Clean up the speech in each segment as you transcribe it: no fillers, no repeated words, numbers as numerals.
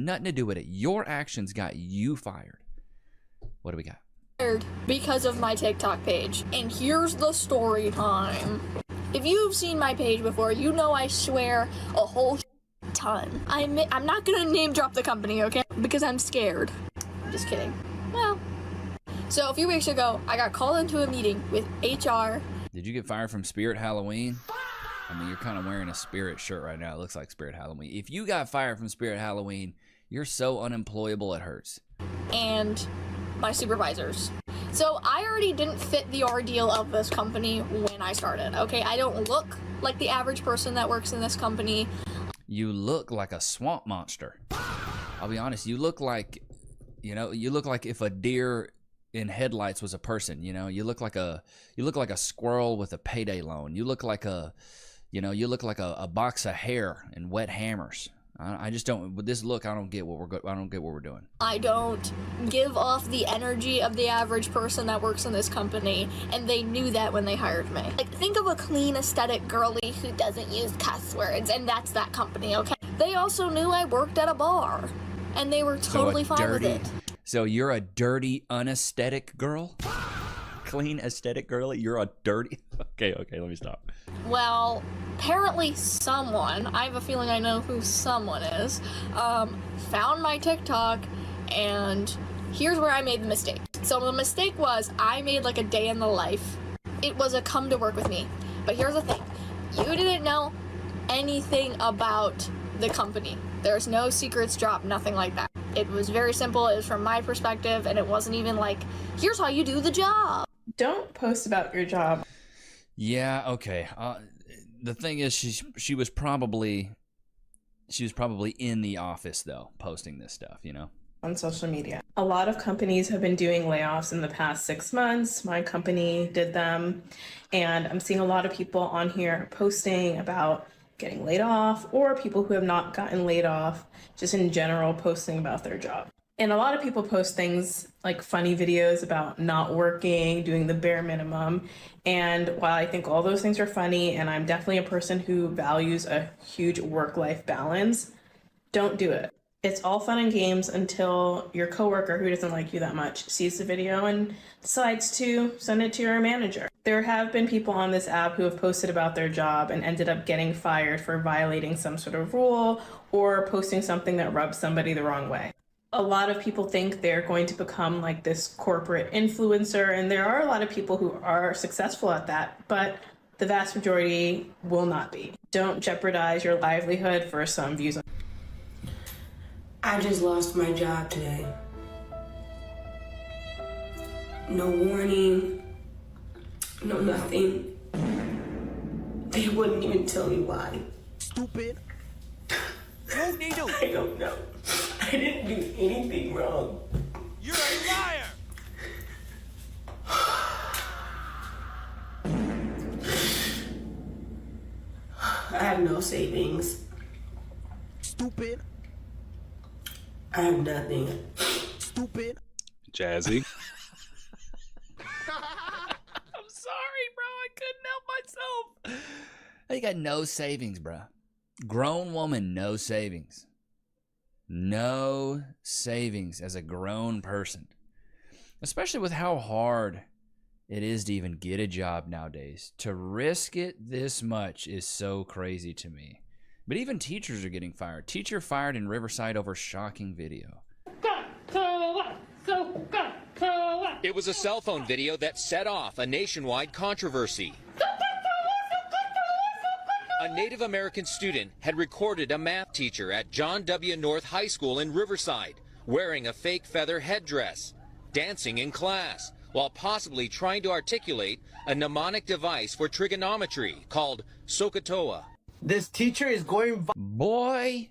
nothing to do with it. Your actions got you fired. What do we got? Because of my TikTok page. And here's the story time. If you've seen my page before, you know I swear a whole ton. I'm not gonna name drop the company, okay? Because I'm scared. Just kidding. Well, so a few weeks ago, I got called into a meeting with HR. Did you get fired from Spirit Halloween? I mean, you're kind of wearing a Spirit shirt right now. It looks like Spirit Halloween. If you got fired from Spirit Halloween, you're so unemployable it hurts. And my supervisors. So I already didn't fit the ordeal of this company when I started, okay? I don't look like the average person that works in this company. You look like a swamp monster. I'll be honest, you look like, you look like if a deer in headlights was a person, you look like a squirrel with a payday loan. You look like a box of hair and wet hammers. I just don't. With this look, I don't get what we're doing. I don't give off the energy of the average person that works in this company, and they knew that when they hired me. Like, think of a clean, aesthetic girly who doesn't use cuss words, and that's that company, okay? They also knew I worked at a bar, and they were totally fine with it. So you're a dirty, unaesthetic girl? Clean, aesthetic girly? You're a dirty... Okay, let me stop. Well, apparently someone, I have a feeling I know who someone is, found my TikTok, and here's where I made the mistake. So the mistake was I made like a day in the life. It was a come to work with me. But here's the thing. You didn't know anything about the company. There's no secrets dropped, nothing like that. It was very simple. It was from my perspective, and it wasn't even like, here's how you do the job. Don't post about your job. Yeah, okay. The thing is, she was probably in the office though, posting this stuff, On social media. A lot of companies have been doing layoffs in the past 6 months. My company did them, and I'm seeing a lot of people on here posting about getting laid off, or people who have not gotten laid off, just in general posting about their job. And a lot of people post things like funny videos about not working, doing the bare minimum. And while I think all those things are funny, and I'm definitely a person who values a huge work-life balance, don't do it. It's all fun and games until your coworker who doesn't like you that much sees the video and decides to send it to your manager. There have been people on this app who have posted about their job and ended up getting fired for violating some sort of rule or posting something that rubs somebody the wrong way. A lot of people think they're going to become like this corporate influencer, and there are a lot of people who are successful at that, but the vast majority will not be. Don't jeopardize your livelihood for some views. I just lost my job today. No warning, no nothing. They wouldn't even tell me why. Stupid. I don't know. I didn't do anything wrong. You're a liar! I have no savings. Stupid. I have nothing. Stupid. Jazzy. I'm sorry, bro. I couldn't help myself. You got no savings, bro. Grown woman, no savings. No savings as a grown person. Especially with how hard it is to even get a job nowadays. To risk it this much is so crazy to me. But even teachers are getting fired. Teacher fired in Riverside over shocking video. It was a cell phone video that set off a nationwide controversy. A Native American student had recorded a math teacher at John W. North High School in Riverside wearing a fake feather headdress, dancing in class, while possibly trying to articulate a mnemonic device for trigonometry called SOHCAHTOA. This teacher is going... Boy!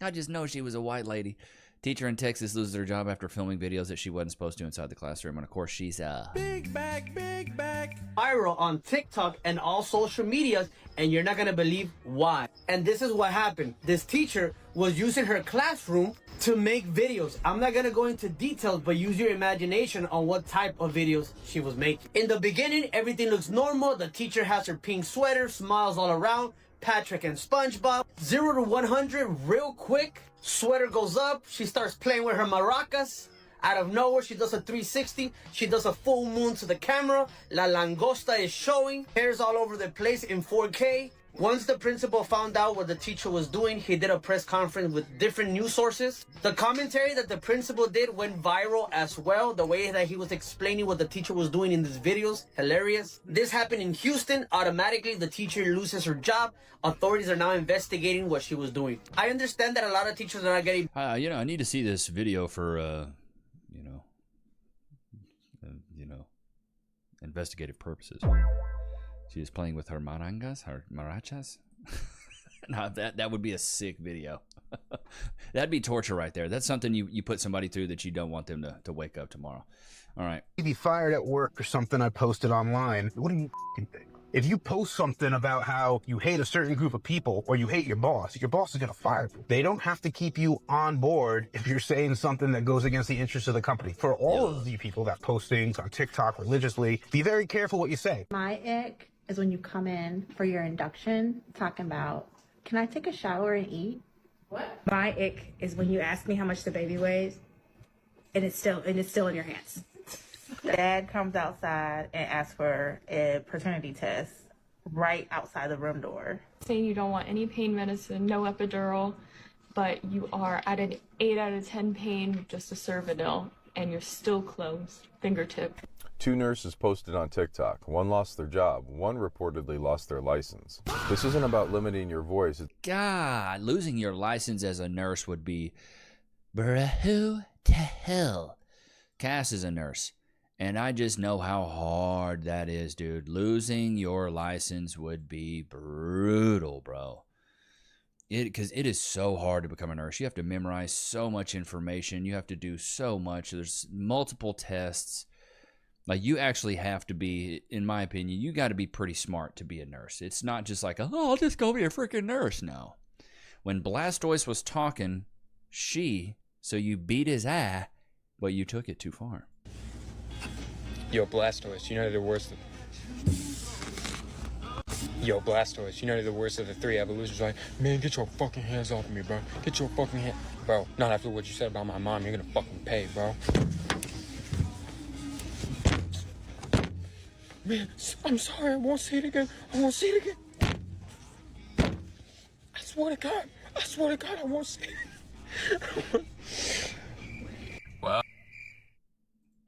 I just know she was a white lady. Teacher in Texas loses her job after filming videos that she wasn't supposed to inside the classroom. And of course, she's Big back, big back. Viral on TikTok and all social medias, and you're not gonna believe why. And this is what happened. This teacher was using her classroom to make videos. I'm not gonna go into details, but use your imagination on what type of videos she was making. In the beginning, everything looks normal. The teacher has her pink sweater, smiles all around, Patrick and SpongeBob. 0 to 100 real quick. Sweater goes up. She starts playing with her maracas. Out of nowhere, she does a 360. She does a full moon to the camera. La langosta is showing. Hair's all over the place in 4K. Once the principal found out what the teacher was doing, he did a press conference with different news sources. The commentary that the principal did went viral as well. The way that he was explaining what the teacher was doing in these videos, hilarious. This happened in Houston. Automatically, the teacher loses her job. Authorities are now investigating what she was doing. I understand that a lot of teachers are not getting... I need to see this video for, investigative purposes. She was playing with her marachas. No, that would be a sick video. That'd be torture right there. That's something you put somebody through that you don't want them to wake up tomorrow. All right. Be fired at work or something I posted online. What do you think? If you post something about how you hate a certain group of people or you hate your boss is gonna fire you. They don't have to keep you on board if you're saying something that goes against the interests of the company. For all of the people that post things on TikTok religiously, be very careful what you say. My ick is when you come in for your induction talking about, can I take a shower and eat? What? My ick is when you ask me how much the baby weighs and it's still in your hands. Dad comes outside and asks for a paternity test right outside the room door. Saying you don't want any pain medicine, no epidural, but you are at an 8 out of 10 pain with just a Cervidil, and you're still closed, fingertip. 2 nurses posted on TikTok. 1 lost their job. 1 reportedly lost their license. This isn't about limiting your voice. God, losing your license as a nurse would be... Bruh, to hell. Cass is a nurse. And I just know how hard that is, dude. Losing your license would be brutal, bro. Because it is so hard to become a nurse. You have to memorize so much information. You have to do so much. There's multiple tests. Like, you actually have to be, in my opinion, you got to be pretty smart to be a nurse. It's not just like, oh, I'll just go be a freaking nurse. No. When Blastoise was talking, so you beat his eye, but you took it too far. Yo, Blastoise, you know the worst of... Yo, Blastoise, you know the worst of the 3 evolutions, right? Man, get your fucking hands off of me, bro. Get your fucking hand... Bro, not after what you said about my mom, you're gonna fucking pay, bro. Man, I'm sorry, I won't say it again. I won't say it again. I swear to God, I won't say it. Well,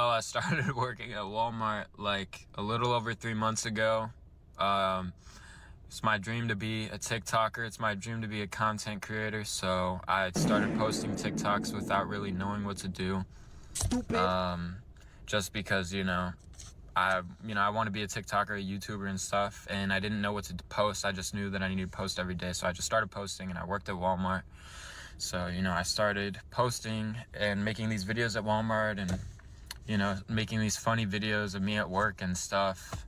I started working at Walmart like a little over 3 months ago. It's my dream to be a TikToker. It's my dream to be a content creator. So I started posting TikToks without really knowing what to do. Just because, I want to be a TikToker, a YouTuber and stuff. And I didn't know what to post. I just knew that I needed to post every day. So I just started posting, and I worked at Walmart. So, I started posting and making these videos at Walmart and making these funny videos of me at work and stuff.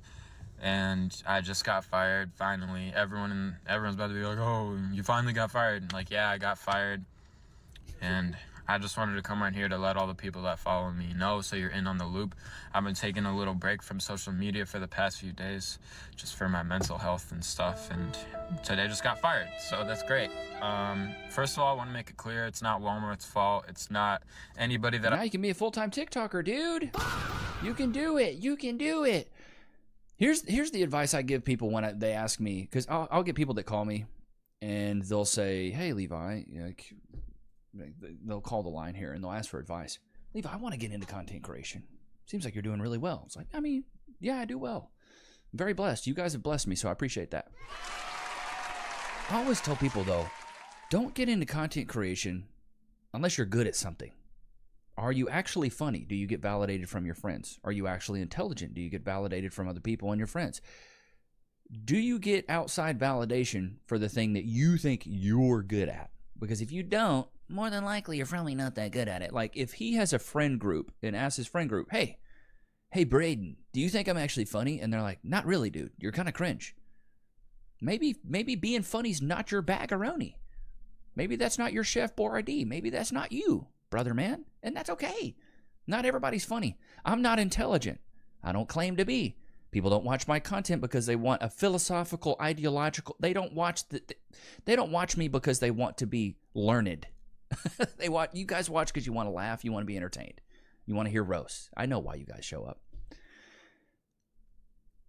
And I just got fired, finally. Everyone's about to be like, oh, you finally got fired. And like, yeah, I got fired. And I just wanted to come right here to let all the people that follow me know, so you're in on the loop. I've been taking a little break from social media for the past few days, just for my mental health and stuff. And today I just got fired, so that's great. First of all, I want to make it clear, it's not Walmart's fault. It's not anybody that... Now you can be a full-time TikToker, dude. You can do it. You can do it. Here's the advice I give people when they ask me, because I'll get people that call me, and they'll say, hey, Levi, they'll call the line here, and they'll ask for advice. Levi, I want to get into content creation. Seems like you're doing really well. It's like, yeah, I do well. I'm very blessed. You guys have blessed me, so I appreciate that. I always tell people, though, don't get into content creation unless you're good at something. Are you actually funny? Do you get validated from your friends? Are you actually intelligent? Do you get validated from other people and your friends? Do you get outside validation for the thing that you think you're good at? Because if you don't, more than likely you're probably not that good at it. Like, if he has a friend group and asks his friend group, hey, Braden, do you think I'm actually funny? And they're like, not really, dude. You're kind of cringe. Maybe being funny's not your bag-a-roni. Maybe that's not your Chef Boyardee. Maybe that's not you, brother man. And that's okay. Not everybody's funny. I'm not intelligent. I don't claim to be. People don't watch my content because they want a philosophical, ideological. They don't watch me because they want to be learned. You guys watch because you want to laugh, you want to be entertained. You want to hear roasts. I know why you guys show up.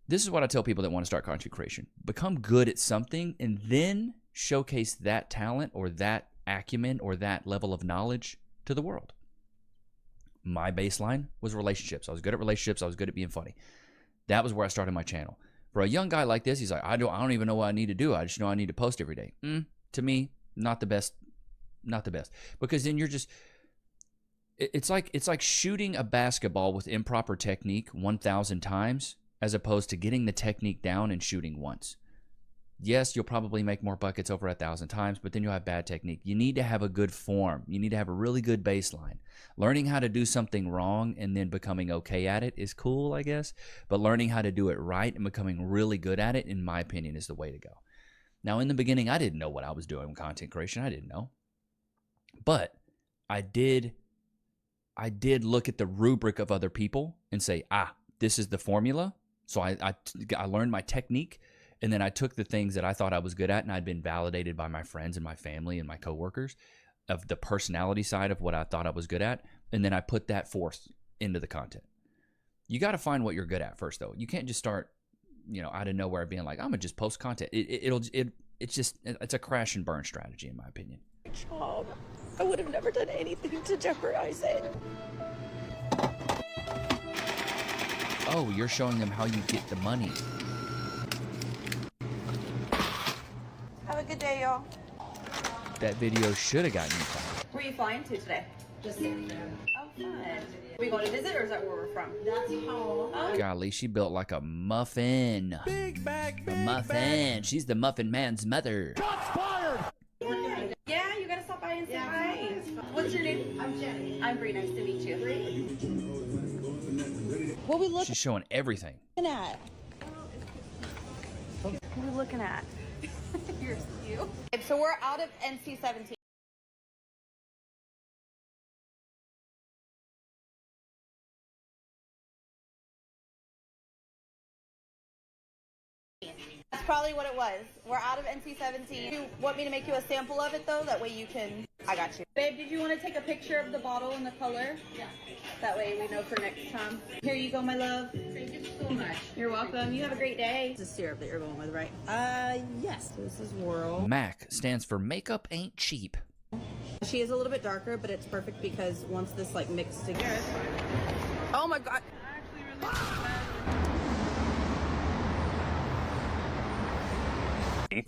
This is what I tell people that want to start content creation. Become good at something and then showcase that talent or that acumen or that level of knowledge to the world. My baseline was relationships. I was good at relationships. I was good at being funny. That was where I started my channel. For a young guy like this, he's like, I don't even know what I need to do. I just know I need to post every day. To me, not the best. Not the best. Because then you're just, it's like shooting a basketball with improper technique 1,000 times as opposed to getting the technique down and shooting once. Yes, you'll probably make more buckets over 1,000 times, but then you'll have bad technique. You need to have a good form. You need to have a really good baseline. Learning how to do something wrong and then becoming okay at it is cool, I guess. But learning how to do it right and becoming really good at it, in my opinion, is the way to go. Now, in the beginning, I didn't know what I was doing with content creation. I didn't know. But I did look at the rubric of other people and say, this is the formula. So I learned my technique. And then I took the things that I thought I was good at, and I'd been validated by my friends and my family and my coworkers of the personality side of what I thought I was good at, and then I put that forth into the content. You got to find what you're good at first, though. You can't just start, out of nowhere being like, I'm gonna just post content. It's a crash and burn strategy, in my opinion. Job. I would have never done anything to jeopardize it. Oh, you're showing them how you get the money. Have a good day, y'all. That video should have gotten you fired. Where are you flying to today? Just there. Oh, fun. Are we going to visit, or is that where we're from? That's home. Oh. Golly, she built like a muffin. Big bag, big a muffin. Bag. She's the muffin man's mother. Shots fired! Yeah, you gotta stop by and say hi. What's your name? I'm Jenny. I'm Bree. Nice to meet you. What we looking She's showing everything. at? What are we looking at? Here's you. So we're out of NC-17. That's probably what it was. We're out of NC-17. You want me to make you a sample of it, though? That way you can... I got you. Babe, did you want to take a picture of the bottle and the color? Yeah. That way we know for next time. Here you go, my love. Thank you so much. You're welcome. You have a great day. This is syrup that you're going with, right? Yes. This is Whirl. MAC stands for Makeup Ain't Cheap. She is a little bit darker, but it's perfect because once this, mixed together... Oh, my God.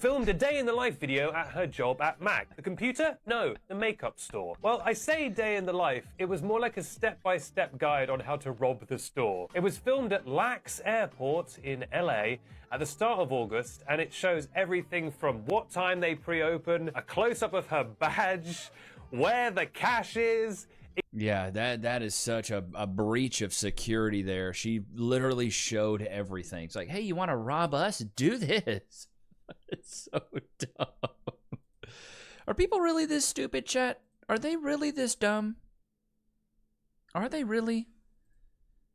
Filmed a day in the life video at her job at Mac. The computer? No, the makeup store. Well, I say day in the life, it was more like a step-by-step guide on how to rob the store. It was filmed at LAX Airport in LA at the start of August, and it shows everything from what time they pre-open, a close-up of her badge, where the cash is. Yeah, that is such a breach of security there. She literally showed everything. It's like, hey, you want to rob us? Do this. It's so dumb. Are people really this stupid, chat? Are they really this dumb? Are they really?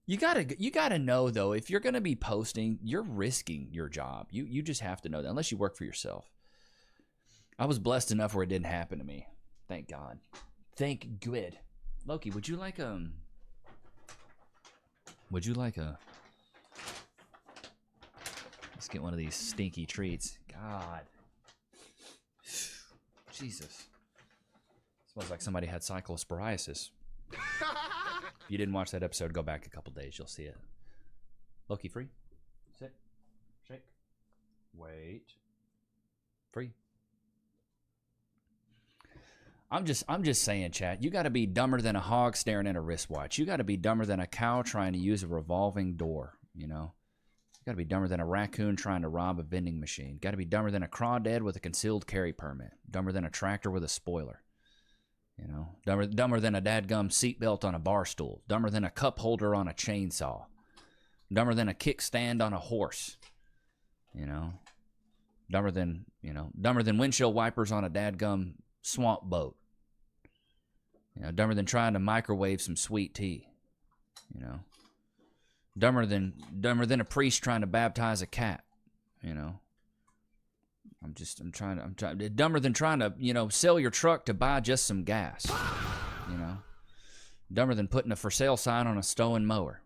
You gotta know, though, if you're gonna be posting, you're risking your job. You just have to know that, unless you work for yourself. I was blessed enough where it didn't happen to me. Thank God. Thank good. Loki, would you like a let's get one of these stinky treats. God. Jesus. Smells like somebody had cyclosporiasis. If you didn't watch that episode, go back a couple days. You'll see it. Loki, free. Sit. Shake. Wait. Free. I'm just saying, chat. You got to be dumber than a hog staring at a wristwatch. You got to be dumber than a cow trying to use a revolving door, You got to be dumber than a raccoon trying to rob a vending machine. Got to be dumber than a crawdad with a concealed carry permit. Dumber than a tractor with a spoiler. You know, dumber than a dadgum seatbelt on a bar stool. Dumber than a cup holder on a chainsaw. Dumber than a kickstand on a horse. You know, dumber than windshield wipers on a dadgum swamp boat. You know, dumber than trying to microwave some sweet tea. You know, dumber than a priest trying to baptize a cat. You know, I'm trying. Dumber than trying to, sell your truck to buy just some gas. You know, dumber than putting a for sale sign on a stolen mower.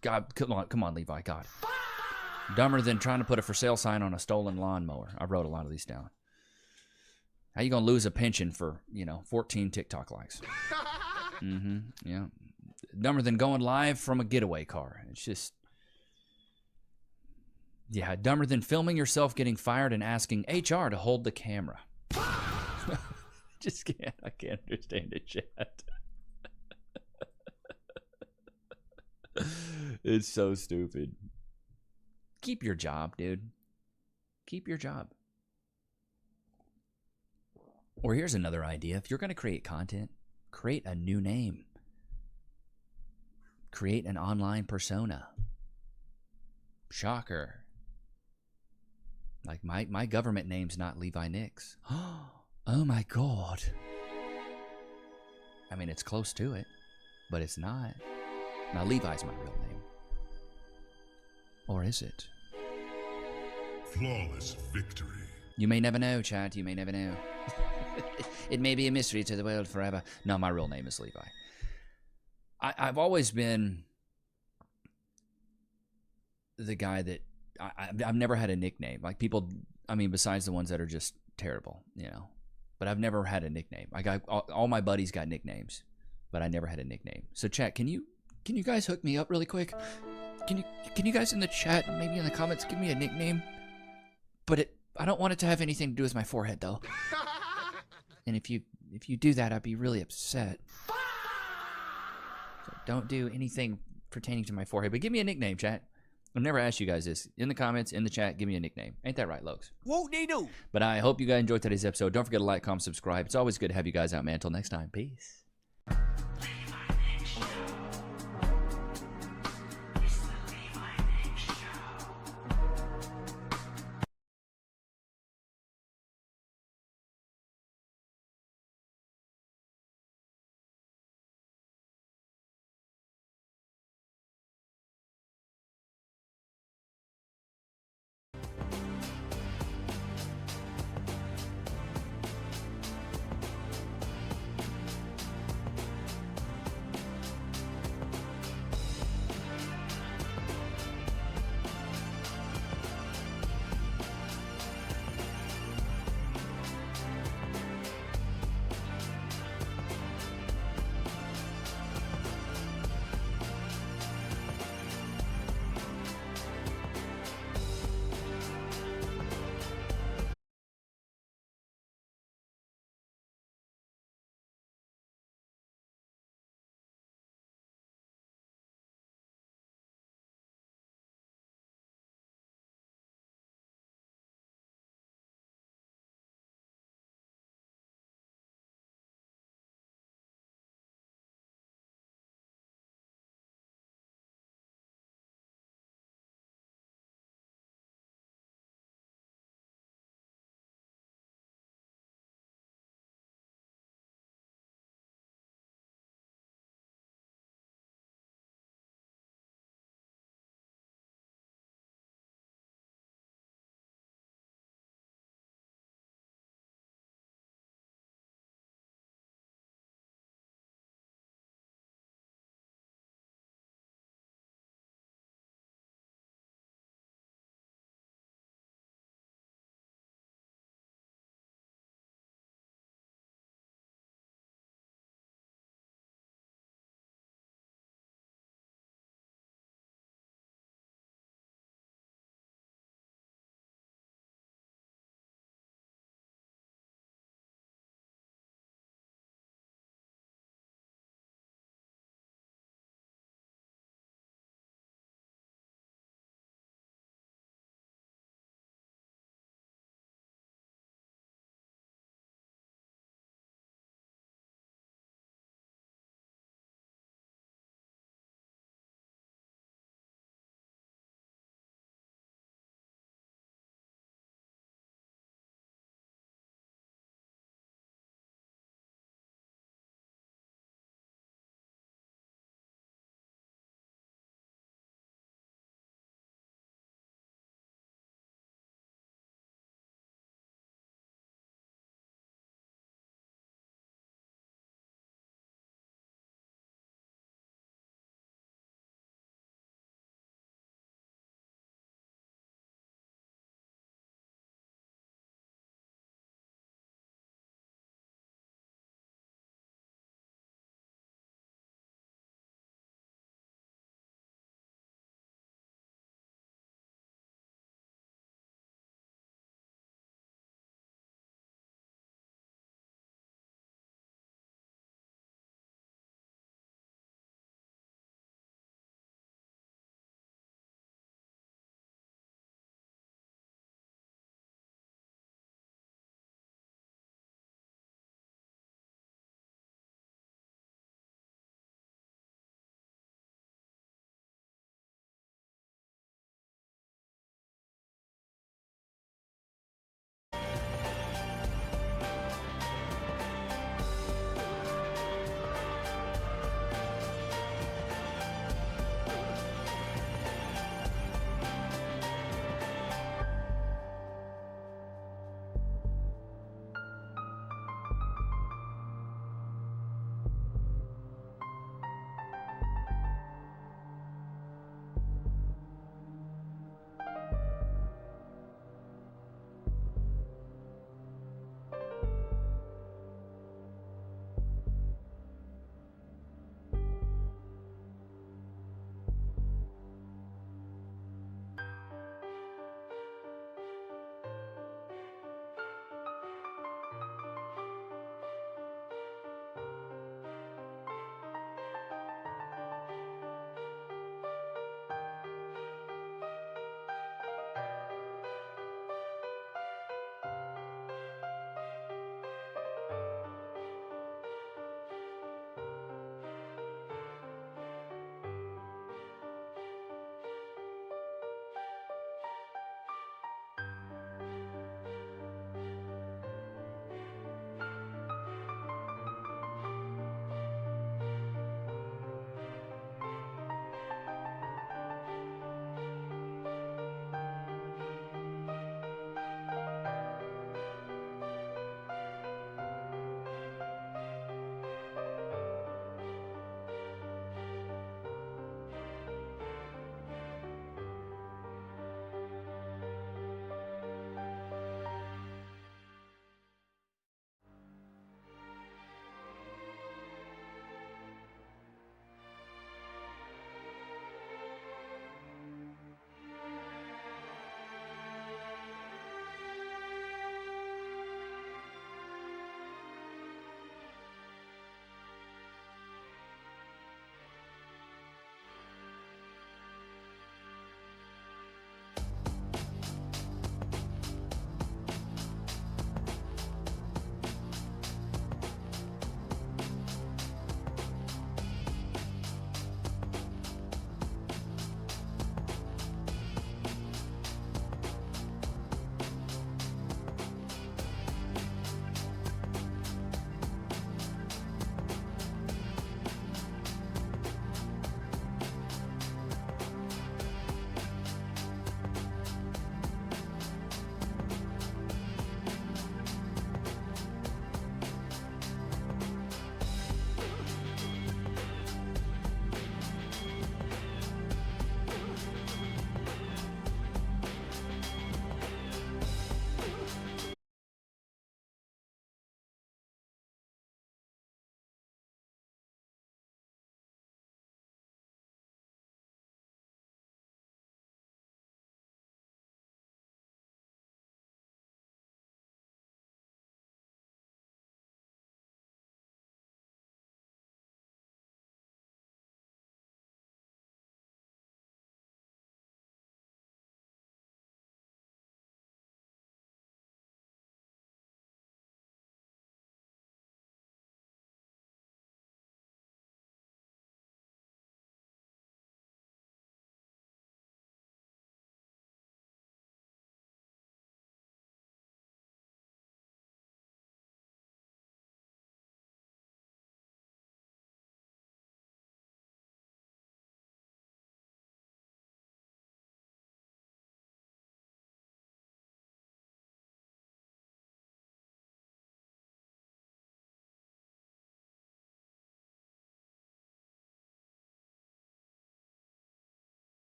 God, come on, Levi. God. Dumber than trying to put a for sale sign on a stolen lawnmower. I wrote a lot of these down. How you gonna lose a pension for 14 TikTok likes? Yeah. Dumber than going live from a getaway car. It's just. Yeah, dumber than filming yourself getting fired and asking HR to hold the camera. I can't understand it, chat. It's so stupid. Keep your job, dude. Keep your job. Or here's another idea. If you're going to create content, create a new name. Create an online persona. Shocker. Like my government name's not Levi Nix. Oh my God. I mean, it's close to it, but it's not. Now, Levi's my real name. Or is it? Flawless victory. You may never know, Chad. You may never know. It may be a mystery to the world forever. No, my real name is Levi. I've always been the guy that I've never had a nickname. Like people, besides the ones that are just terrible, But I've never had a nickname. I got all my buddies got nicknames, but I never had a nickname. So chat, can you guys hook me up really quick? Can you guys in the chat, maybe in the comments, give me a nickname? But I don't want it to have anything to do with my forehead though. And if you do that, I'd be really upset. So don't do anything pertaining to my forehead. But give me a nickname, chat. I've never asked you guys this. In the comments, in the chat, give me a nickname. Ain't that right, Lokes? Won't they do? But I hope you guys enjoyed today's episode. Don't forget to like, comment, subscribe. It's always good to have you guys out, man. Until next time, peace.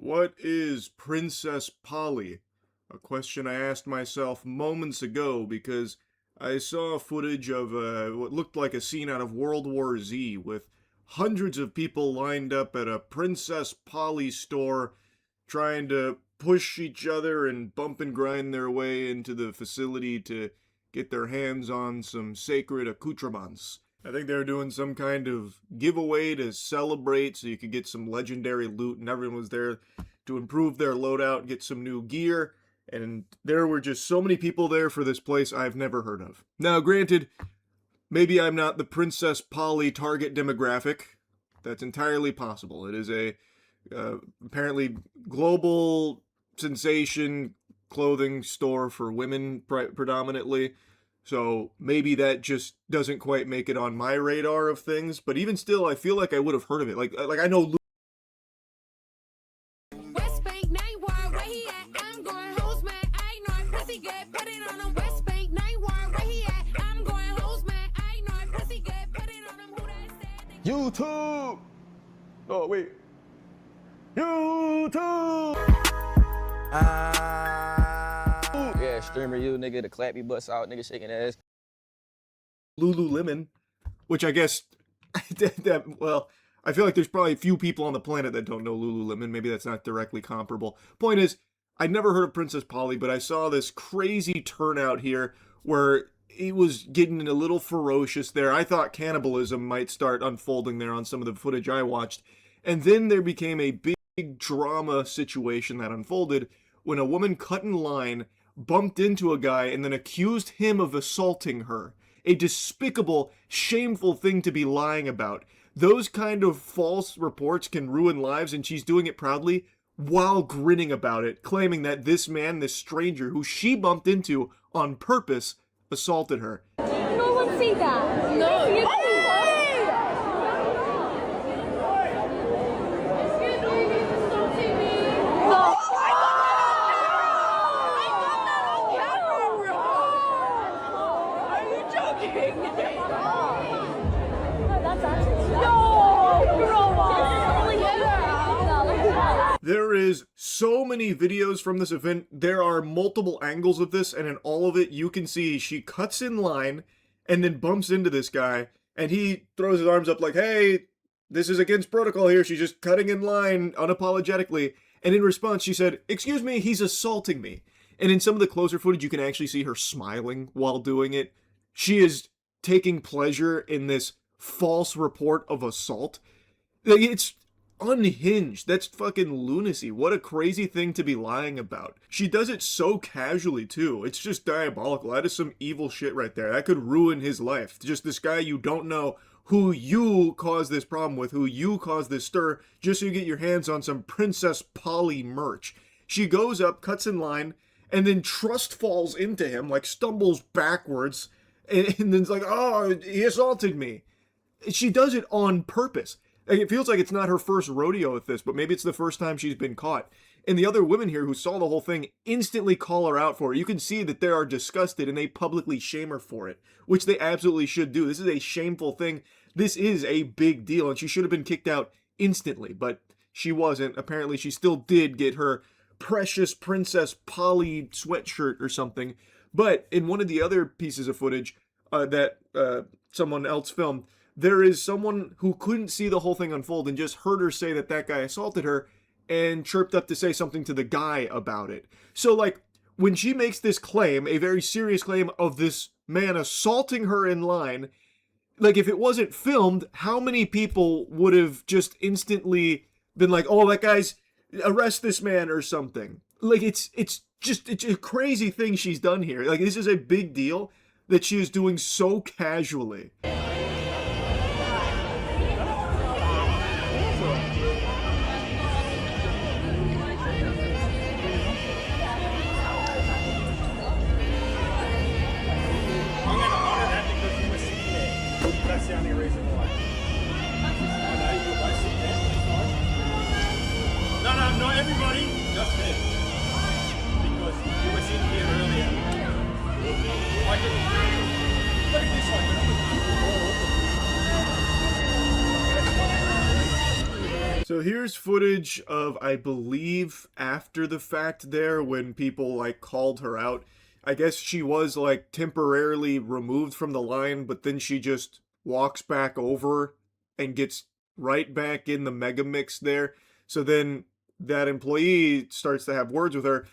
What is Princess Polly? A question I asked myself moments ago because I saw footage of what looked like a scene out of World War Z with hundreds of people lined up at a Princess Polly store trying to push each other and bump and grind their way into the facility to get their hands on some sacred accoutrements. I think they were doing some kind of giveaway to celebrate so you could get some legendary loot, and everyone was there to improve their loadout, get some new gear, and there were just so many people there for this place I've never heard of. Now, granted, maybe I'm not the Princess Polly target demographic. That's entirely possible. It is a apparently global sensation clothing store for women predominantly. So maybe that just doesn't quite make it on my radar of things, but even still, I feel like I would have heard of it. Like I know. YouTube. Oh wait. YouTube. Yeah, streamer you, nigga, the clappy butts out, nigga shaking ass. Lululemon, which I guess, well, I feel like there's probably a few people on the planet that don't know Lululemon. Maybe that's not directly comparable. Point is, I'd never heard of Princess Polly, but I saw this crazy turnout here where it was getting a little ferocious there. I thought cannibalism might start unfolding there on some of the footage I watched. And then there became a big drama situation that unfolded when a woman cut in line, bumped into a guy, and then accused him of assaulting her. A despicable, shameful thing to be lying about. Those kind of false reports can ruin lives, and she's doing it proudly while grinning about it, claiming that this man, this stranger, who she bumped into on purpose, assaulted her. No one see that. No. There is so many videos from this event. There are multiple angles of this, and in all of it, you can see she cuts in line and then bumps into this guy, and he throws his arms up like, hey, this is against protocol here. She's just cutting in line unapologetically. And in response, she said, excuse me, he's assaulting me. And in some of the closer footage, you can actually see her smiling while doing it. She is taking pleasure in this false report of assault. It's unhinged. That's fucking lunacy. What a crazy thing to be lying about. She does it so casually too. It's just diabolical. That is some evil shit right there. That could ruin his life. Just this guy you don't know, who you caused this problem with, who you caused this stir, just so you get your hands on some Princess Polly merch. She goes up, cuts in line, and then trust falls into him, like stumbles backwards, and then it's like, oh, he assaulted me. She does it on purpose. It feels like it's not her first rodeo with this, but maybe it's the first time she's been caught. And the other women here who saw the whole thing instantly call her out for it. You can see that they are disgusted and they publicly shame her for it, which they absolutely should do. This is a shameful thing. This is a big deal, and she should have been kicked out instantly, but she wasn't. Apparently, she still did get her precious Princess Polly sweatshirt or something. But in one of the other pieces of footage that someone else filmed, there is someone who couldn't see the whole thing unfold and just heard her say that that guy assaulted her and chirped up to say something to the guy about it. So, like, when she makes this claim, a very serious claim of this man assaulting her in line, like, if it wasn't filmed, how many people would have just instantly been like, oh, that guy's, arrest this man or something? Like, it's a crazy thing she's done here. Like, this is a big deal that she is doing so casually. That's the only reason why. No, not everybody, just him. Because you were sitting here earlier. I can look at this one, but So here's footage of, I believe, after the fact there when people like called her out. I guess she was like temporarily removed from the line, but then she just walks back over and gets right back in the mega mix there. So then that employee starts to have words with her.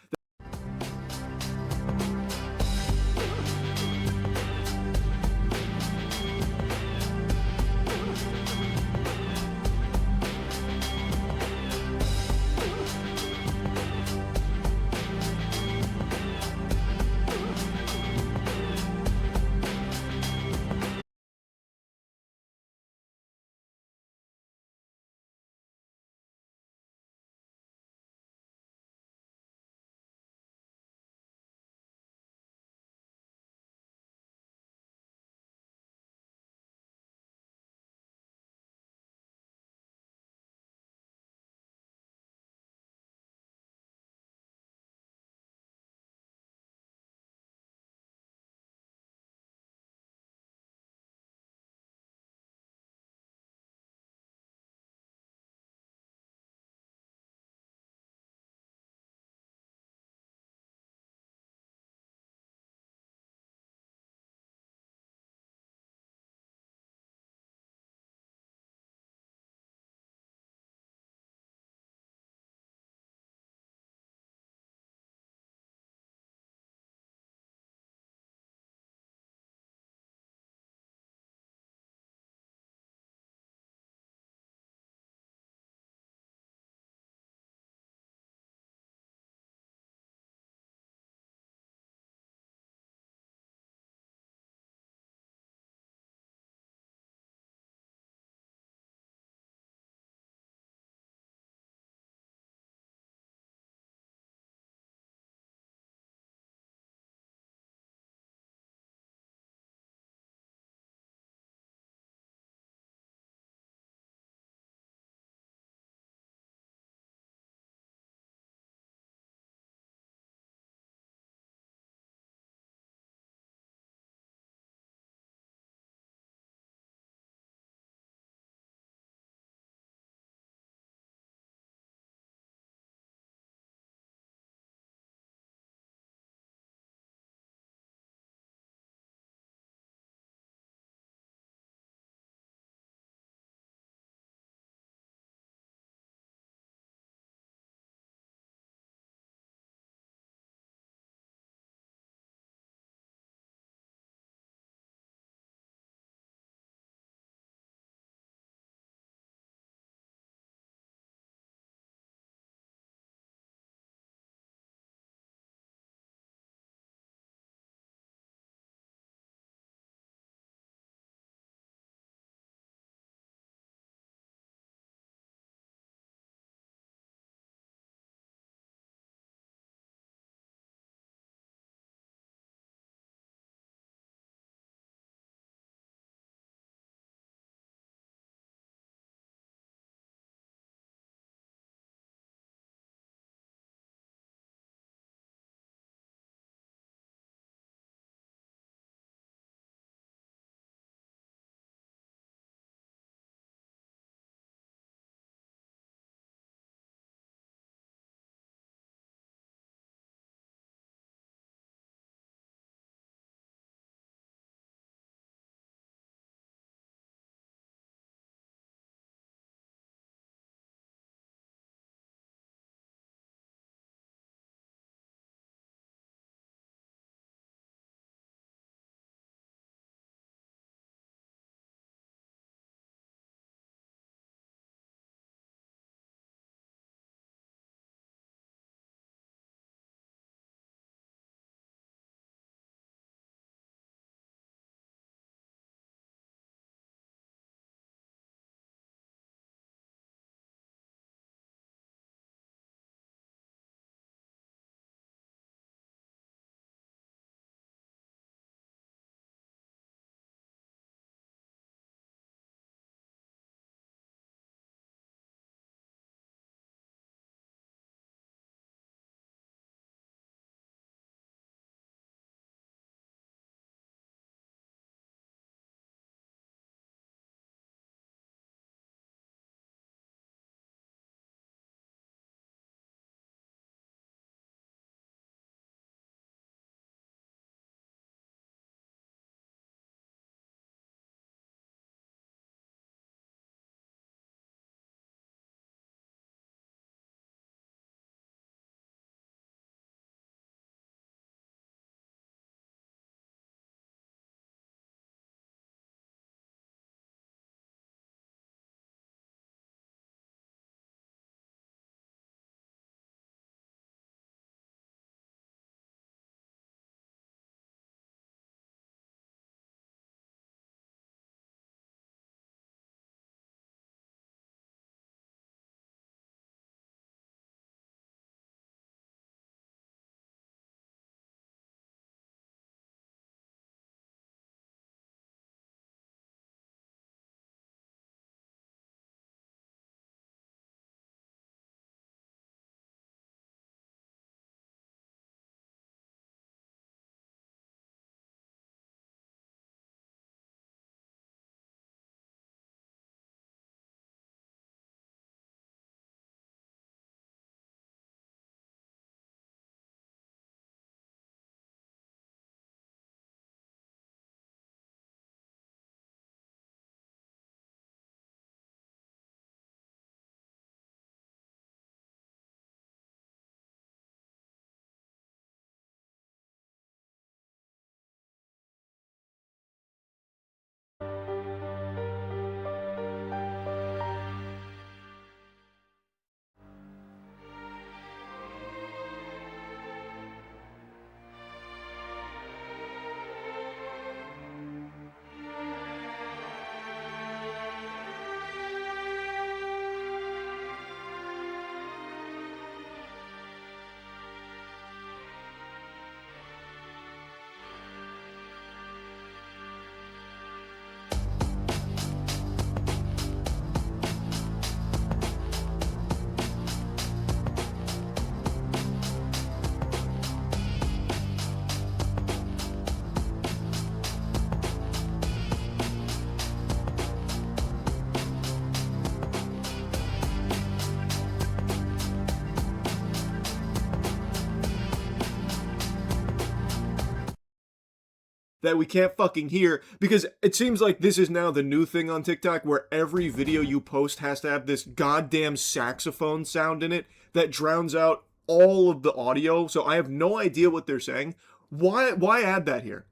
that we can't fucking hear, because it seems like this is now the new thing on TikTok where every video you post has to have this goddamn saxophone sound in it that drowns out all of the audio. So I have no idea what they're saying. Why add that here?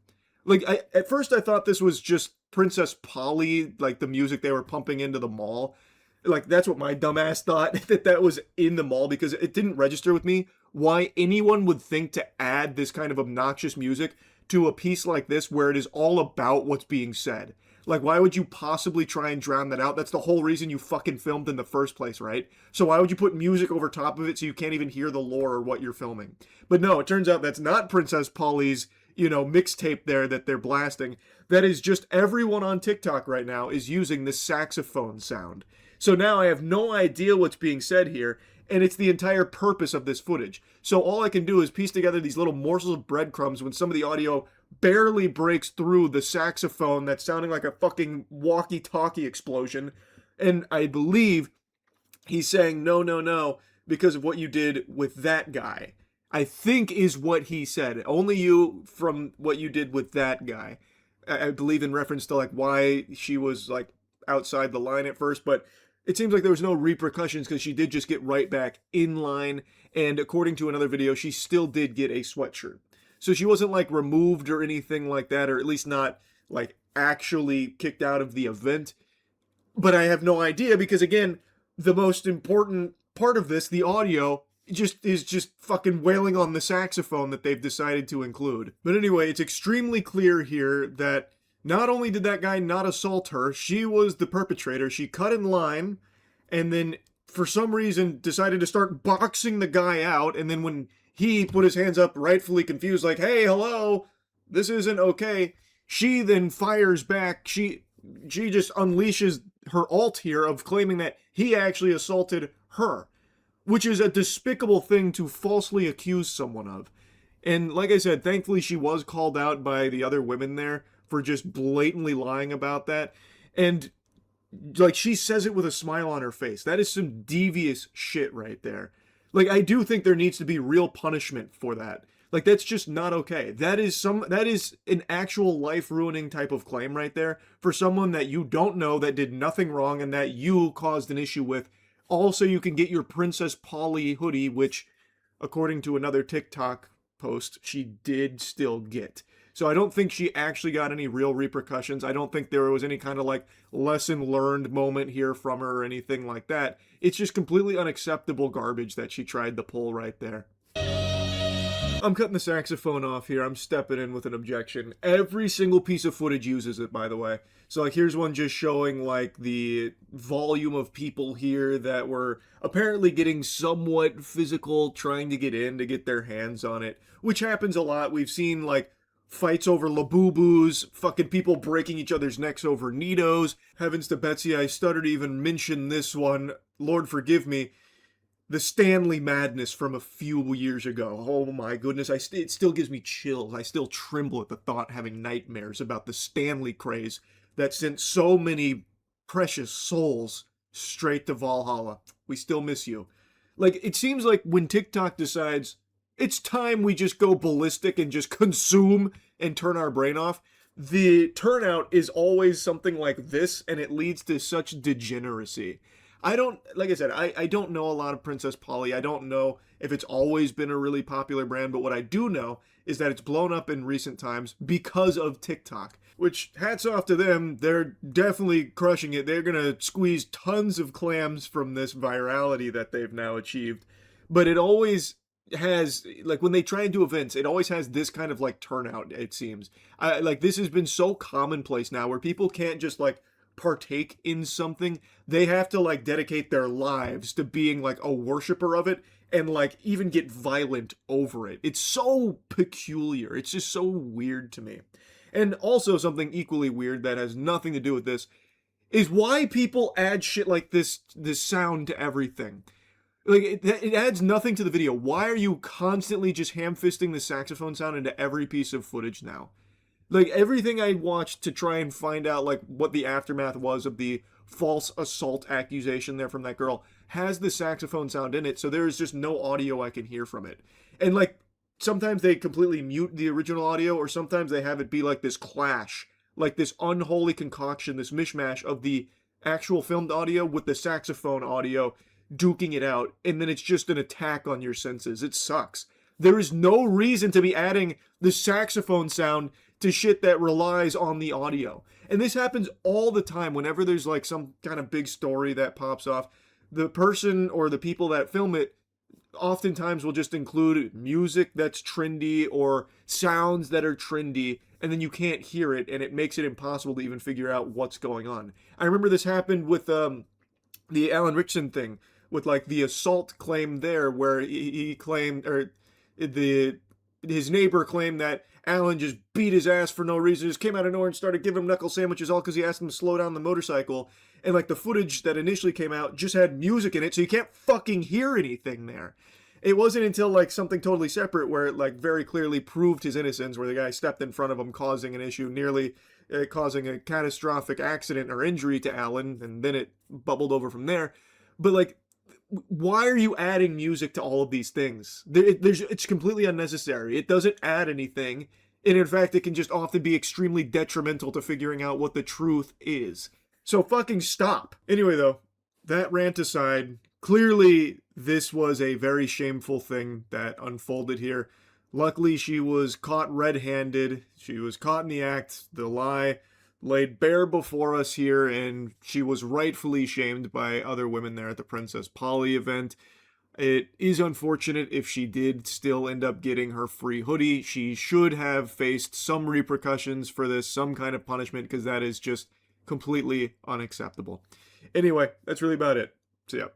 Like, at first I thought this was just Princess Polly, like the music they were pumping into the mall. Like, that's what my dumbass thought, that was in the mall, because it didn't register with me why anyone would think to add this kind of obnoxious music to a piece like this where it is all about what's being said. Like, why would you possibly try and drown that out? That's the whole reason you fucking filmed in the first place, right? So why would you put music over top of it so you can't even hear the lore or what you're filming? But no, it turns out that's not Princess Polly's, mixtape there that they're blasting. That is just everyone on TikTok right now is using this saxophone sound. So now I have no idea what's being said here, and it's the entire purpose of this footage. So all I can do is piece together these little morsels of breadcrumbs when some of the audio barely breaks through the saxophone that's sounding like a fucking walkie-talkie explosion. And I believe he's saying, no, no, no, because of what you did with that guy. I think is what he said. Only you from what you did with that guy. I believe in reference to, like, why she was, like, outside the line at first, but it seems like there was no repercussions because she did just get right back in line, and according to another video, she still did get a sweatshirt. So she wasn't, like, removed or anything like that, or at least not, like, actually kicked out of the event. But I have no idea because, again, the most important part of this, the audio, is just fucking wailing on the saxophone that they've decided to include. But anyway, it's extremely clear here that not only did that guy not assault her, she was the perpetrator. She cut in line and then for some reason decided to start boxing the guy out. And then when he put his hands up, rightfully confused, like, hey, hello, this isn't okay, she then fires back. She just unleashes her alt here of claiming that he actually assaulted her, which is a despicable thing to falsely accuse someone of. And like I said, thankfully she was called out by the other women there for just blatantly lying about that. And, like, she says it with a smile on her face. That is some devious shit right there. Like, I do think there needs to be real punishment for that. Like, that's just not okay. That is an actual life-ruining type of claim right there for someone that you don't know, that did nothing wrong, and that you caused an issue with. Also, you can get your Princess Polly hoodie, which, according to another TikTok post, she did still get. So I don't think she actually got any real repercussions. I don't think there was any kind of, like, lesson learned moment here from her or anything like that. It's just completely unacceptable garbage that she tried to pull right there. I'm cutting the saxophone off here. I'm stepping in with an objection. Every single piece of footage uses it, by the way. So, like, here's one just showing, like, the volume of people here that were apparently getting somewhat physical, trying to get in to get their hands on it, which happens a lot. We've seen, like, fights over Labubu's, fucking people breaking each other's necks over Nitos. Heavens to Betsy, I stuttered to even mention this one. Lord forgive me. The Stanley madness from a few years ago. Oh my goodness, it still gives me chills. I still tremble at the thought, having nightmares about the Stanley craze that sent so many precious souls straight to Valhalla. We still miss you. Like, it seems like when TikTok decides it's time we just go ballistic and just consume and turn our brain off, the turnout is always something like this, and it leads to such degeneracy. Like I said, I don't know a lot of Princess Polly. I don't know if it's always been a really popular brand, but what I do know is that it's blown up in recent times because of TikTok, which, hats off to them. They're definitely crushing it. They're gonna squeeze tons of clams from this virality that they've now achieved. But it always has, like, when they try and do events, it always has this kind of, like, turnout, it seems. Like, this has been so commonplace now where people can't just, like, partake in something. They have to, like, dedicate their lives to being, like, a worshiper of it and, like, even get violent over it. It's so peculiar. It's just so weird to me. And also something equally weird that has nothing to do with this is why people add shit like this sound to everything. Like, it adds nothing to the video. Why are you constantly just ham-fisting the saxophone sound into every piece of footage now? Like, everything I watched to try and find out, like, what the aftermath was of the false assault accusation there from that girl has the saxophone sound in it, so there's just no audio I can hear from it. And, like, sometimes they completely mute the original audio, or sometimes they have it be like this clash, like this unholy concoction, this mishmash of the actual filmed audio with the saxophone audio duking it out, and then it's just an attack on your senses. It sucks. There is no reason to be adding the saxophone sound to shit that relies on the audio. And this happens all the time whenever there's like some kind of big story that pops off. The person or the people that film it oftentimes will just include music that's trendy or sounds that are trendy, and then you can't hear it, and it makes it impossible to even figure out what's going on. I remember this happened with the Alan Richson thing, with like the assault claim there, where he claimed, or his neighbor claimed that Alan just beat his ass for no reason, just came out of nowhere and started giving him knuckle sandwiches all because he asked him to slow down the motorcycle. And like the footage that initially came out just had music in it, so you can't fucking hear anything there. It wasn't until like something totally separate where it like very clearly proved his innocence, where the guy stepped in front of him, causing an issue, nearly causing a catastrophic accident or injury to Alan, and then it bubbled over from there. But like, why are you adding music to all of these things? It's completely unnecessary. It doesn't add anything, and in fact, it can just often be extremely detrimental to figuring out what the truth is. So fucking stop. Anyway, though, that rant aside, clearly this was a very shameful thing that unfolded here. Luckily, she was caught red-handed. She was caught in the act. The lie laid bare before us here, and she was rightfully shamed by other women there at the Princess Polly event. It is unfortunate if she did still end up getting her free hoodie. She should have faced some repercussions for this, some kind of punishment, because that is just completely unacceptable. Anyway, that's really about it. See ya.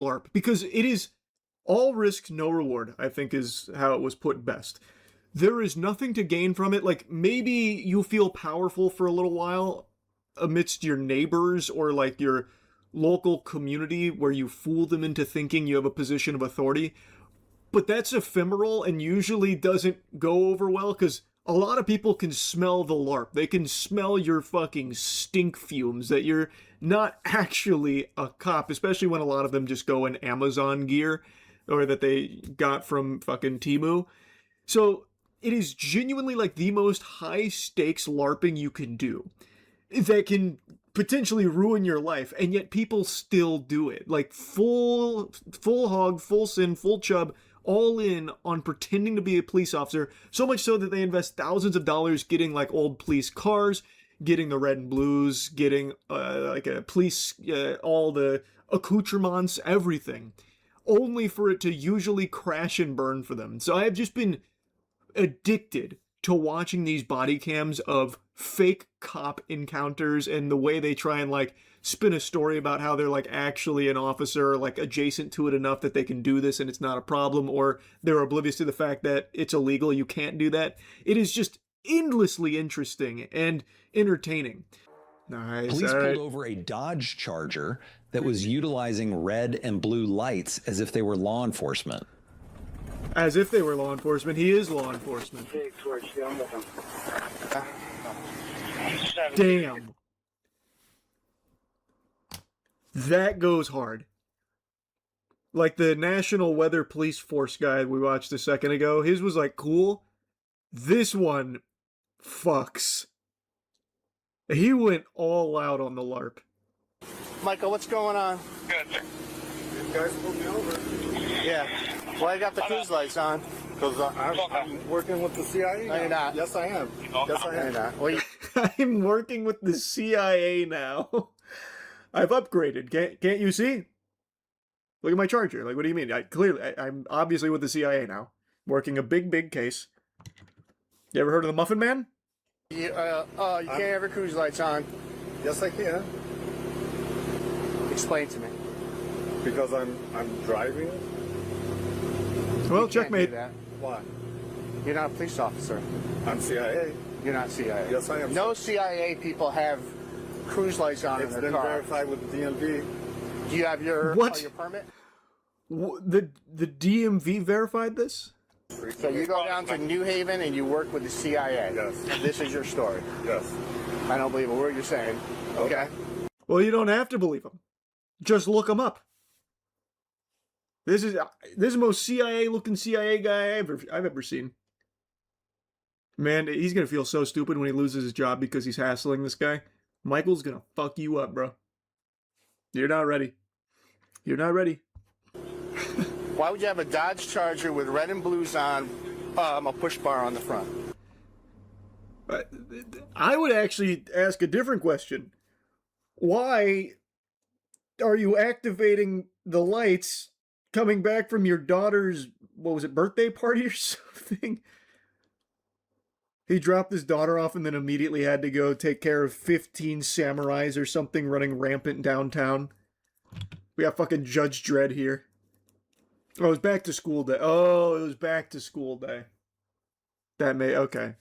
LARP, because it is all risk, no reward, I think is how it was put best. There is nothing to gain from it. Like, maybe you feel powerful for a little while amidst your neighbors or like your local community where you fool them into thinking you have a position of authority. But that's ephemeral and usually doesn't go over well because a lot of people can smell the LARP. They can smell your fucking stink fumes that you're not actually a cop, especially when a lot of them just go in Amazon gear or that they got from fucking Temu. So it is genuinely like the most high stakes LARPing you can do that can potentially ruin your life, and yet people still do it. Like full hog, full sin, full chub, all in on pretending to be a police officer, so much so that they invest thousands of dollars getting like old police cars, getting the red and blues, getting like a police, all the accoutrements, everything, only for it to usually crash and burn for them. So I have just been addicted to watching these body cams of fake cop encounters and the way they try and like spin a story about how they're like actually an officer, like adjacent to it enough that they can do this and it's not a problem, or they're oblivious to the fact that it's illegal, you can't do that. It is just endlessly interesting and entertaining. Nice. Police pulled over a Dodge Charger that was utilizing red and blue lights as if they were law enforcement. As if they were law enforcement. He is law enforcement. Damn. That goes hard. Like the National Weather Police Force guy we watched a second ago, his was like cool. This one fucks. He went all out on the LARP. Michael, what's going on? Good, sir. You guys pulled me over. Yeah. Well, I got the cruise lights on. Because I'm working with the CIA now. No, you're not. Yes, I am. Yes, I am. No, you're not. Well, I'm working with the CIA now. I've upgraded. Can't you see? Look at my charger. Like, what do you mean? I'm obviously with the CIA now. Working a big case. You ever heard of the Muffin Man? you can't have your cruise lights on. Yes, I can. Explain to me. Because I'm driving. Well, You can't checkmate. do that. Why? You're not a police officer. I'm CIA. You're not CIA. Yes, I am. No CIA people have cruise lights on It's in been their car. verified with the DMV. Do you have your What? your permit? The DMV verified this? So you go down to New Haven and you work with the CIA. Yes. And this is your story. Yes. I don't believe a word you're saying. Okay. Well, you don't have to believe him. Just look him up. This is the most CIA-looking CIA guy I've ever seen. Man, he's gonna feel so stupid when he loses his job because he's hassling this guy. Michael's gonna fuck you up, bro. You're not ready. You're not ready. Why would you have a Dodge Charger with red and blues on, a push bar on the front? I would actually ask a different question. Why are you activating the lights coming back from your daughter's, what was it, birthday party or something? He dropped his daughter off and then immediately had to go take care of 15 samurais or something running rampant downtown. We got fucking Judge Dredd here. Oh, it was back to school day. Oh, it was back to school day. Okay.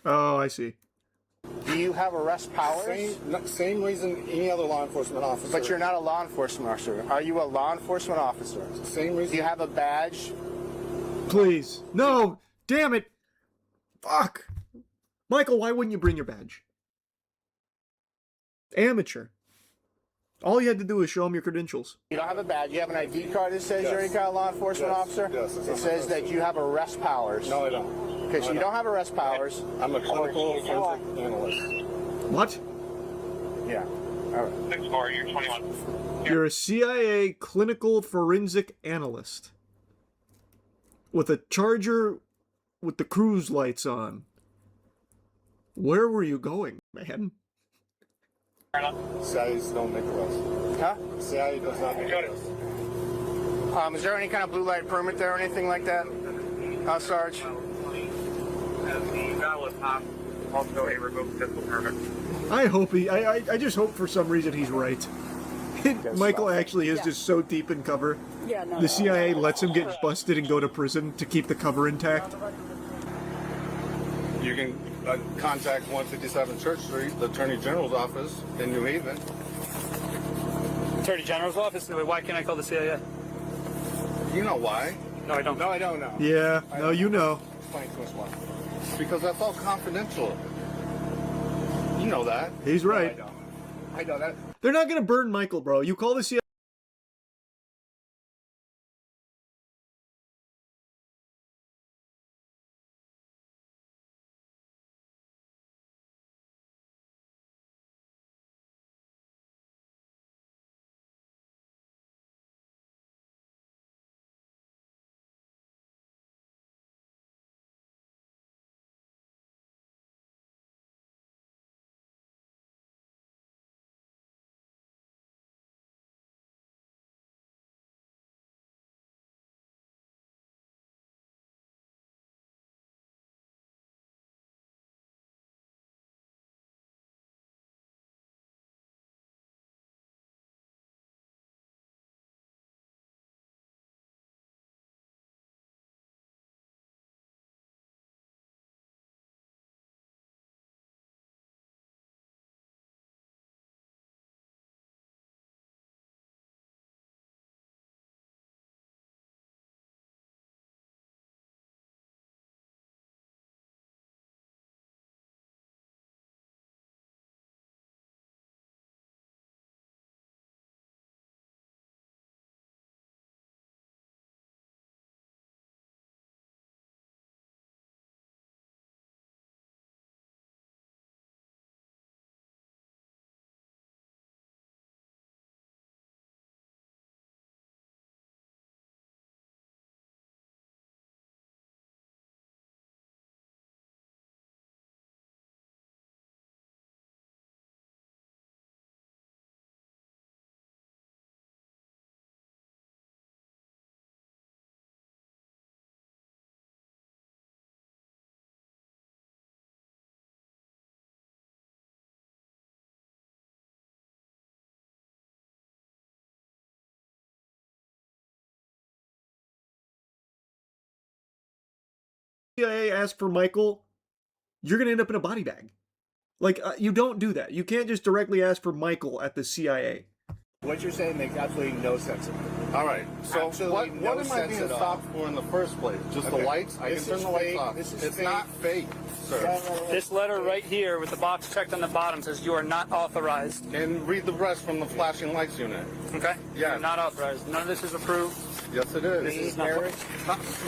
Oh, I see. Do you have arrest powers? Same reason any other law enforcement officer. But you're not a law enforcement officer. Are you a law enforcement officer? Same reason. Do you have a badge? Please. No! Damn it! Fuck! Michael, why wouldn't you bring your badge? Amateur. All you had to do is show him your credentials. You don't have a badge. You have an ID card that says you're any kind of law enforcement officer? Yes. It says that you have arrest powers. No, I don't. Okay, so you don't have arrest powers. I'm a clinical forensic analyst. What? Yeah. All right. 6'4", you're 21. You're a CIA clinical forensic analyst. With a Charger with the cruise lights on. Where were you going, man? CIA's don't make arrests. Huh? CIA does not make arrests. Is there any kind of blue light permit there or anything like that, Sarge? Also a revoked physical permit. I hope I just hope for some reason he's right. Michael actually is just so deep in cover. Yeah, no, The CIA lets him get busted and go to prison to keep the cover intact. You can contact 157 Church Street, the Attorney General's office in New Haven. Attorney General's office? Why can't I call the CIA? You know why? No, I don't. No, I don't know. Yeah, no, you know. Explain to us why. Because that's all confidential. You know that. He's right. No, I know that. They're not gonna burn Michael, bro. You call the CIA. CIA ask for Michael, you're gonna end up in a body bag. Like, you don't do that. You can't just directly ask for Michael at the CIA. What you're saying makes absolutely no sense. All right. So what am I being stopped for in the first place? Just the lights? I can turn the lights off. It's not fake, sir. This letter right here with the box checked on the bottom says you are not authorized. And read the rest from the flashing lights unit. Okay? Yeah. You're not authorized. None of this is approved. Yes, it is. This is not. Look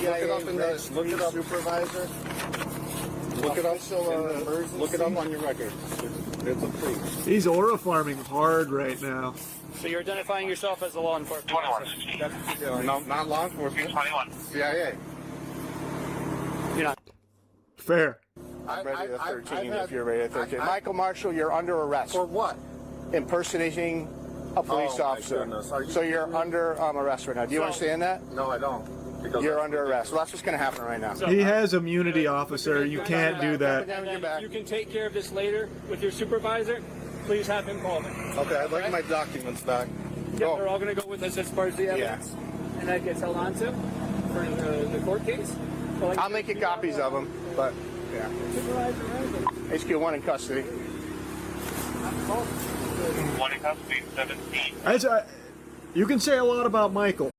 it up in the supervisor. Look it up. Look it up on your record. It's approved. He's aura farming hard right now. So you're identifying yourself as a law enforcement officer? No, not law enforcement. 21. CIA. You're not. Fair. I'm ready at 13 if you're ready at 13. Michael Marshall, you're under arrest. For what? Impersonating a police officer. So you're under arrest right now. Do you understand that? No, I don't. You're under arrest. Well, that's what's going to happen right now. He has immunity, officer. You can't do that. And you can take care of this later with your supervisor. Please have him call me. Okay, I'd like my documents back. Yep, they're all going to go with us as far as the evidence. Yeah. And that gets held on to for the court case. So I'll make you copies of them, but yeah. HQ1 in custody. 1 in custody, 17. You can say a lot about Michael.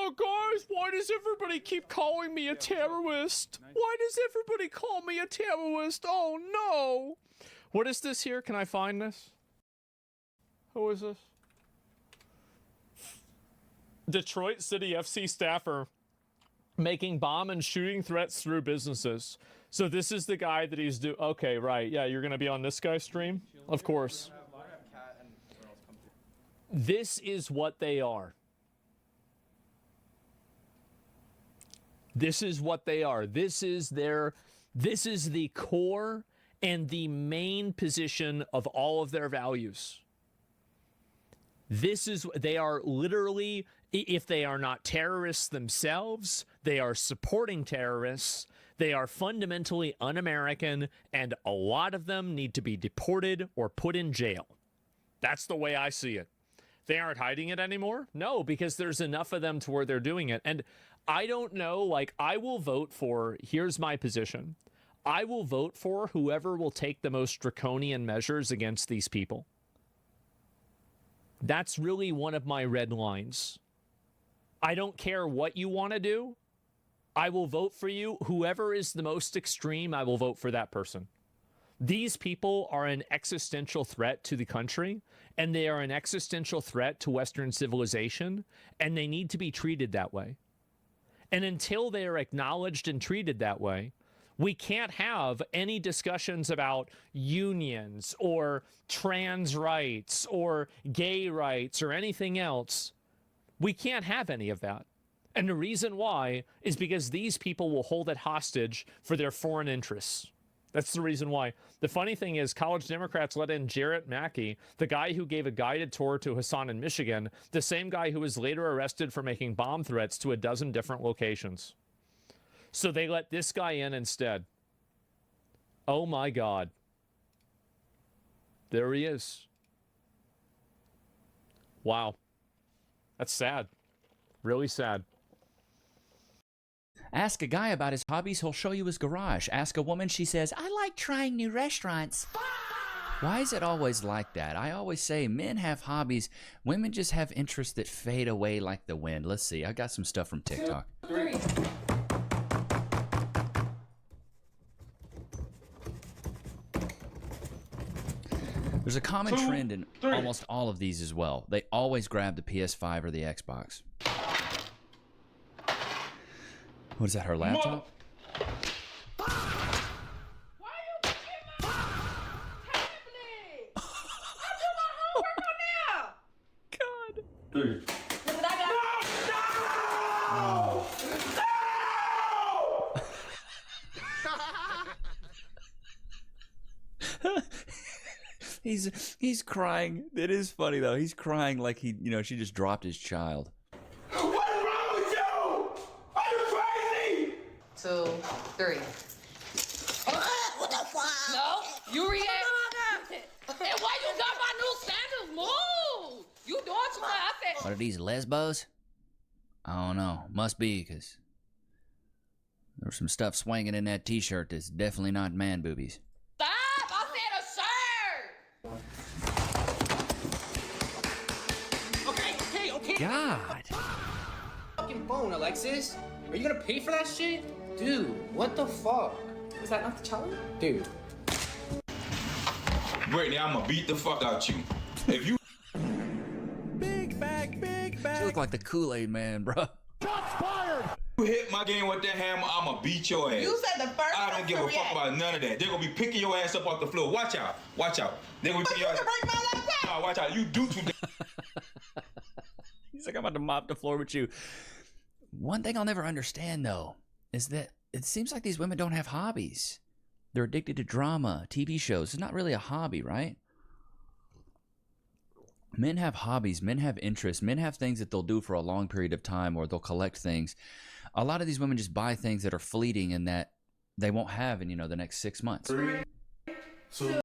Oh, guys, why does everybody keep calling me a terrorist? Why does everybody call me a terrorist? Oh, no. What is this here? Can I find this? Who is this? Detroit City FC staffer making bomb and shooting threats through businesses. So this is the guy that he's okay, right. Yeah, you're going to be on this guy's stream? Of course. This is what they are. This is what they are. This is the core and the main position of all of their values. They are literally, if they are not terrorists themselves, they are supporting terrorists. They are fundamentally un-American, and a lot of them need to be deported or put in jail. That's the way I see it. They aren't hiding it anymore? No, because there's enough of them to where they're doing it. And I don't know, like, I will vote for, here's my position. I will vote for whoever will take the most draconian measures against these people. That's really one of my red lines. I don't care what you want to do. I will vote for you. Whoever is the most extreme, I will vote for that person. These people are an existential threat to the country, and they are an existential threat to Western civilization, and they need to be treated that way. And until they are acknowledged and treated that way, we can't have any discussions about unions or trans rights or gay rights or anything else. We can't have any of that. And the reason why is because these people will hold it hostage for their foreign interests. That's the reason why. The funny thing is, college Democrats let in Jarrett Mackey, the guy who gave a guided tour to Hassan in Michigan, the same guy who was later arrested for making bomb threats to a dozen different locations. So they let this guy in instead. Oh my God. There he is. Wow. That's sad. Really sad. Ask a guy about his hobbies, he'll show you his garage. Ask a woman, she says, I like trying new restaurants. Why is it always like that? I always say men have hobbies, women just have interests that fade away like the wind. Let's see, I got some stuff from TikTok. 2, 3. There's a common trend in almost all of these as well. They always grab the PS5 or the Xbox. What is that, her laptop? God. 3. He's crying. It is funny though. He's crying like she just dropped his child. What's wrong with you? Are you crazy? 2, 3. What the fuck? No, you react. And why you got my new sandals? Move! You doing too much. I said. What are these, lesbos? I don't know. Must be, because there's some stuff swinging in that t-shirt that's definitely not man boobies. Stop! I said a shirt. Okay. God. Fucking phone, Alexis. Are you gonna pay for that shit? Dude, what the fuck? Was that not the challenge? Dude. Brittany, I'm gonna beat the fuck out you. If you Big bag. You look like the Kool-Aid man, bro. You hit my game with that hammer, I'm gonna beat your ass. You said the first I don't give a fuck about none of that. They're gonna be picking your ass up off the floor. Watch out. They're gonna be picking your ass up. Nah, watch out. You do too. He's like, I'm about to mop the floor with you. One thing I'll never understand, though, is that it seems like these women don't have hobbies. They're addicted to drama, TV shows. It's not really a hobby, right? Men have hobbies. Men have interests. Men have things that they'll do for a long period of time, or they'll collect things. A lot of these women just buy things that are fleeting and that they won't have in, the next 6 months. 3, 2.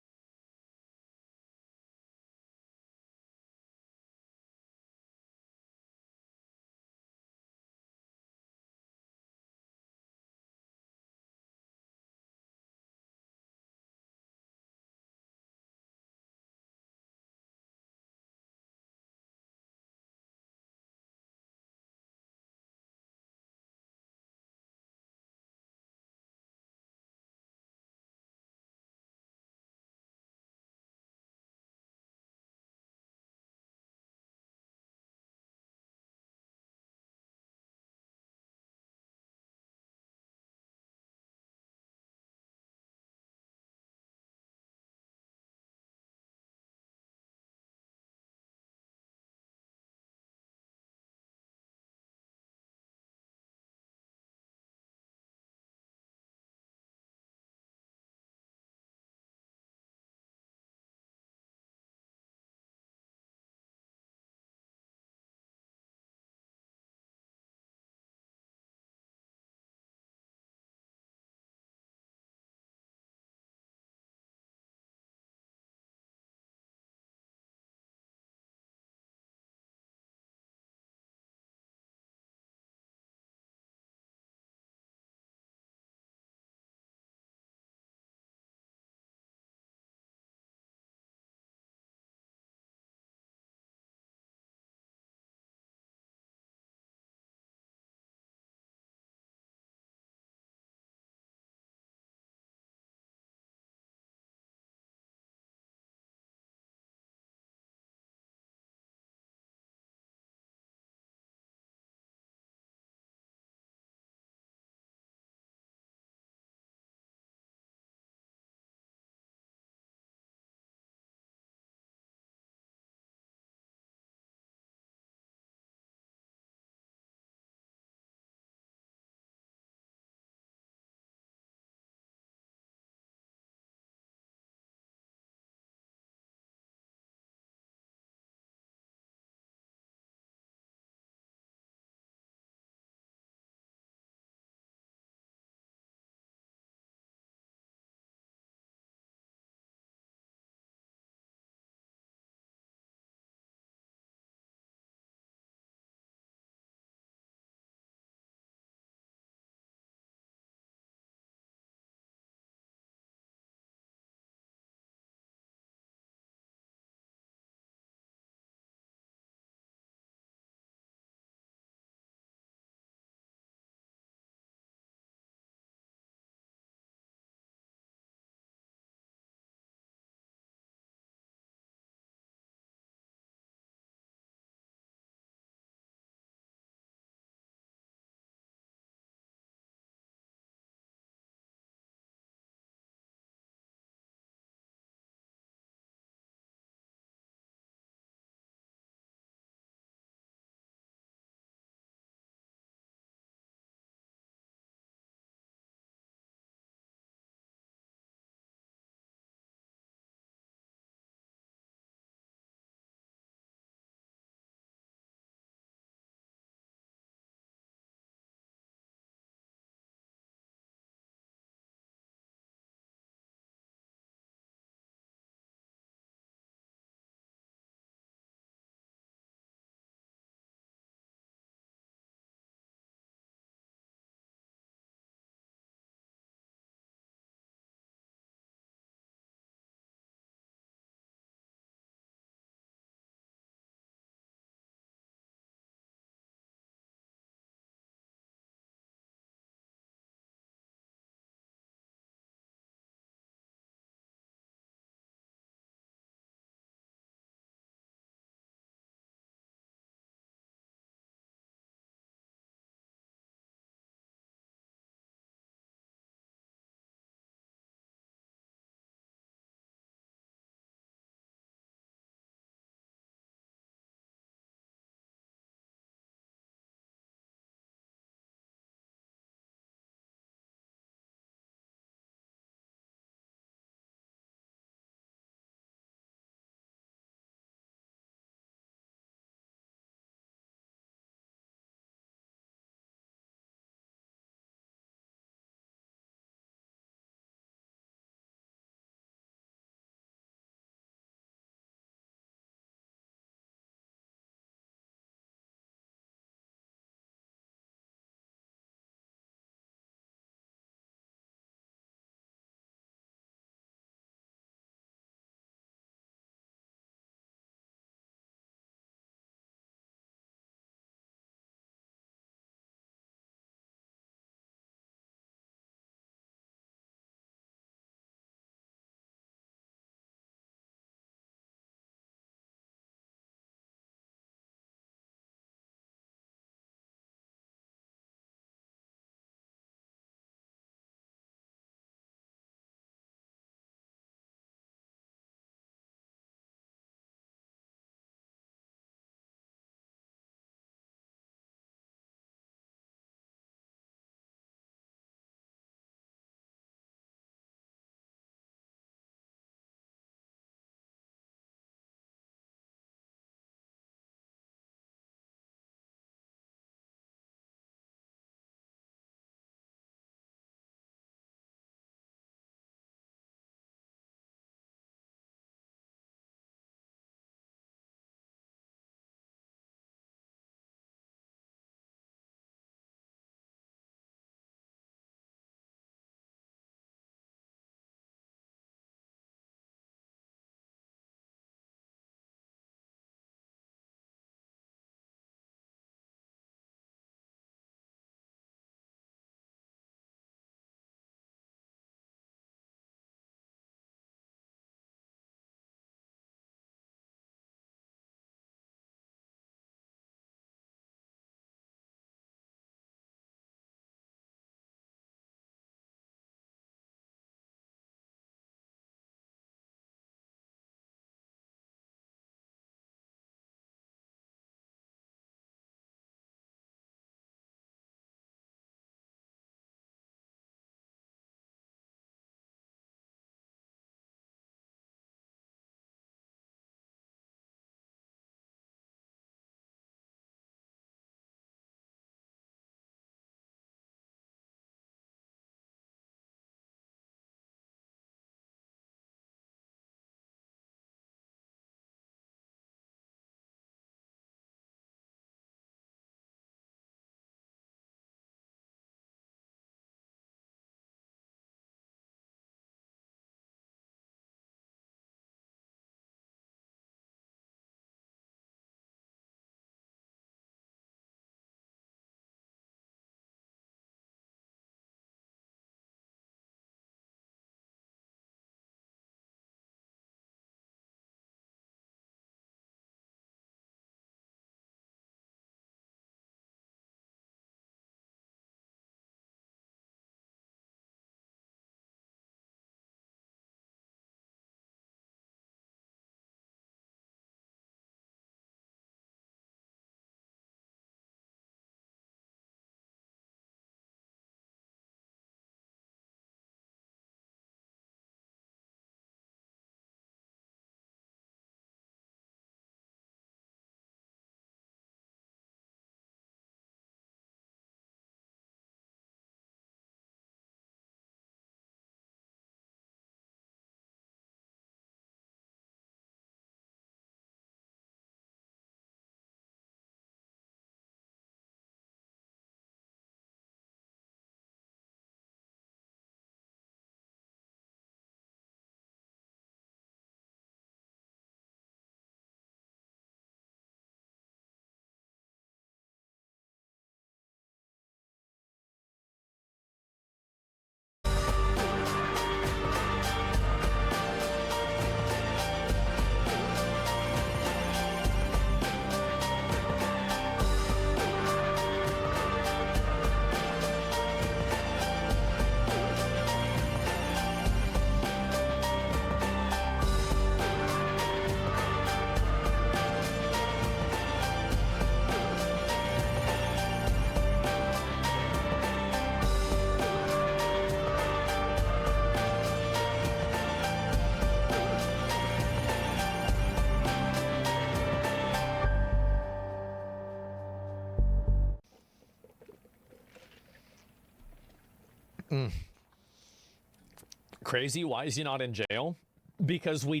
Crazy. Why is he not in jail? Because we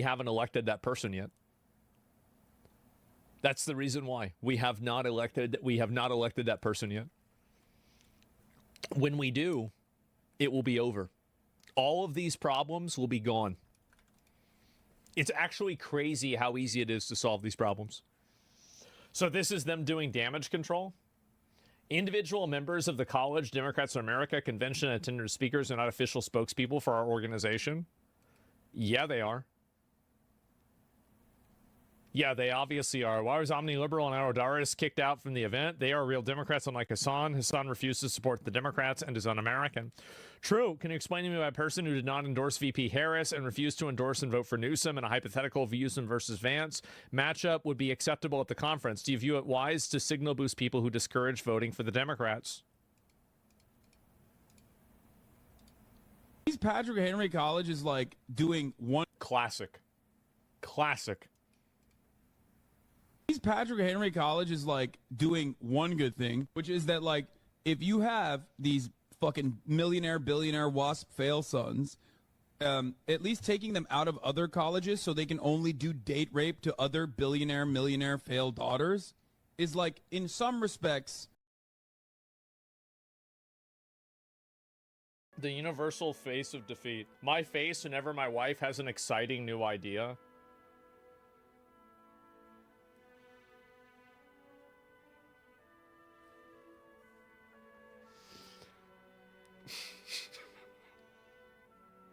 haven't elected that person yet. That's the reason why we have not elected that person yet. When we do, it will be over. All of these problems will be gone. It's actually crazy how easy it is to solve these problems. So this is them doing damage control. Individual members of the College Democrats of America Convention and attendant speakers are not official spokespeople for our organization. Yeah, they are. Yeah, they obviously are. Why was Omni Liberal and Arodaris kicked out from the event? They are real Democrats, unlike Hassan. Hassan refused to support the Democrats and is un-American. True. Can you explain to me why a person who did not endorse VP Harris and refused to endorse and vote for Newsom in a hypothetical Newsom versus Vance matchup would be acceptable at the conference? Do you view it wise to signal boost people who discourage voting for the Democrats? Patrick Henry College is like doing one classic. Patrick Henry College is like doing one good thing, which is that like if you have these fucking millionaire, billionaire, WASP fail sons, at least taking them out of other colleges so they can only do date rape to other billionaire, millionaire fail daughters is like in some respects. The universal face of defeat. My face whenever my wife has an exciting new idea.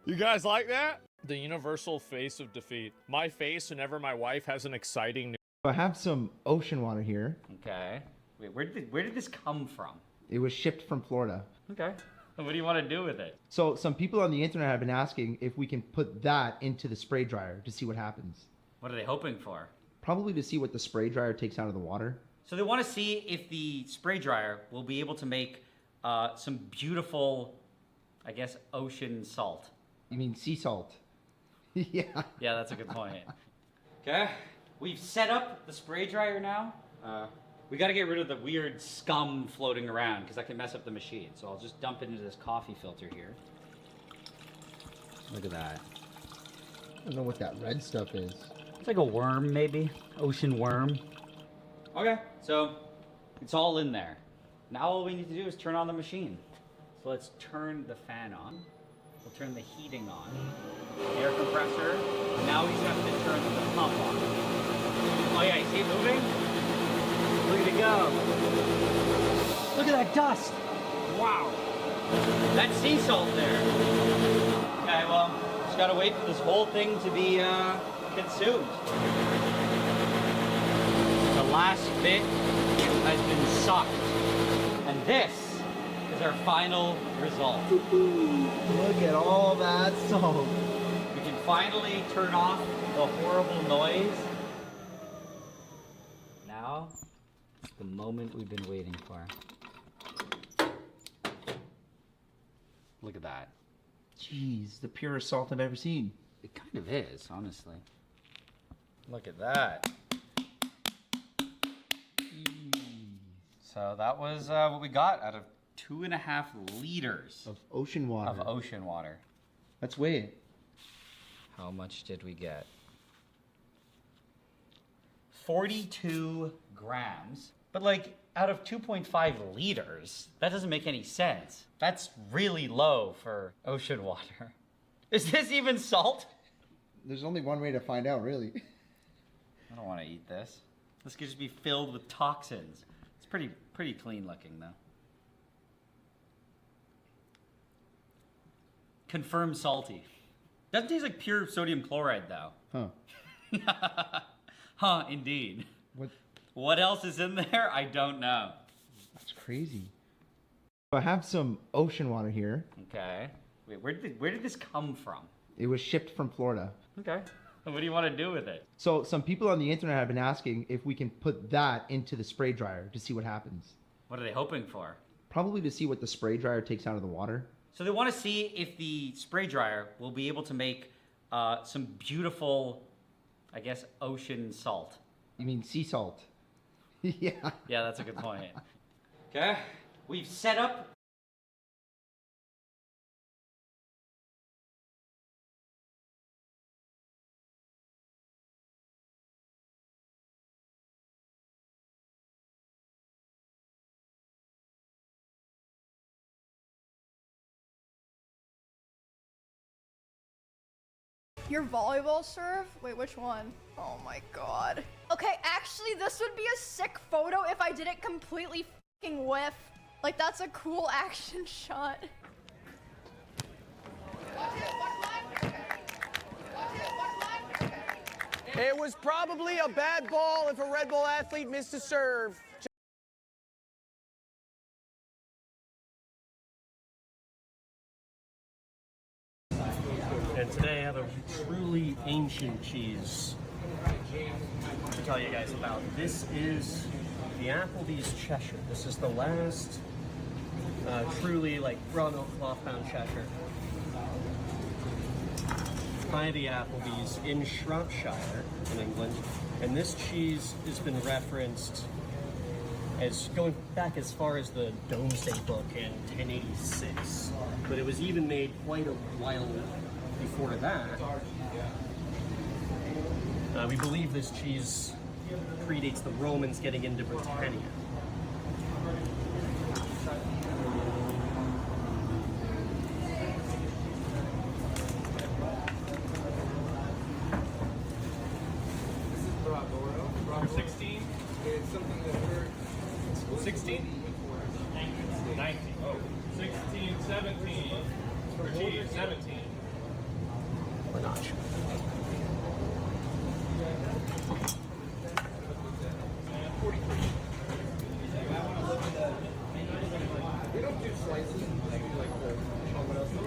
You guys like that? The universal face of defeat. My face whenever my wife has an exciting new... I have some ocean water here. Okay. Wait, where did this come from? It was shipped from Florida. Okay. What do you want to do with it? So some people on the internet have been asking if we can put that into the spray dryer to see what happens. What are they hoping for? Probably to see what the spray dryer takes out of the water. So they want to see if the spray dryer will be able to make some beautiful, I guess, ocean salt. You mean sea salt? Yeah. Yeah, that's a good point. Okay. We've set up the spray dryer now. We got to get rid of the weird scum floating around because that can mess up the machine. So I'll just dump it into this coffee filter here. Look at that. I don't know what that red stuff is. It's like a worm, maybe. Ocean worm. Okay, so it's all in there. Now all we need to do is turn on the machine. So let's turn the fan on. We'll turn the heating on. Air compressor. Now we just have to turn the pump on. Oh yeah, you see it moving? Look at it go. Look at that dust. Wow. That's sea salt there. Okay, well, just gotta wait for this whole thing to be consumed. The last bit has been sucked. And this is our final result. Look at all that salt. We can finally turn off the horrible noise. Now, it's the moment we've been waiting for. Look at that. Jeez, the purest salt I've ever seen. It kind of is, honestly. Look at that. So that was what we got out of 2.5 liters of ocean water. Let's weigh it. How much did we get? 42 grams. But like, out of 2.5 liters, that doesn't make any sense. That's really low for ocean water. Is this even salt? There's only one way to find out, really. I don't want to eat this. This could just be filled with toxins. It's pretty clean looking, though. Confirmed salty. Doesn't taste like pure sodium chloride, though. Huh. Huh, indeed. What else is in there? I don't know. That's crazy. I have some ocean water here. Okay. Wait, where did this come from? It was shipped from Florida. Okay. What do you want to do with it? So some people on the internet have been asking if we can put that into the spray dryer to see what happens. What are they hoping for? Probably to see what the spray dryer takes out of the water. So they want to see if the spray dryer will be able to make some beautiful, I guess, ocean salt. You mean sea salt? Yeah. Yeah, that's a good point. Okay. We've set up Your volleyball serve? Wait, which one? Oh my god. Okay, actually, this would be a sick photo if I didn't completely fucking whiff. Like, that's a cool action shot. It was probably a bad ball if a Red Bull athlete missed a serve. And today I have a truly ancient cheese to tell you guys about. This is the Applebee's Cheshire. This is the last truly like raw milk cloth bound Cheshire by the Applebee's in Shropshire in England. And this cheese has been referenced as going back as far as the Domesday Book in 1086. But it was even made quite a while before that. We believe this cheese predates the Romans getting into Britannia. Number 16 is something that we're 16? 19. Oh, 16, 17. For cheese, 17. Or not. We don't do slices like someone else does.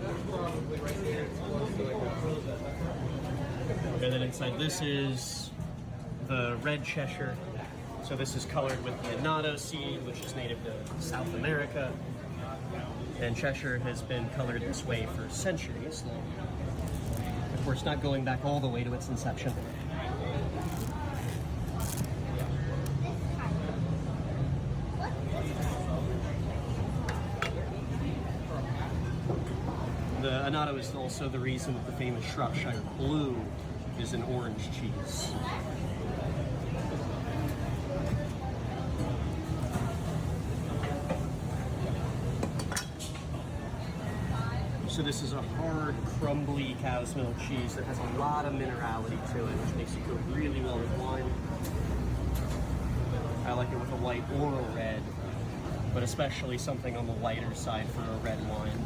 That's probably right there. It's close to like And then inside this is the red Cheshire. So this is colored with the annatto seed, which is native to South America. And Cheshire has been colored this way for centuries. Of course, not going back all the way to its inception. The annatto is also the reason that the famous Shropshire Blue is an orange cheese. So this is a hard, crumbly cow's milk cheese that has a lot of minerality to it, which makes it go really well with wine. I like it with a white or a red, but especially something on the lighter side for a red wine.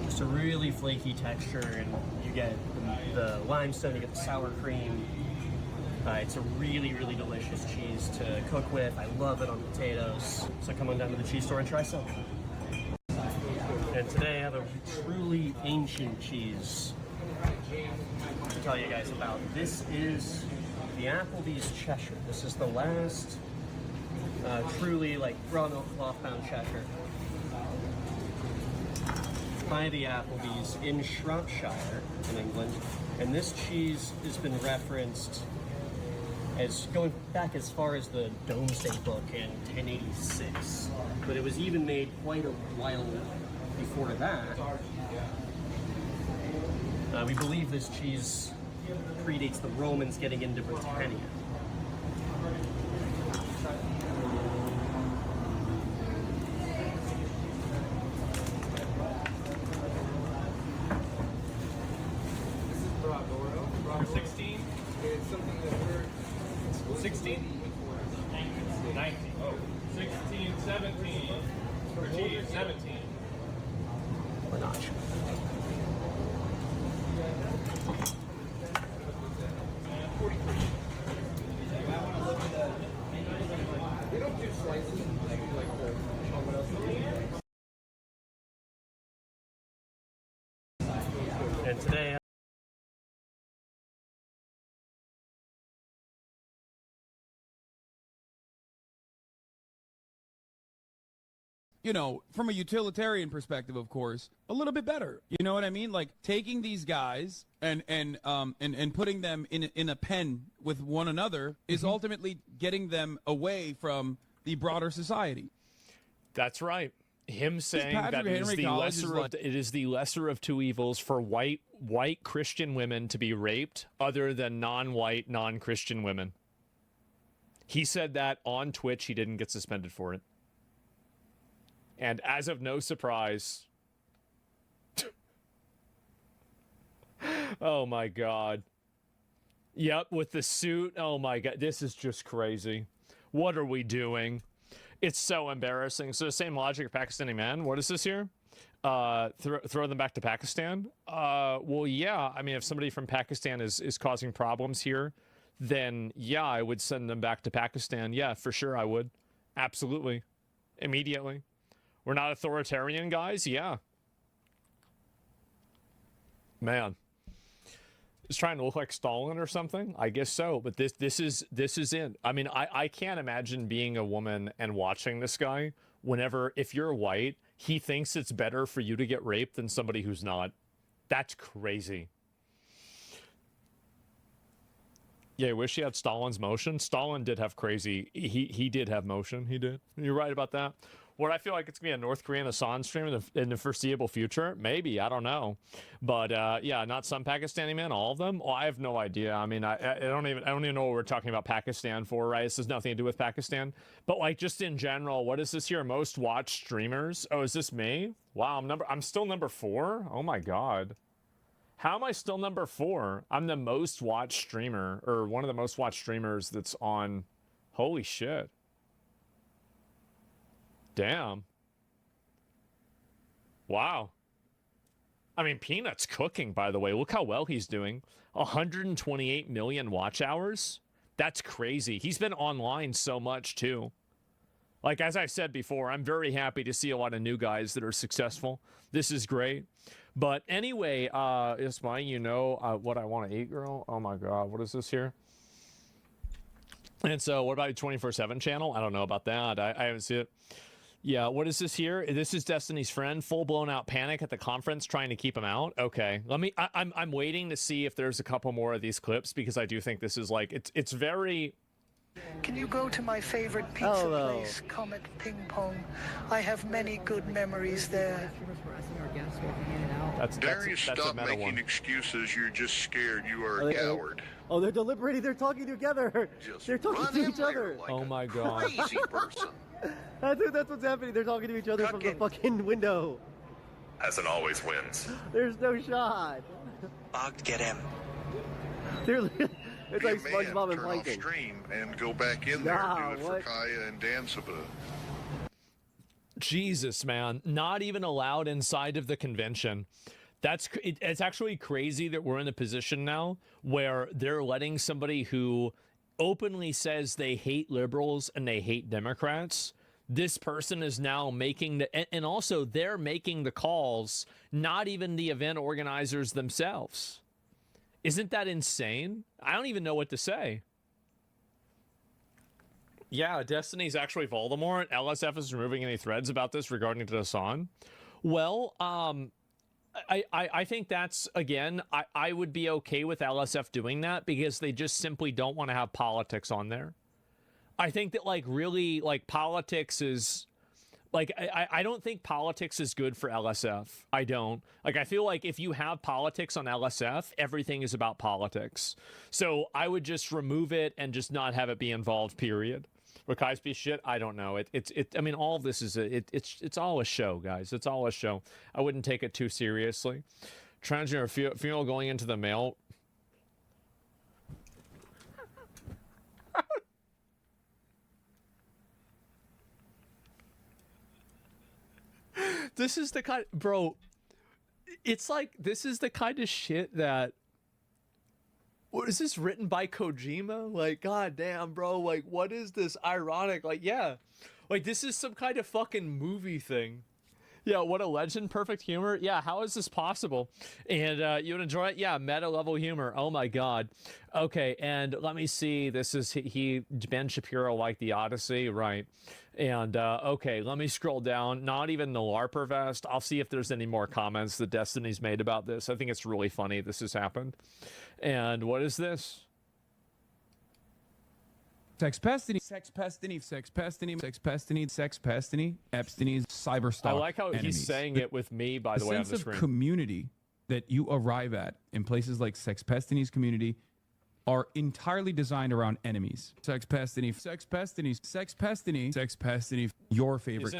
Just a really flaky texture, and you get the limestone, you get the sour cream. It's a really, really delicious cheese to cook with. I love it on potatoes. So come on down to the cheese store and try some. And today I have a truly ancient cheese to tell you guys about. This is the Applebee's Cheshire. This is the last truly like raw milk cloth bound Cheshire by the Applebee's in Shropshire in England. And this cheese has been referenced as going back as far as the Domesday Book in 1086. But it was even made quite a while before that. We believe this cheese predates the Romans getting into Britannia. Number 16 is something that we're 16? 19. Oh, 16, 17. For cheese, 17. Or not. We don't do slices like someone else does. And today you know, from a utilitarian perspective, of course, a little bit better. You know what I mean? Like taking these guys and putting them in a pen with one another is ultimately getting them away from the broader society. That's right. him saying that Patrick it is, Henry the College is lesser like- of, it is the lesser of two evils for white Christian women to be raped other than non-white, non-Christian women. He said that on Twitch. He didn't get suspended for it. And as of no surprise... oh my god. Yep, with the suit. Oh my god, this is just crazy. What are we doing? It's so embarrassing. So the same logic of Pakistani man. What is this here? Throw them back to Pakistan? Well, yeah. I mean, if somebody from Pakistan is causing problems here, then yeah, I would send them back to Pakistan. Yeah, for sure I would. Absolutely. Immediately. We're not authoritarian, guys? Yeah. Man. Is trying to look like Stalin or something? I guess so, but this is it. I mean, I can't imagine being a woman and watching this guy whenever, if you're white, he thinks it's better for you to get raped than somebody who's not. That's crazy. Yeah, I wish he had Stalin's motion. Stalin did have crazy. He did have motion. He did. You're right about that. What I feel like it's gonna be a North Korean Assange stream in the foreseeable future? Maybe, I don't know, but yeah, not some Pakistani men, all of them. Well, I have no idea. I mean, I don't even know what we're talking about Pakistan for, right? This has nothing to do with Pakistan, but like just in general, what is this here? Most watched streamers? Oh, is this me? Wow, I'm still number 4. Oh my god, how am I still number 4? I'm the most watched streamer, or one of the most watched streamers that's on. Holy shit. Damn. Wow. I mean, Peanut's cooking, by the way. Look how well he's doing. 128 million watch hours? That's crazy. He's been online so much, too. Like, as I've said before, I'm very happy to see a lot of new guys that are successful. This is great. But anyway, it's fine. You know what I want to eat, girl? Oh, my God. What is this here? And so, what about your 24/7 channel? I don't know about that. I haven't seen it. Yeah, what is this here? This is Destiny's friend. Full blown out panic at the conference, trying to keep him out. Okay, let me. I'm waiting to see if there's a couple more of these clips, because I do think this is like it's very. Can you go to my favorite pizza place, Comet Ping Pong? I have many good memories there. Darius, stop making excuses. You're just scared. You are a coward. Oh, they're deliberating. They're talking together. They're talking to each other. Like oh my god. Crazy person. That's what's happening. They're talking to each other from the fucking window. Hasn't always wins. There's no shot. Bogd, get him. It's like SpongeBob and Turn off Plankton. stream and go back in there and do it for Kaya and Dan Sabu. Jesus, man. Not even allowed inside of the convention. It's actually crazy that we're in a position now where they're letting somebody who openly says they hate liberals and they hate Democrats. This person is now making and also they're making the calls, not even the event organizers themselves. Isn't that insane? I don't even know what to say. Yeah, Destiny's actually Voldemort. LSF is removing any threads about this regarding to Hassan. Well, I think that's, again, I would be okay with LSF doing that because they just simply don't want to have politics on there. I think that, like, really, like, politics is, like, I don't think politics is good for LSF. I don't. Like, I feel like if you have politics on LSF, everything is about politics. So I would just remove it and just not have it be involved, period. Rakai's shit, I don't know. I mean, all of this is it's all a show, guys. It's all a show. I wouldn't take it too seriously. Transgender funeral going into the mail. This is the kind, bro. It's like, this is the kind of shit that. What is this, written by Kojima? Like, goddamn, bro. Like, what is this? Ironic. Like, yeah. Like, this is some kind of fucking movie thing. Yeah, what a legend. Perfect humor. Yeah, how is this possible? And you would enjoy it? Yeah, meta level humor. Oh my god. Okay, and let me see. This is Ben Shapiro liked the Odyssey, right? And okay, let me scroll down. Not even the LARPer vest. I'll see if there's any more comments that Destiny's made about this. I think it's really funny this has happened. And what is this? Sex pestiny, sex pestiny, sex pestiny, sex pestiny, sex pestiny, Epstein's cyber I stalk like how enemies. he's saying it with me, by the way, on sense the of screen. community that you arrive at in places like Sex Pestiny's community are entirely designed around enemies. Sex Pestiny, Sex Pestiny, Sex Pestiny, Sex Pestiny, your favorite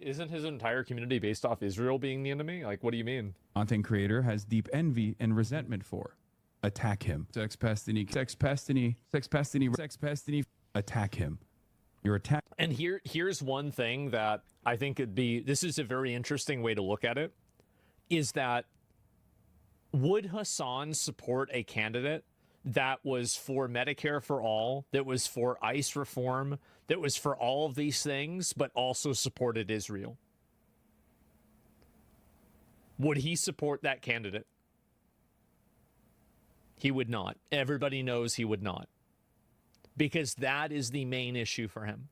Isn't his entire community based off Israel being the enemy? Like, what do you mean? content creator has deep envy and resentment for. Attack him. Sex Pestiny, Sex Pestiny, Sex Pestiny, Sex Pestiny, attack him. You're attacked. And here's one thing that I think could be, this is a very interesting way to look at it, is that would Hassan support a candidate that was for Medicare for all, that was for ICE reform, that was for all of these things, but also supported Israel? Would he support that candidate? He would not. Everybody knows he would not. Because that is the main issue for him.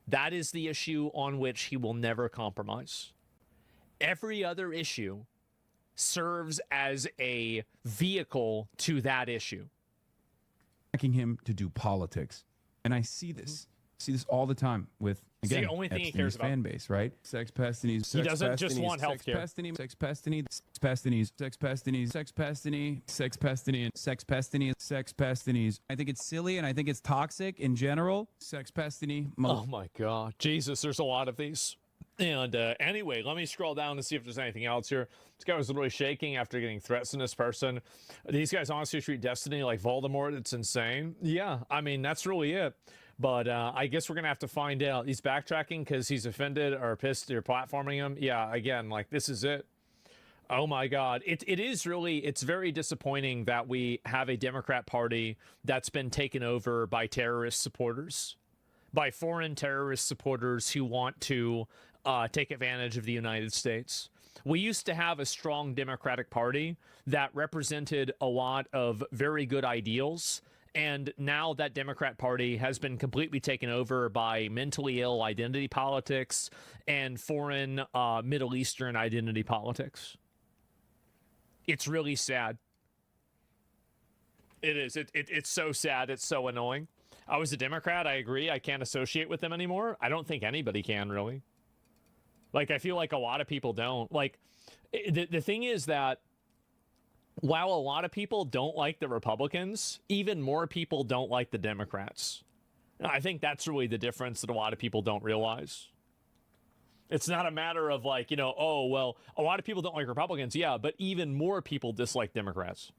That is the issue on which he will never compromise. Every other issue serves as a vehicle to that issue. Attacking him to do politics. And I see this. See this all the time with, It's again, the only thing he Epstein's cares about. fan base, right? Sex Pestinies. He doesn't just want healthcare. Sex Pestiny, Sex Pestiny, Sex Pestinies, Sex Pestinies, Sex Pestiny, Sex Pestiny, Sex Pestiny, Sex Pestinies. I think it's silly and I think it's toxic in general. Sex Pestiny. Oh my God. Jesus, there's a lot of these. And anyway, let me scroll down to see if there's anything else here. This guy was literally shaking after getting threats from this person. These guys honestly treat Destiny like Voldemort. It's insane. Yeah, I mean, that's really it. But I guess we're going to have to find out. He's backtracking because he's offended or pissed you're platforming him. Yeah, again, like, this is it. Oh, my God. It is really, it's very disappointing that we have a Democrat Party that's been taken over by terrorist supporters, by foreign terrorist supporters who want to take advantage of the United States. We used to have a strong Democratic Party that represented a lot of very good ideals. And now that Democrat Party has been completely taken over by mentally ill identity politics and foreign Middle Eastern identity politics. It's really sad. It is. It's so sad. It's so annoying. I was a Democrat. I agree. I can't associate with them anymore. I don't think anybody can, really. Like, I feel like a lot of people don't. Like, the thing is that while a lot of people don't like the Republicans, even more people don't like the Democrats. And I think that's really the difference that a lot of people don't realize. It's not a matter of like, you know, oh, well, a lot of people don't like Republicans. Yeah, but even more people dislike Democrats.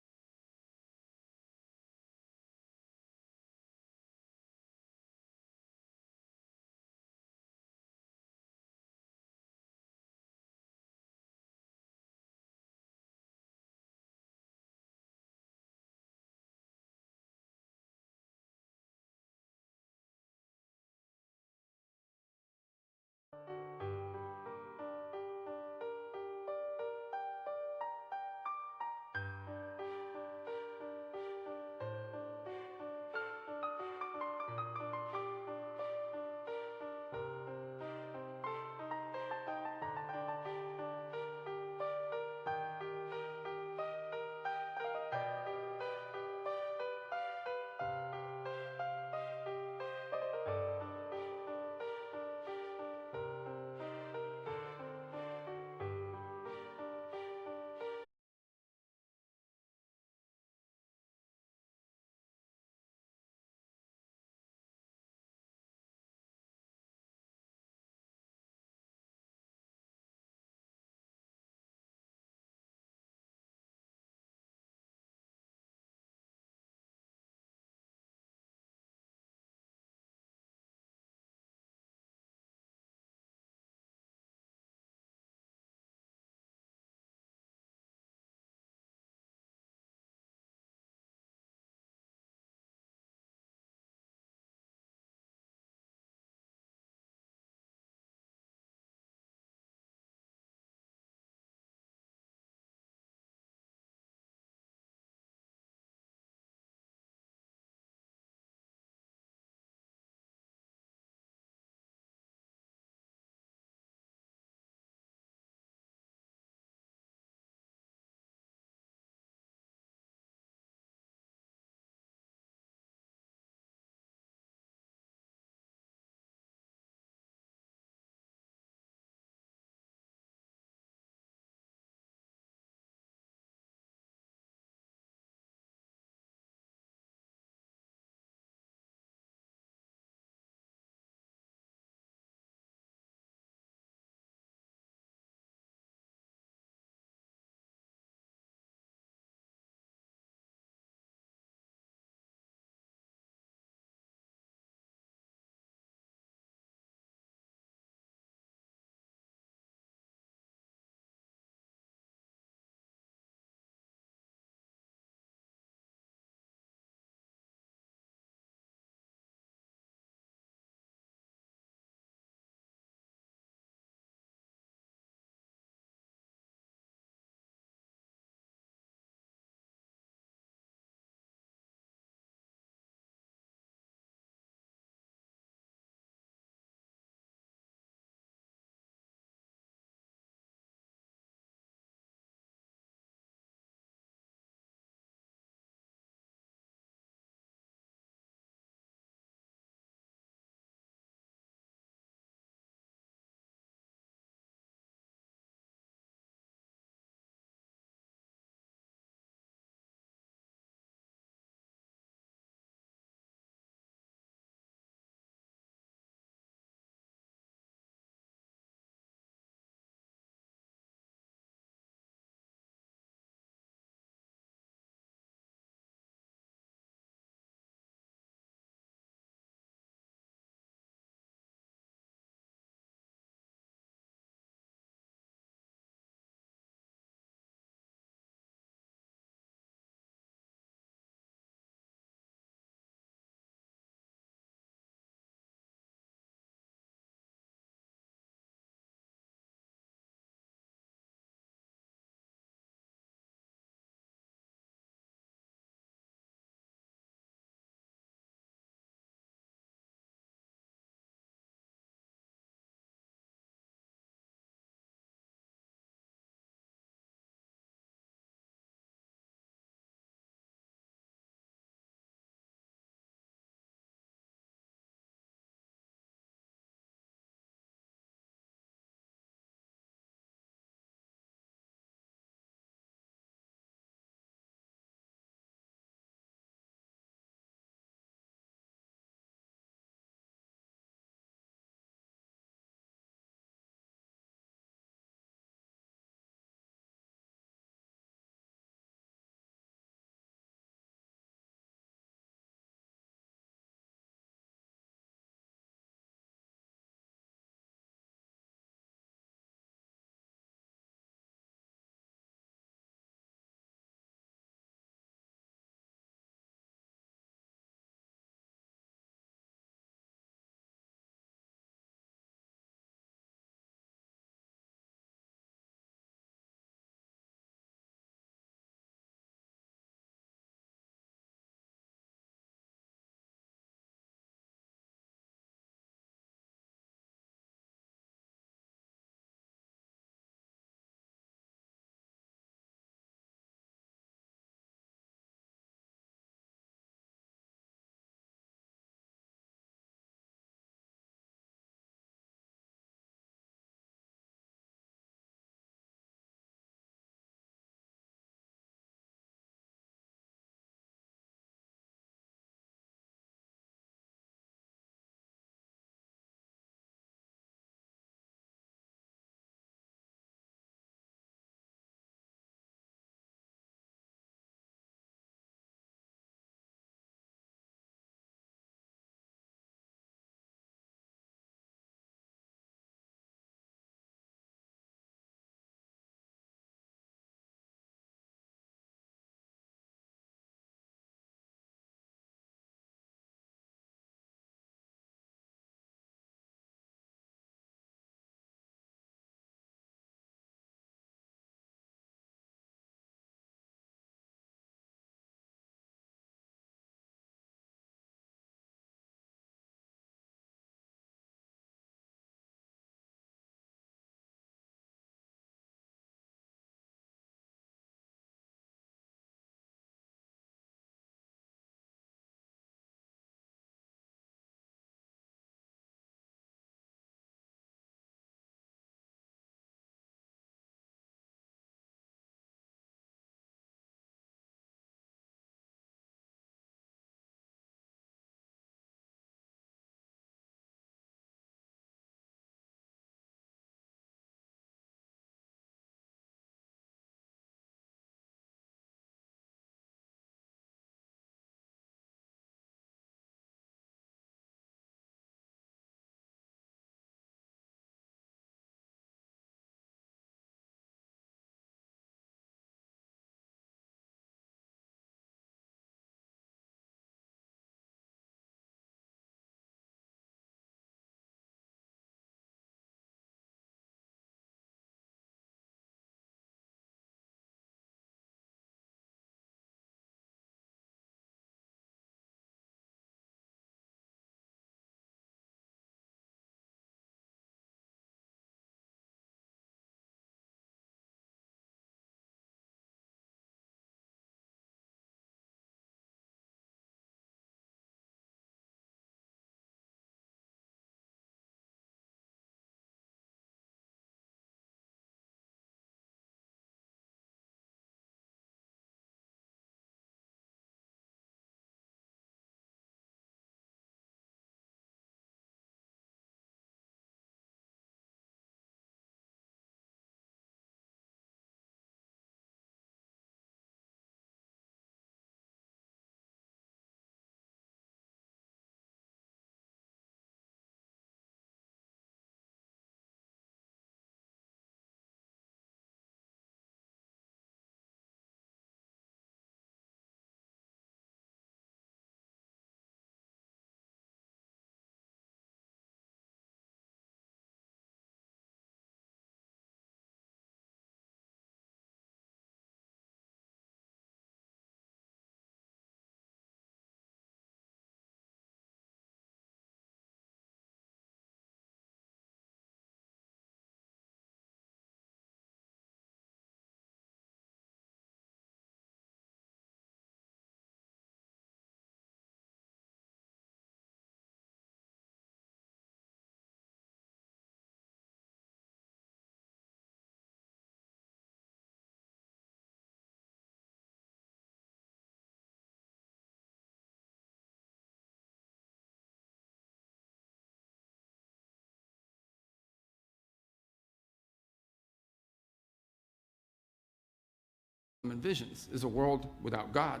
envisions is a world without God.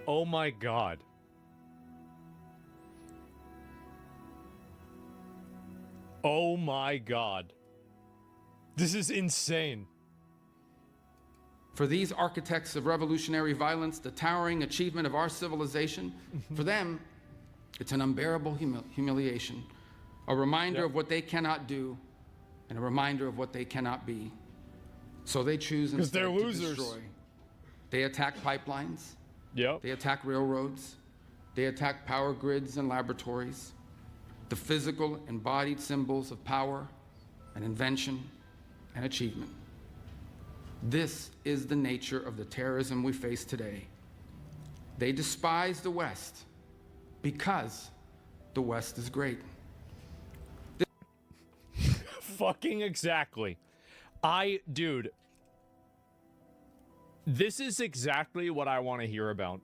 Oh my God. Oh my God. This is insane. For these architects of revolutionary violence, the towering achievement of our civilization, for them, it's an unbearable humiliation, a reminder of what they cannot do, and a reminder of what they cannot be. So they choose instead they're to losers. destroy. They attack pipelines. Yep. They attack railroads. They attack power grids and laboratories, the physical embodied symbols of power and invention and achievement. This is the nature of the terrorism we face today. They despise the West because the West is great. Fucking exactly. Dude, this is exactly what I want to hear about.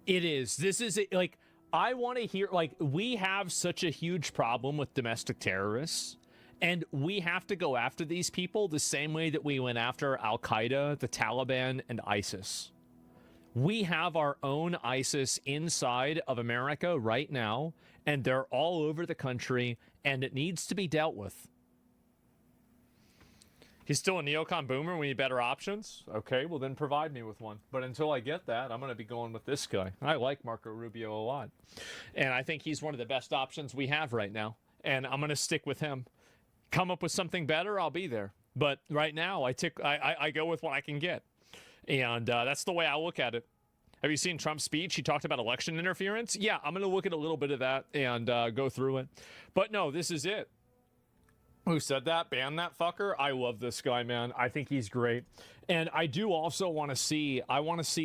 It is. This is like, I want to hear, like, we have such a huge problem with domestic terrorists, and we have to go after these people the same way that we went after Al-Qaeda, the Taliban, and ISIS. We have our own ISIS inside of America right now, and they're all over the country, and it needs to be dealt with. He's still a neocon boomer. We need better options. Okay, well then provide me with one. But until I get that, I'm going to be going with this guy. I like Marco Rubio a lot. And I think he's one of the best options we have right now. And I'm going to stick with him. Come up with something better, I'll be there. But right now, I go with what I can get. And that's the way I look at it. Have you seen Trump's speech? He talked about election interference. Yeah, I'm going to look at a little bit of that and go through it. But no, this is it. Who said that? Ban that fucker? I love this guy, man. I think he's great. And I do also want to see,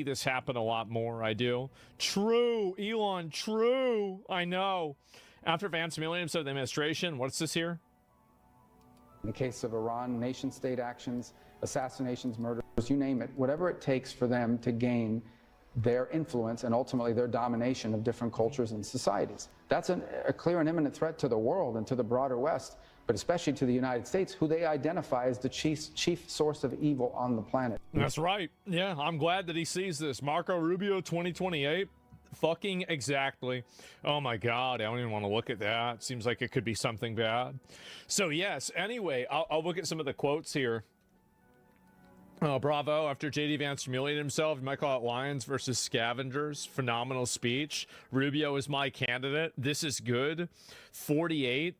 this happen a lot more. I do. True, Elon, true. I know. After Vance Milliams of the administration, what's this here? In the case of Iran, nation-state actions, assassinations, murders, you name it, whatever it takes for them to gain their influence and ultimately their domination of different cultures and societies. That's a clear and imminent threat to the world and to the broader West, but especially to the United States, who they identify as the chief source of evil on the planet. That's right. Yeah, I'm glad that he sees this. Marco Rubio 2028. Fucking exactly. Oh my God, I don't even want to look at that. Seems like it could be something bad. So yes, anyway, I'll look at some of the quotes here. Oh, bravo. After JD Vance humiliated himself, you might call it Lions versus Scavengers. Phenomenal speech. Rubio is my candidate. This is good. 48.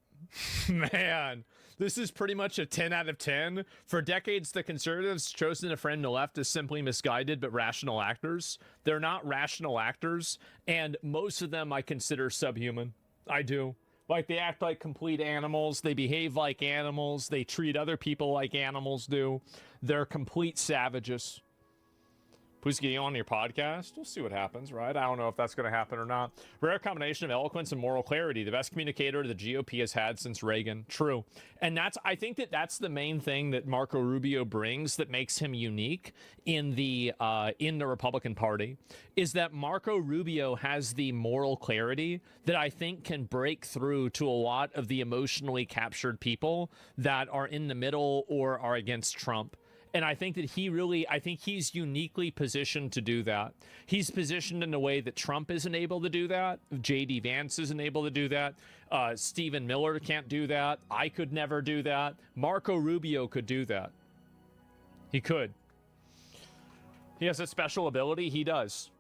Man, this is pretty much a 10 out of 10. For decades, the conservatives chosen to frame the left as simply misguided but rational actors. They're not rational actors, and most of them I consider subhuman. I do. Like, they act like complete animals. They behave like animals. They treat other people like animals do. They're complete savages. Who's getting on your podcast? We'll see what happens, right? I don't know if that's going to happen or not. Rare combination of eloquence and moral clarity. The best communicator the GOP has had since Reagan. True. And I think that's the main thing that Marco Rubio brings that makes him unique in the Republican Party, is that Marco Rubio has the moral clarity that I think can break through to a lot of the emotionally captured people that are in the middle or are against Trump. And I think that he's uniquely positioned to do that. He's positioned in a way that Trump isn't able to do that. JD Vance isn't able to do that. Stephen Miller can't do that. I could never do that. Marco Rubio could do that. He could. He has a special ability. He does.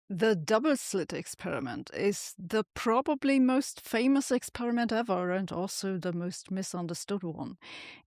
The double slit experiment is the probably most famous experiment ever and also the most misunderstood one.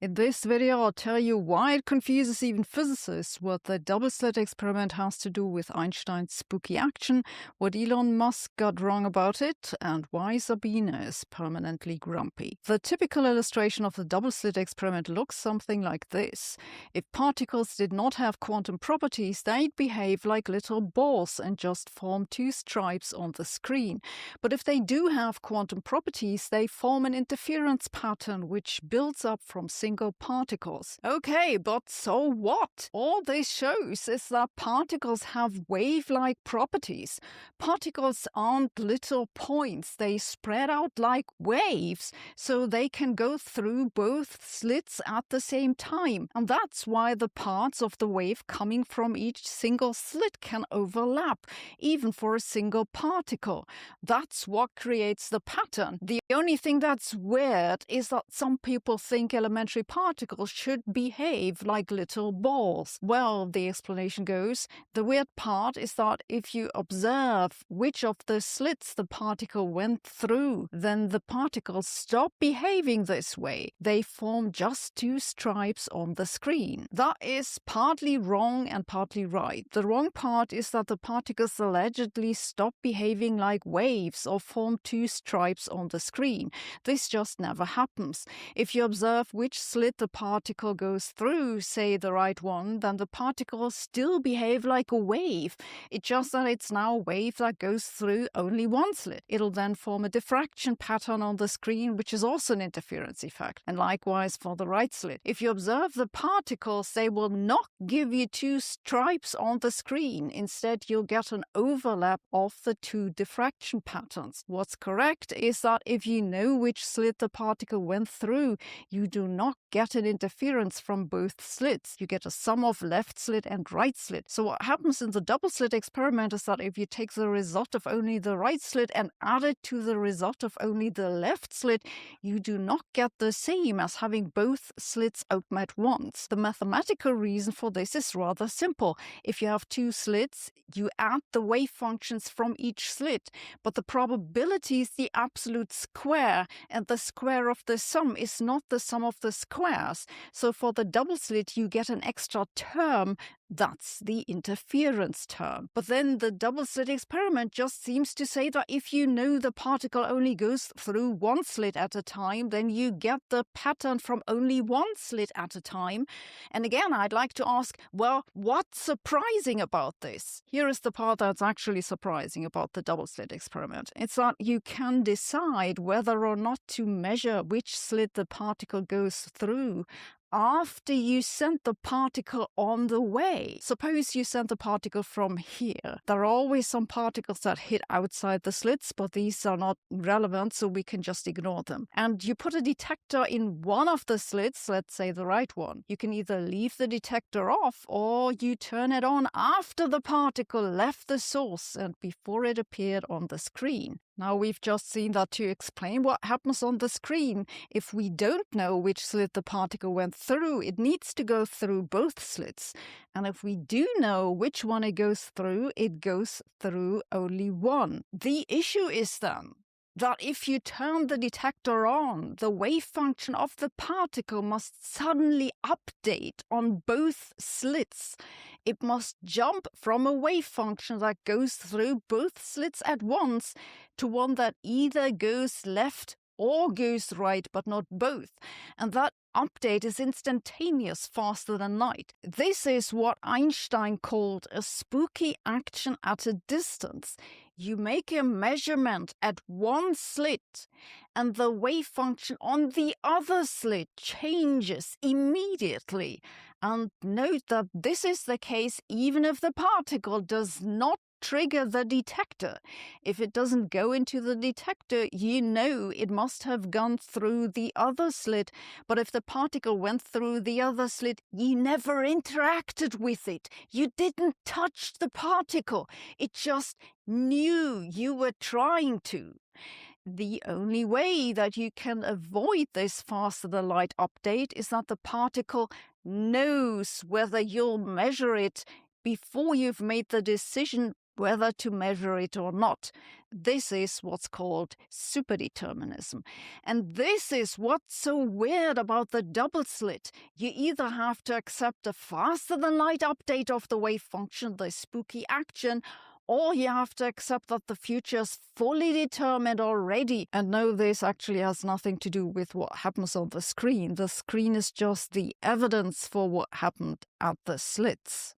In this video, I'll tell you why it confuses even physicists, what the double slit experiment has to do with Einstein's spooky action, what Elon Musk got wrong about it, and why Sabina is permanently grumpy. The typical illustration of the double slit experiment looks something like this. If particles did not have quantum properties, they'd behave like little balls and just form two stripes on the screen. But if they do have quantum properties, they form an interference pattern which builds up from single particles. Okay, but so what? All this shows is that particles have wave-like properties. Particles aren't little points, they spread out like waves, so they can go through both slits at the same time. And that's why the parts of the wave coming from each single slit can overlap, even for a single particle. That's what creates the pattern. The only thing that's weird is that some people think elementary particles should behave like little balls. Well, the explanation goes, the weird part is that if you observe which of the slits the particle went through, then the particles stop behaving this way. They form just two stripes on the screen. That is partly wrong and partly right. The wrong part is that the particles allegedly stop behaving like waves or form two stripes on the screen. This just never happens. If you observe which slit the particle goes through, say the right one, then the particles still behave like a wave. It's just that it's now a wave that goes through only one slit. It'll then form a diffraction pattern on the screen, which is also an interference effect. And likewise for the right slit. If you observe the particles, they will not give you two stripes on the screen. Instead, you'll get an overlap of the two diffraction patterns. What's correct is that if you know which slit the particle went through, you do not get an interference from both slits. You get a sum of left slit and right slit. So what happens in the double slit experiment is that if you take the result of only the right slit and add it to the result of only the left slit, you do not get the same as having both slits open at once. The mathematical reason for this is rather simple. If you have two slits, you add the wave functions from each slit, but the probability is the absolute square, and the square of the sum is not the sum of the squares. So for the double slit, you get an extra term. That's the interference term. But then the double slit experiment just seems to say that if you know the particle only goes through one slit at a time, then you get the pattern from only one slit at a time. And again, I'd like to ask, well, what's surprising about this? Here is the part that's actually surprising about the double slit experiment. It's that you can decide whether or not to measure which slit the particle goes through after you sent the particle on the way. Suppose you sent the particle from here. There are always some particles that hit outside the slits, but these are not relevant, so we can just ignore them. And you put a detector in one of the slits, let's say the right one. You can either leave the detector off or you turn it on after the particle left the source and before it appeared on the screen. Now we've just seen that to explain what happens on the screen, if we don't know which slit the particle went through, it needs to go through both slits. And if we do know which one it goes through, it goes through only one. The issue is then that if you turn the detector on, the wave function of the particle must suddenly update on both slits. It must jump from a wave function that goes through both slits at once to one that either goes left or goes right, but not both. And that update is instantaneous, faster than light. This is what Einstein called a spooky action at a distance. You make a measurement at one slit, and the wave function on the other slit changes immediately. And note that this is the case even if the particle does not trigger the detector. If it doesn't go into the detector, you know it must have gone through the other slit. But if the particle went through the other slit, you never interacted with it. You didn't touch the particle. It just knew you were trying to. The only way that you can avoid this faster than light update is that the particle knows whether you'll measure it before you've made the decision whether to measure it or not. This is what's called superdeterminism. And this is what's so weird about the double slit. You either have to accept a faster-than-light update of the wave function, the spooky action, or you have to accept that the future is fully determined already. And no, this actually has nothing to do with what happens on the screen. The screen is just the evidence for what happened at the slits.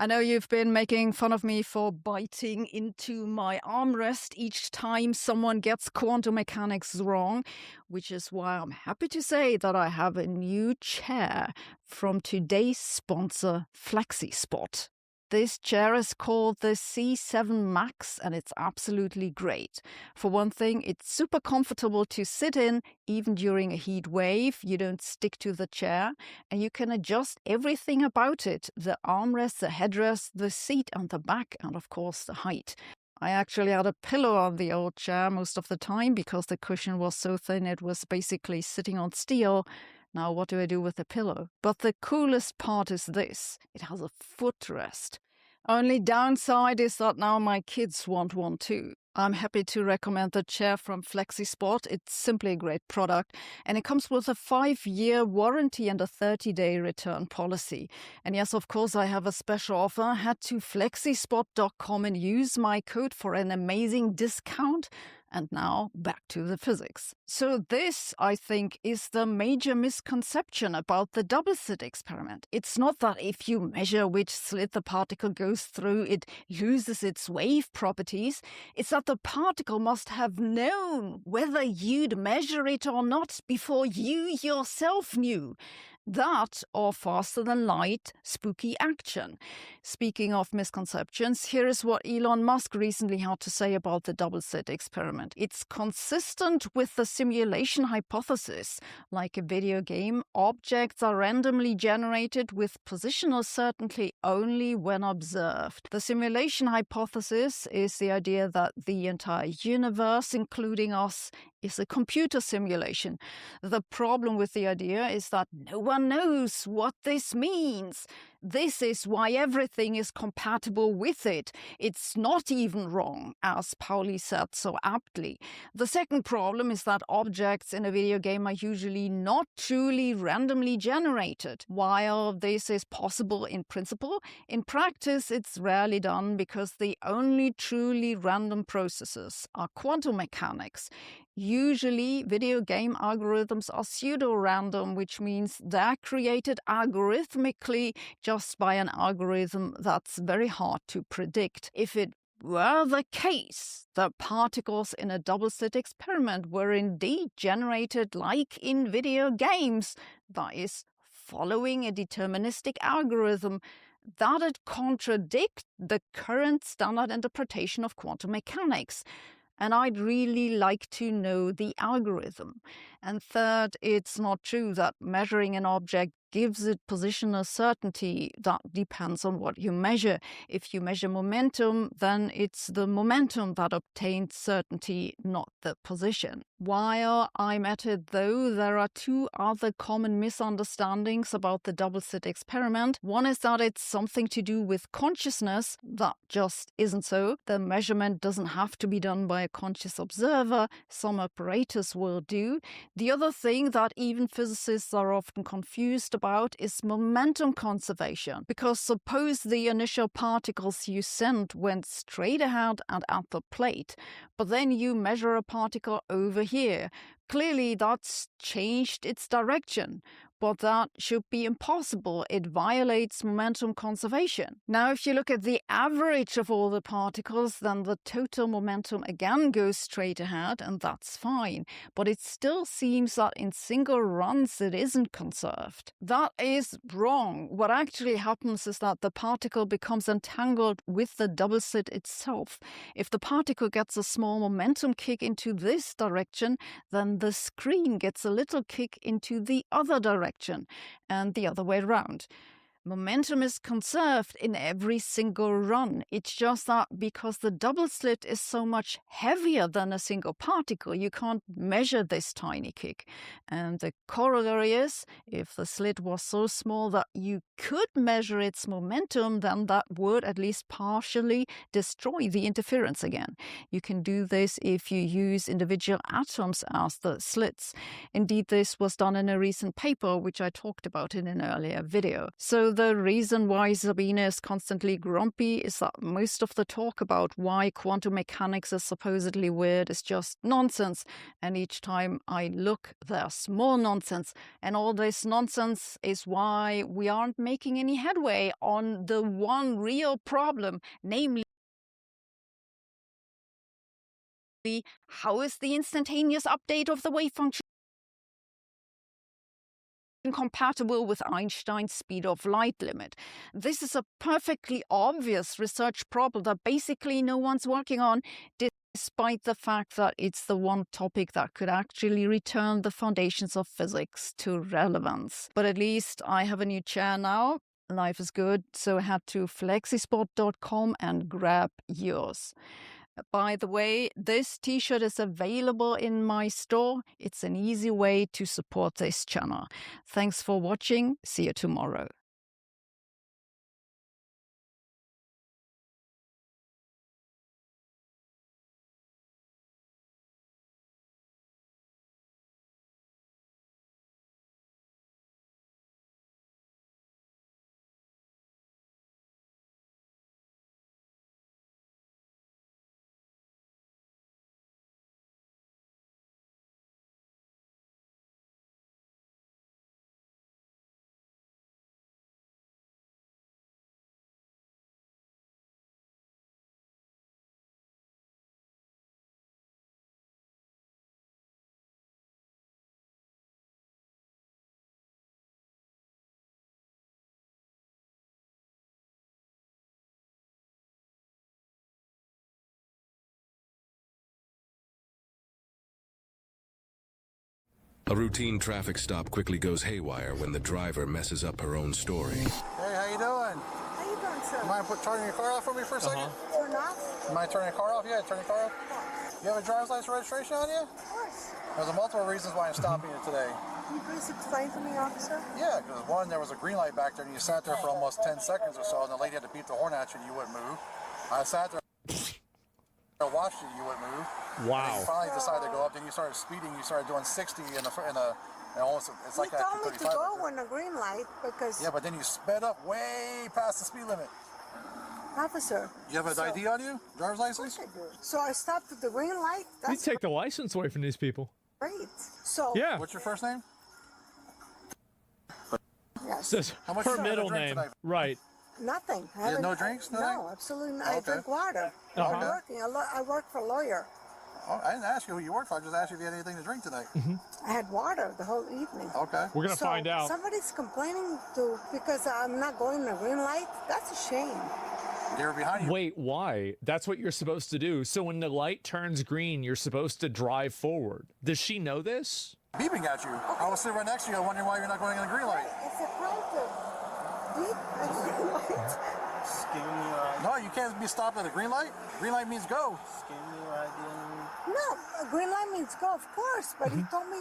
I know you've been making fun of me for biting into my armrest each time someone gets quantum mechanics wrong, which is why I'm happy to say that I have a new chair from today's sponsor, FlexiSpot. This chair is called the C7 Max, and it's absolutely great. For one thing, it's super comfortable to sit in, even during a heat wave. You don't stick to the chair, and you can adjust everything about it: the armrest, the headrest, the seat and the back, and of course the height. I actually had a pillow on the old chair most of the time because the cushion was so thin it was basically sitting on steel. Now what do I do with the pillow? But the coolest part is this: it has a footrest. Only downside is that now my kids want one too. I'm happy to recommend the chair from FlexiSpot. It's simply a great product, and it comes with a 5-year warranty and a 30-day return policy. And yes, of course, I have a special offer. Head to flexispot.com and use my code for an amazing discount. And now, back to the physics. So this, I think, is the major misconception about the double slit experiment. It's not that if you measure which slit the particle goes through, it loses its wave properties. It's that the particle must have known whether you'd measure it or not before you yourself knew. That, or faster than light, spooky action. Speaking of misconceptions, here is what Elon Musk recently had to say about the double slit experiment. It's consistent with the simulation hypothesis. Like a video game, objects are randomly generated with positional certainty only when observed. The simulation hypothesis is the idea that the entire universe, including us, is a computer simulation. The problem with the idea is that no one knows what this means. This is why everything is compatible with it. It's not even wrong, as Pauli said so aptly. The second problem is that objects in a video game are usually not truly randomly generated. While this is possible in principle, in practice it's rarely done because the only truly random processes are quantum mechanics. Usually, video game algorithms are pseudo-random, which means they're created algorithmically just by an algorithm that's very hard to predict. If it were the case that particles in a double-slit experiment were indeed generated like in video games, that is, following a deterministic algorithm, that'd contradict the current standard interpretation of quantum mechanics. And I'd really like to know the algorithm. And third, it's not true that measuring an object gives it positional certainty. That depends on what you measure. If you measure momentum, then it's the momentum that obtains certainty, not the position. While I'm at it, though, there are two other common misunderstandings about the double slit experiment. One is that it's something to do with consciousness. That just isn't so. The measurement doesn't have to be done by a conscious observer. Some apparatus will do. The other thing that even physicists are often confused about is momentum conservation. Because suppose the initial particles you sent went straight ahead and at the plate, but then you measure a particle over here. Clearly that's changed its direction. But that should be impossible. It violates momentum conservation. Now, if you look at the average of all the particles, then the total momentum again goes straight ahead, and that's fine. But it still seems that in single runs it isn't conserved. That is wrong. What actually happens is that the particle becomes entangled with the double slit itself. If the particle gets a small momentum kick into this direction, then the screen gets a little kick into the other direction, and the other way around. Momentum is conserved in every single run. It's just that because the double slit is so much heavier than a single particle, you can't measure this tiny kick. And the corollary is, if the slit was so small that you could measure its momentum, then that would at least partially destroy the interference again. You can do this if you use individual atoms as the slits. Indeed, this was done in a recent paper, which I talked about in an earlier video. So the reason why Sabine is constantly grumpy is that most of the talk about why quantum mechanics is supposedly weird is just nonsense. And each time I look, there's more nonsense. And all this nonsense is why we aren't making any headway on the one real problem, namely, how is the instantaneous update of the wave function compatible with Einstein's speed of light limit? This is a perfectly obvious research problem that basically no one's working on, despite the fact that it's the one topic that could actually return the foundations of physics to relevance. But at least I have a new chair now. Life is good, so head to flexispot.com and grab yours. By the way, this t-shirt is available in my store. It's an easy way to support this channel. Thanks for watching. See you tomorrow. A routine traffic stop quickly goes haywire when the driver messes up her own story. Hey, how you doing? How you doing, sir? Mind turning your car off for me for a second? Turn off? Mind turning your car off? Yeah, turn your car off. You have a driver's license registration on you? Of course. There's multiple reasons why I'm stopping you today. Can you please explain to me, officer? Yeah, because one, there was a green light back there and you sat there for almost 10 seconds or so and the lady had to beat the horn at you and you wouldn't move. I sat there and watched you, you wouldn't move. Wow. And you finally decided to go up, then you started speeding, you started doing 60 in a almost, it's like you that. told me to go when the green light because... Yeah, but then you sped up way past the speed limit. Officer. You have an ID on you? Driver's license? Of course I do. So I stopped at the green light. You take the license away from these people. Great. So... Yeah. What's your first name? Yes. Says her middle name. Tonight? Right. Nothing. You had no drinks? No, absolutely not. Okay. I drink water. Uh-huh. I'm working. I work for a lawyer. Oh, I didn't ask you who you work for. I just asked you if you had anything to drink tonight. I had water the whole evening. Okay. We're going to find out. Somebody's complaining because I'm not going to green light. That's a shame. They were behind you. Wait, why? That's what you're supposed to do. So when the light turns green, you're supposed to drive forward. Does she know this? Beeping at you. Okay. I was sitting right next to you. I'm wondering why you're not going on the green light. It's a crime to beep at the green light. No, you can't be stopped at a green light. Green light means go. No, a green light means go, of course, but he told me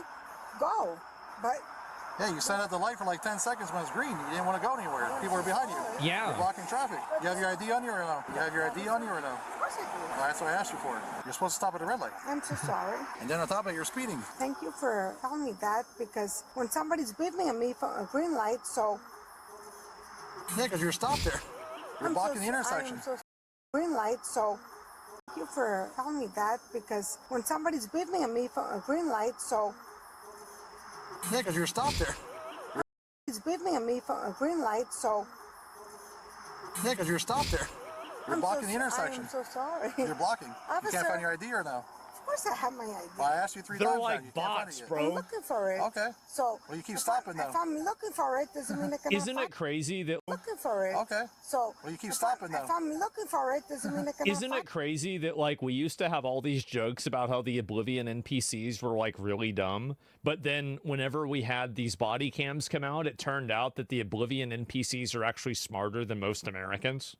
go. But yeah, you sat at the light for like 10 seconds when it's green. You didn't want to go anywhere. People were behind you. Yeah. You're blocking traffic. You have your ID on you or no? You have your ID on you or no? Of course I do. Well, that's what I asked you for. You're supposed to stop at a red light. I'm so sorry. And then on top of it, you're speeding. Thank you for telling me that because when somebody's beeping at me for a green light, so... Yeah, because you're stopped there. You're blocking the intersection. I'm so green light, so... Thank you for telling me that because when somebody's beeping at me for a green light, so... Yeah, because you're stopped there. He's beeping at me for a green light, so... Yeah, because you're stopped there. You're blocking the intersection. I'm so sorry. You're blocking. Officer, you can't find your ID or no? Of course I have my ID. Well, I asked you 3 They're times. like now. You can't find bots, it yet. bro. I'm looking for it. Okay. So. Well, you keep stopping though. If I'm looking for it, doesn't mean I cannot Isn't it crazy that looking for it. Okay. So. Well, you keep stopping though. If I'm looking for it, doesn't mean I cannot Isn't it crazy that like we used to have all these jokes about how the Oblivion NPCs were like really dumb, but then whenever we had these body cams come out, it turned out that the Oblivion NPCs are actually smarter than most Americans?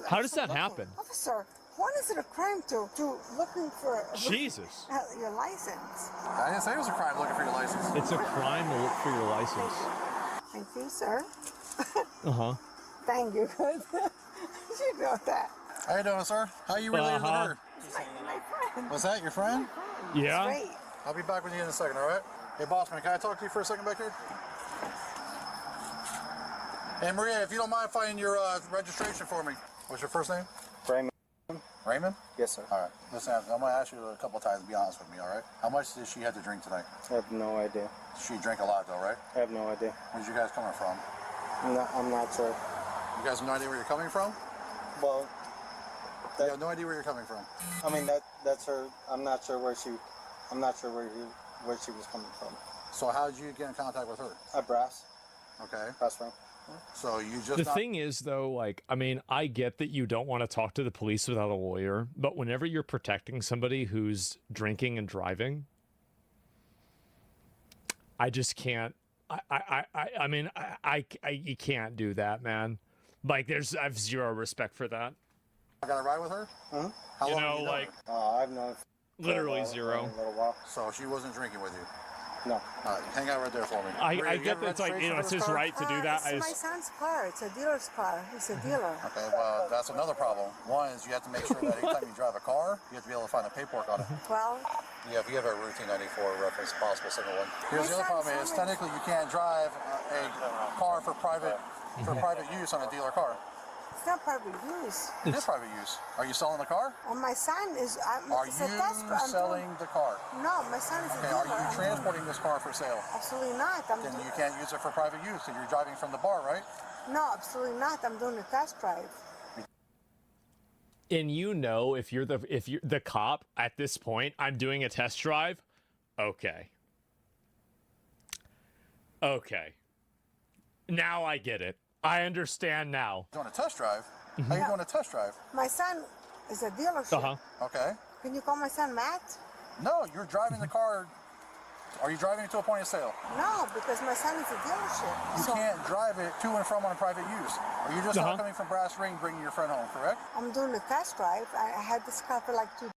How does that happen? Officer, when is it a crime to looking for Jesus. Your license? I didn't say it was a crime looking for your license. It's a crime to look for your license. Thank you, sir. Uh-huh. Thank you. You know that. How you doing, sir? How you related to her? My friend. Was that your friend? Yeah. Great. I'll be back with you in a second, all right? Hey, bossman, can I talk to you for a second back here? Hey, Maria, if you don't mind finding your registration for me. What's your first name? Raymond. Raymond? Yes, sir. All right. Listen, I'm going to ask you a couple of times to be honest with me, all right? How much did she have to drink tonight? I have no idea. She drank a lot, though, right? I have no idea. Where's you guys coming from? I'm not sure. You guys have no idea where you're coming from? Well, you have no idea where you're coming from. I mean, that's her. I'm not sure where she was coming from. So how did you get in contact with her? At Brass. Okay. Brass ring. So you just The thing is, though, like, I mean, I get that you don't want to talk to the police without a lawyer, but whenever you're protecting somebody who's drinking and driving, I just can't. I mean, you can't do that, man. Like, I have zero respect for that. I got to ride with her? Huh? How You long know, have you known like, her? I've known. literally zero. A little while. So she wasn't drinking with you? No. Hang out right there for me. I Maria, you get have a that it's like, you know, it's his registration for this car? right to do that. It's my son's car. It's a dealer's car. He's a dealer. Okay, well, that's another problem. One is you have to make sure that anytime you drive a car, you have to be able to find the paperwork on it. Mm-hmm. Well, Yeah, if you have a routine 94 reference, possible single one. Here's the other problem is technically you can't drive a car for private use on a dealer car. it's not private use. It is private use. Are you selling the car? And my son is. Are you selling the car? No, my son is a Okay, dealer. are you transporting this car for sale? Absolutely not. Then you can't use it for private use. So you're driving from the bar, right? No, absolutely not. I'm doing a test drive. And you know, if you're the cop at this point, I'm doing a test drive. Okay. Now I get it. I understand now. Doing a test drive? How are you doing a test drive? My son is a dealership. Uh-huh. Okay. Can you call my son Matt? No, you're driving the car. Are you driving it to a point of sale? No, because my son is a dealership. You can't drive it to and from on a private use. Are you just Uh-huh. not coming from Brass Ring bringing your friend home, correct? I'm doing a test drive. I had this car for like 2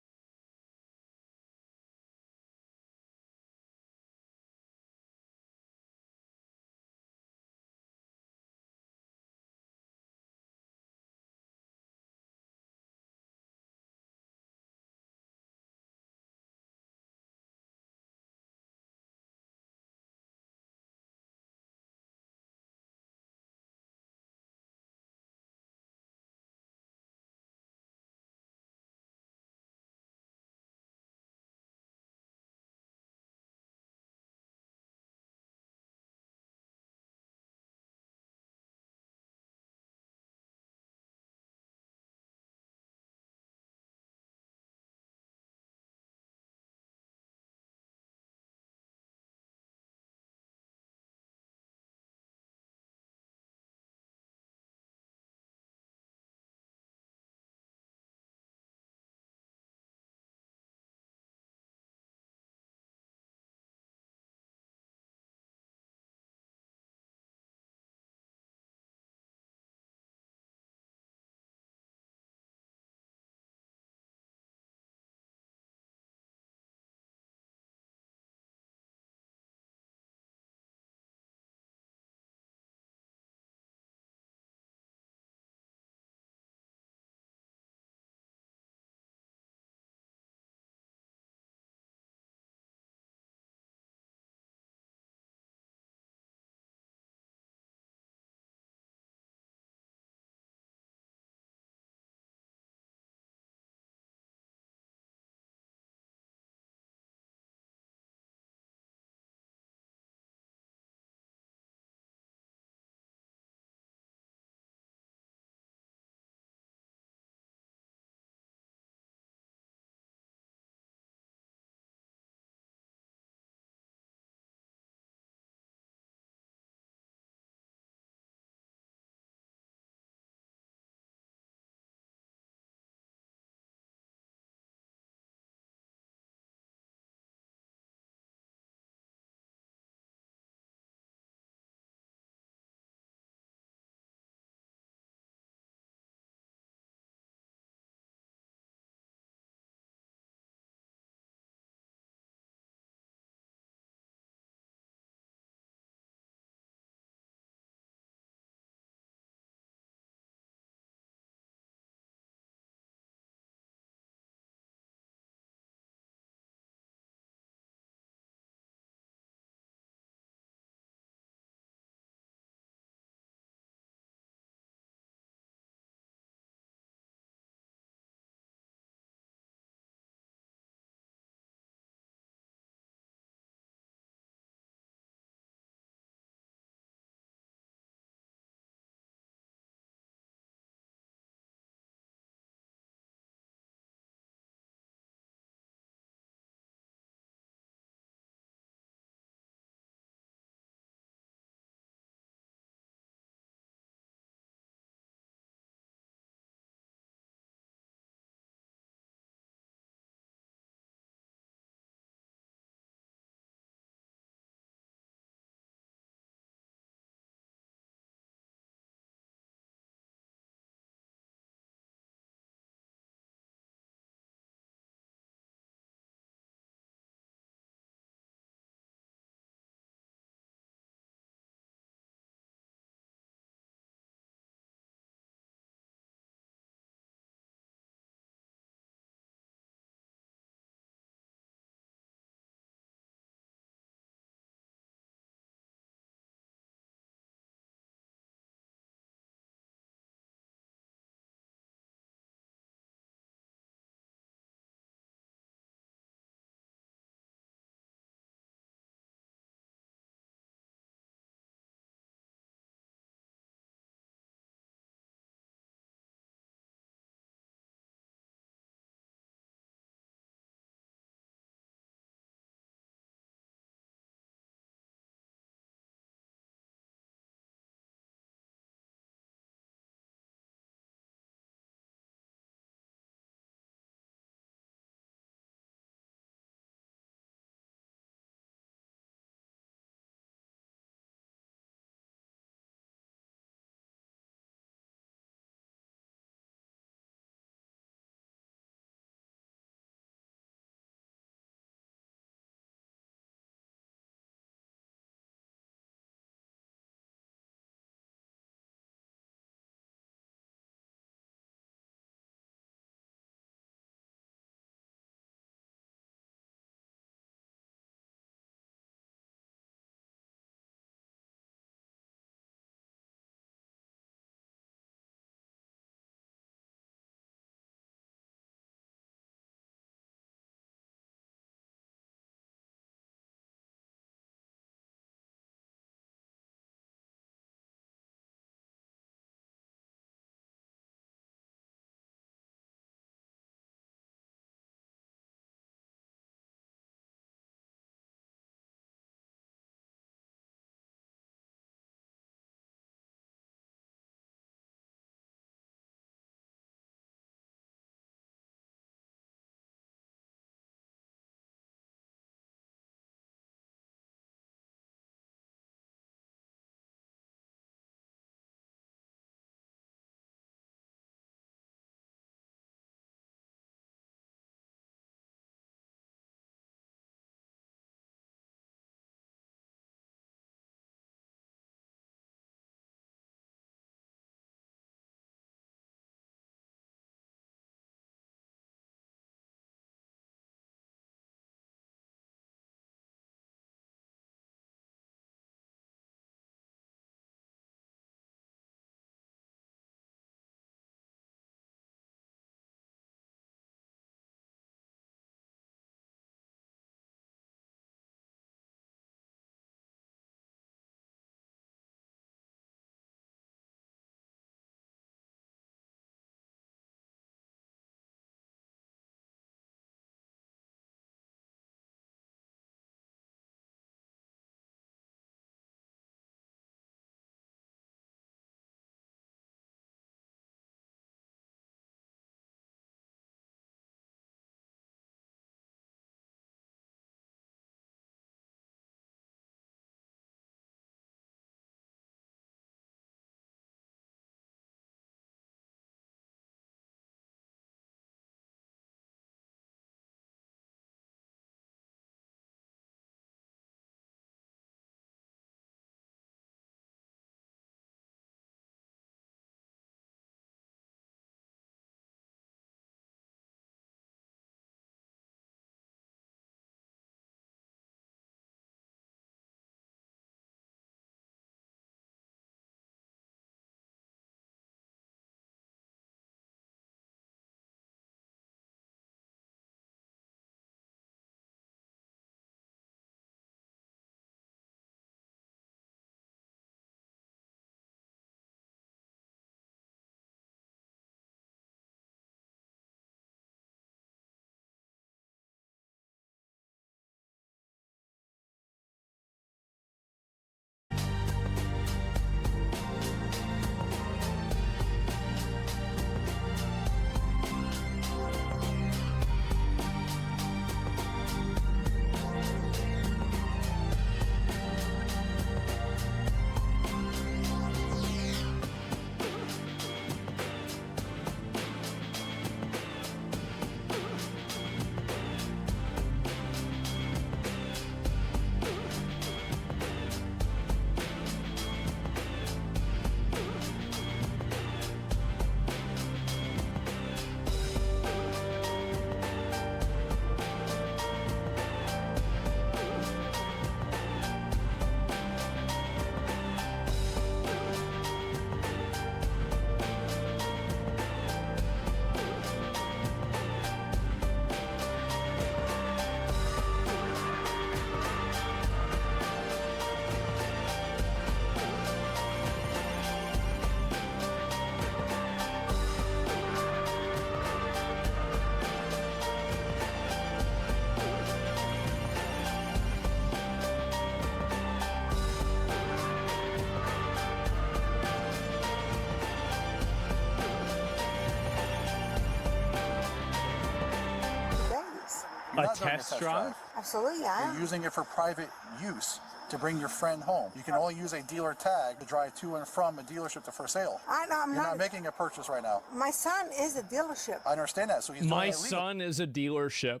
You're not doing a test drive. Absolutely, You're using it for private use to bring your friend home. You can only use a dealer tag to drive to and from a dealership to for sale. I know, You're not making a purchase right now. My son is a dealership. I understand that, so he's doing My it legally. son is a dealership.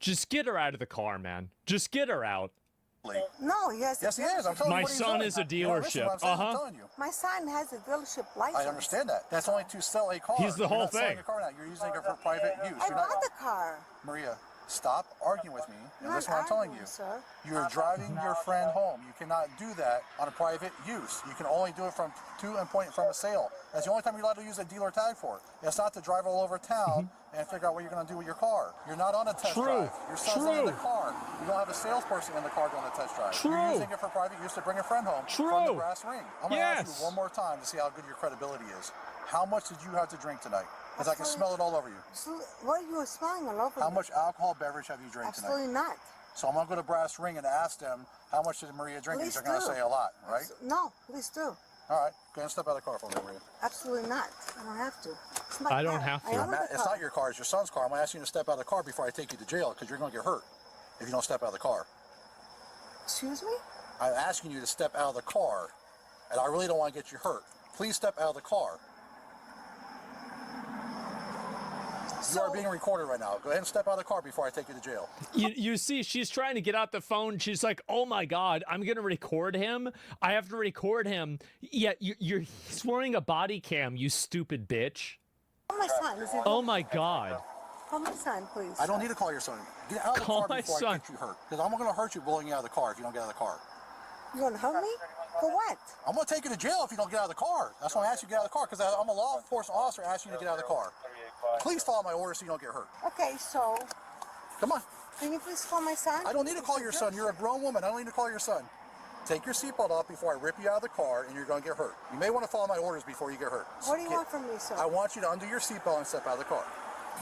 Just get her out of the car, man. Just get her out. No, he has. Yes, he is. I'm telling My you what he's son doing. is a You don't listen to what I'm dealership. saying, I'm telling you. My son has a dealership license. I understand that. That's only to sell a car. He's the You're whole not selling thing. a car now. You're using it for private use. I You're not, bought the car. Maria, stop arguing with me and Not listen to what I'm telling arguing, you. sir. You're driving your friend home. You cannot do that on a private use. You can only do it from to and point from a sale. That's the only time you're allowed to use a dealer tag for. It's not to drive all over town and figure out what you're going to do with your car. You're not on a test drive. Your son's not in the car. You don't have a salesperson in the car doing a test drive. You're using it for private use to bring a friend home from the brass ring. I'm going to ask you one more time to see how good your credibility is. How much did you have to drink tonight? Because I can smell it all over you. What are you smelling all over? How much alcohol beverage have you drank tonight? Absolutely not. So I'm going to go to Brass Ring and ask them, how much did Maria drink? Please They're going to do. say a lot, right? No, please do. All right, go ahead and step out of the car for me, Maria. Absolutely not. I don't have to. It's my I don't car. have to. I own the It's car. not your car, it's your son's car. I'm going to ask you to step out of the car before I take you to jail because you're going to get hurt if you don't step out of the car. Excuse me? I'm asking you to step out of the car, and I really don't want to get you hurt. Please step out of the car. You are being recorded right now. Go ahead and step out of the car before I take you to jail. You see, she's trying to get out the phone. She's like, oh my God, I'm going to record him. I have to record him. Yeah, he's wearing a body cam, you stupid bitch. Call my son. Is it Oh my God. Call my son, please. I don't need to call your son. Get out of the Call car my before I son. get you hurt. Because I'm going to hurt you blowing you out of the car if you don't get out of the car. You want to hurt me? For what? I'm going to take you to jail if you don't get out of the car. That's why I asked you to get out of the car, because I'm a law enforcement officer asking you to get out of the car. Please follow my orders so you don't get hurt. Okay, so. Come on. Can you please call my son? I don't need to call your son. You're a grown woman. I don't need to call your son. Take your seatbelt off before I rip you out of the car, and you're going to get hurt. You may want to follow my orders before you get hurt. What do you want from me, sir? I want you to undo your seatbelt and step out of the car.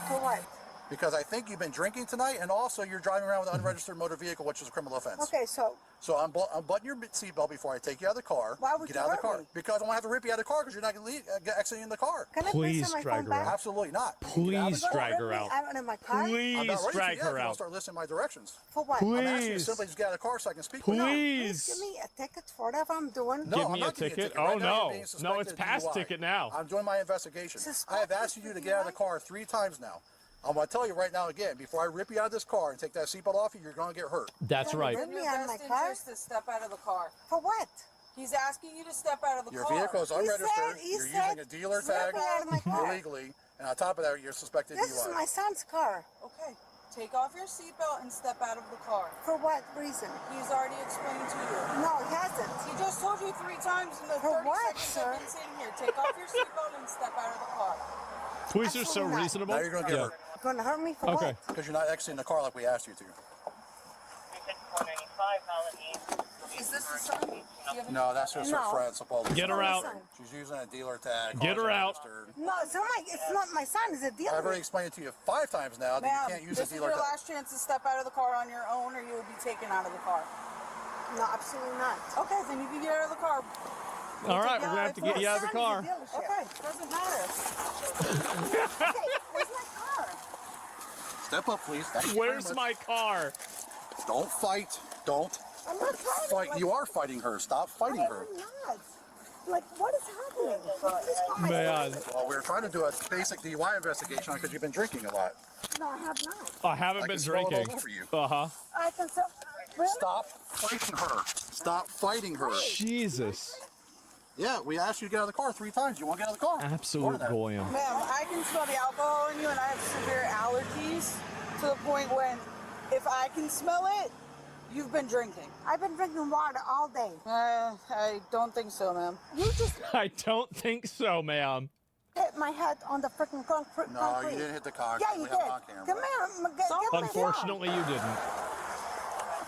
For what? Because I think you've been drinking tonight, and also you're driving around with an unregistered motor vehicle, which is a criminal offense. Okay, so. So I'm buttoning your seatbelt before I take you out of the car. Why would get you out of the hurt car? me? Because I want to have to rip you out of the car because you're not going to exiting the car. Can I please have my phone back? Absolutely not. Please drag her out. I don't have my car. Please I'm not ready drag for her you. I'll out. start listening to my directions. For what? I'm asking you to Please. simply just get out of the car so I can speak with you. Please. Give me a ticket for whatever I'm doing. No, Give I'm me not a giving you ticket? Right Oh, now, you're no. being No, suspected it's of past DUI. ticket now. I'm doing my investigation. I have asked you to get out of the car 3 times now. I'm going to tell you right now again, before I rip you out of this car and take that seatbelt off you, you're going to get hurt. That's right. Rip me out of my car? To step out of the car. For what? He's asking you to step out of the Your car. vehicle is unregistered. He You're said using a dealer step tag out of my car. illegally. And on top of that, you're suspected This is DUI. my son's car. Okay. Take off your seatbelt and step out of the car. For what reason? He's already explained to you. No, he hasn't. He just told you 3 times in the For 30 what, seconds sir? I've been sitting here. Take off your seatbelt and step out of the car. Police are so Absolutely not. reasonable. Now you're going to get hurt. You're going to hurt me for Okay. what? Because you're not exiting the car like we asked you to. Is this the son? Do you have No, that's just her No. friend, supposedly. Get her out. She's using a dealer tag. Get her out. No, it's not my son. It's a dealer. I've already explained it to you 5 times now that you Ma'am, can't use this a is dealer your tag. last chance to step out of the car on your own or you will be taken out of the car. No, absolutely not. Okay, then you can get out of the car. All right, we're going to have to get you out of the car. Okay, doesn't matter. Where's my car? Step up, please. Thank you Where's very my much. car? Don't fight. Don't I'm not fighting. fight. Like, You are fighting her. Stop fighting her. I'm not. Like, what is happening? Please call my Man. son. Well, we're trying to do a basic DUI investigation because you've been drinking a lot. No, I have not. I haven't I been can smell it all drinking. over you. Uh-huh. I can tell. Really? Stop fighting her. Stop fighting her. Jesus. Yeah, we asked you to get out of the car 3 times. You want to get out of the car? Absolute goyim. Ma'am, I can smell the alcohol in you and I have severe allergies to the point when if I can smell it, you've been drinking. I've been drinking water all day. I don't think so, ma'am. You just I don't think so, ma'am. hit my head on the freaking concrete. No, you didn't hit the concrete. Yeah, you We did. have it on camera. Come here. Get my Unfortunately, you didn't.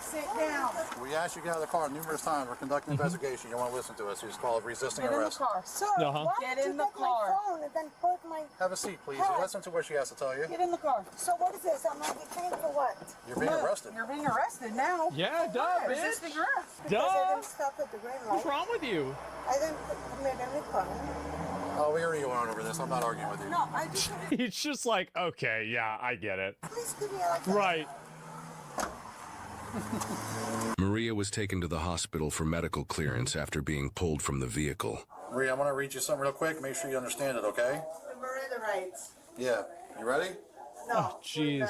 Sit down. We asked you to get out of the car numerous times. We're conducting an investigation. You don't want to listen to us. You just call it resisting Get in the arrest. car. Sir, Uh-huh. why Get did in you the take car. my phone and then put my... Have a seat, please. Hey. Listen to what she has to tell you. Get in the car. So what is this? I'm going to get chained for what? You're being Look, arrested. You're being arrested now. Yeah, duh, bitch. Resisting arrest. Because I Duh. didn't stop at the green What's light. wrong with you? I didn't commit any crime. Oh, we already went over this. I'm not arguing with you. No, I just... He's just like, okay, yeah, I get it. Please give me like Right. Maria was taken to the hospital for medical clearance after being pulled from the vehicle. Maria, I'm going to read you something real quick. Make sure you understand it, okay? The Miranda rights. Yeah. You ready? No. Oh, jeez.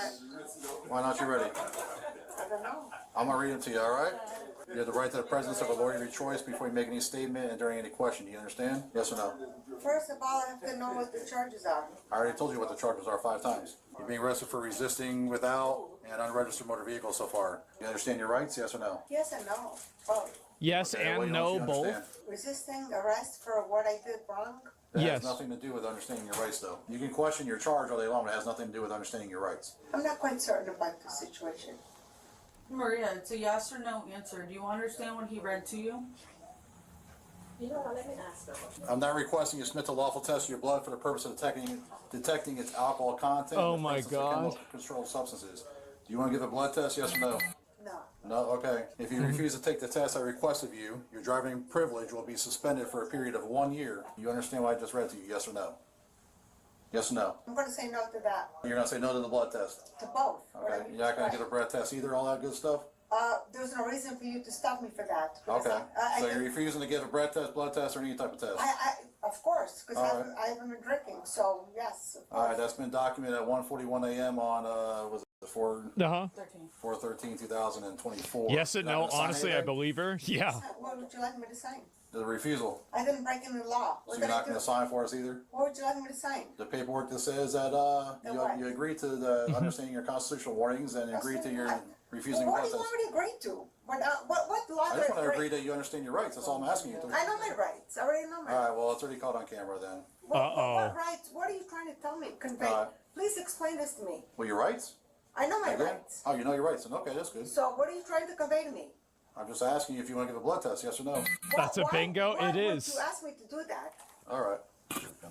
Why not you ready? I don't know. I'm going to read them to you, all right? You have the right to the presence of a lawyer of your choice before you make any statement and during any question. Do you understand? Yes or no? First of all, I have to know what the charges are. I already told you what the charges are 5 times. You're being arrested for resisting without an unregistered motor vehicle so far. You understand your rights? Yes or no? Yes and no. Both. Yes Okay, and what no, don't you both. understand? Resisting arrest for what I did wrong. That Yes. has nothing to do with understanding your rights, though. You can question your charge all day long, but it has nothing to do with understanding your rights. I'm not quite certain about the situation. Maria, it's a yes or no answer. Do you understand what he read to you? You know what? Let me ask them. I'm not requesting you submit to lawful test of your blood for the purpose of detecting its alcohol content. Oh and my presence of God. chemical controlled substances. Do you want to give a blood test? Yes or no? No. No. Okay. If you refuse to take the test I request of you, your driving privilege will be suspended for a period of 1 year. You understand what I just read to you? Yes or no? Yes or no? I'm going to say no to that. You're going to say no to the blood test. To both. Okay. You're not going to get a blood test either. All that good stuff. There's no reason for you to stop me for that. Okay. So you're refusing to give a breath test, blood test, or any type of test? Of course, because All right. I haven't been drinking, so yes. Of All right, course. that's been documented at 1:41 a.m. on was it the 4/13/2024. Yes and You're not no. gonna sign Honestly, I anything? believe her. Yeah. What would you like me to sign? The refusal. I didn't break any law. So you're not going to sign for us either? What would you like me to sign? The paperwork that says that you agree to the understanding your constitutional warnings and agree to your refusing Well, blood what do you test. already agreed to? What law I did just want to agree? agree that you understand your rights. That's all I'm asking you to. I know my rights. I already know my All rights. right, well, it's already caught on camera then. What rights? What are you trying to tell me? Convey. Please explain this to me. Well, your rights? I know my Again? rights. Oh, you know your rights. And okay, that's good. So what are you trying to convey to me? I'm just asking you if you want to give a blood test, yes or no. That's a bingo. Why It would is. you ask me to do that? All right.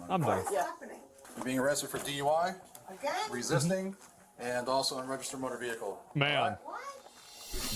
I'm done. What's happening? You're being arrested for DUI, Again? resisting, and also unregistered motor vehicle. Man.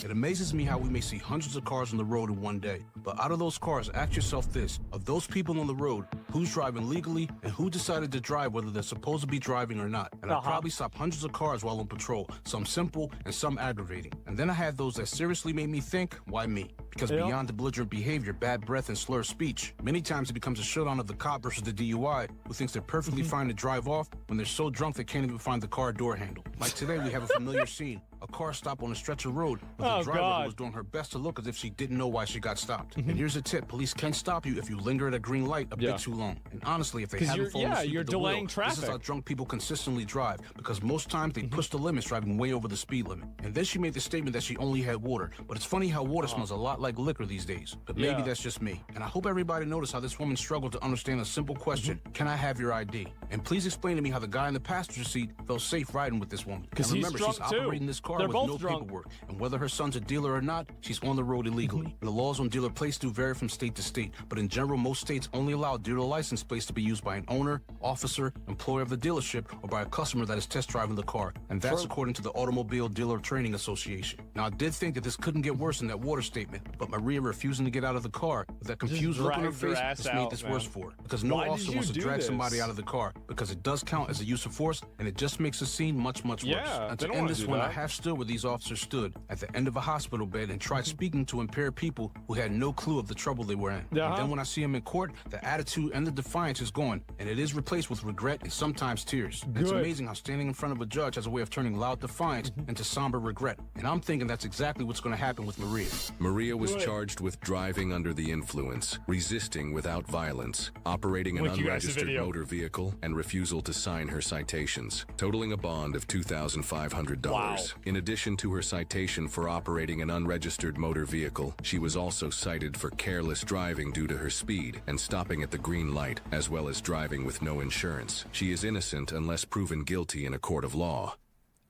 It amazes me how we may see hundreds of cars on the road in one day. But out of those cars, ask yourself this. Of those people on the road, who's driving legally and who decided to drive whether they're supposed to be driving or not? And I probably stopped hundreds of cars while on patrol, some simple and some aggravating. And then I had those that seriously made me think, why me? Because beyond the belligerent behavior, bad breath, and slurred speech, many times it becomes a showdown of the cop versus the DUI, who thinks they're perfectly fine to drive off when they're so drunk they can't even find the car door handle. Like today, we have a familiar scene. A car stopped on a stretch of road, but the driver who was doing her best to look as if she didn't know why she got stopped. And here's a tip. Police can stop you if you linger at a green light a bit too long. And honestly, if they 'Cause haven't you're- fallen yeah, asleep you're at the delaying wheel, traffic. this is how drunk people consistently drive, because most times they push the limits driving way over the speed limit. And then she made the statement that she only had water. But it's funny how water smells a lot like liquor these days. But maybe Yeah. that's just me. And I hope everybody noticed how this woman struggled to understand a simple question. Can I have your ID? And please explain to me how the guy in the passenger seat felt safe riding with this woman. 'Cause And he's remember, drunk she's too. operating this car They're with both no drunk. paperwork. And whether her son's a dealer or not, she's on the road illegally. And the laws on dealer plates do vary from state to state. But in general, most states only allow dealer license plates to be used by an owner, officer, employee of the dealership, or by a customer that is test driving the car. And that's according to the Automobile Dealer Training Association. Now, I did think that this couldn't get worse than that water statement, but Maria refusing to get out of the car with that confused look on her dragged her face ass just made out, this man. worse for her. Because no Why did officer you wants to do drag this? somebody out of the car, because it does count as a use of force, and it just makes the scene much, much worse. Yeah, And they to don't end wanna this do one, I that. have stood where these officers stood at the end of a hospital bed and tried speaking to impaired people who had no clue of the trouble they were in. And then when I see them in court, the attitude and the defiance is gone, and it is replaced with regret and sometimes tears. And it's Good. amazing how standing in front of a judge has a way of turning loud defiance into somber regret. And I'm thinking that's exactly what's going to happen with Maria. Maria was Good. charged with driving under the influence, resisting without violence, operating an Link you guys the unregistered video. motor vehicle, and refusal to sign her citations, totaling a bond of $2,500. In addition to her citation for operating an unregistered motor vehicle, she was also cited for careless driving due to her speed and stopping at the green light, as well as driving with no insurance. She is innocent unless proven guilty in a court of law.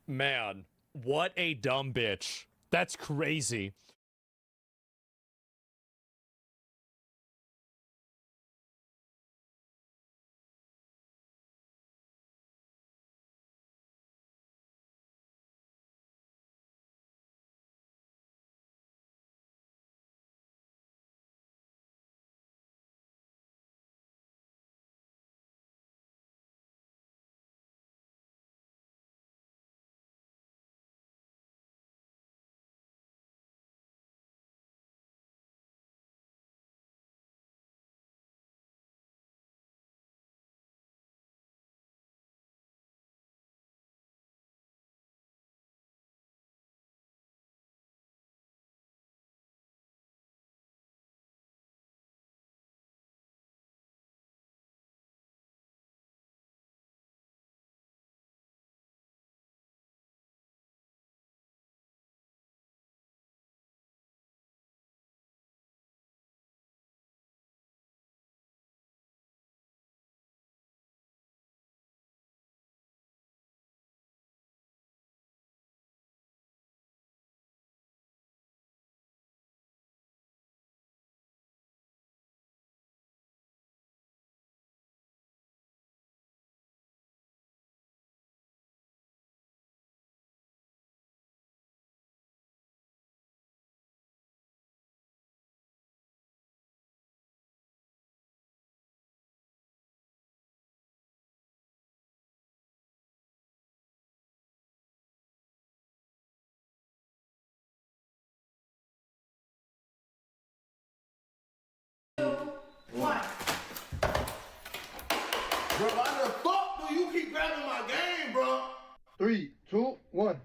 Man, what a dumb bitch. That's crazy. grabbing my game, bro. 3, 2, 1.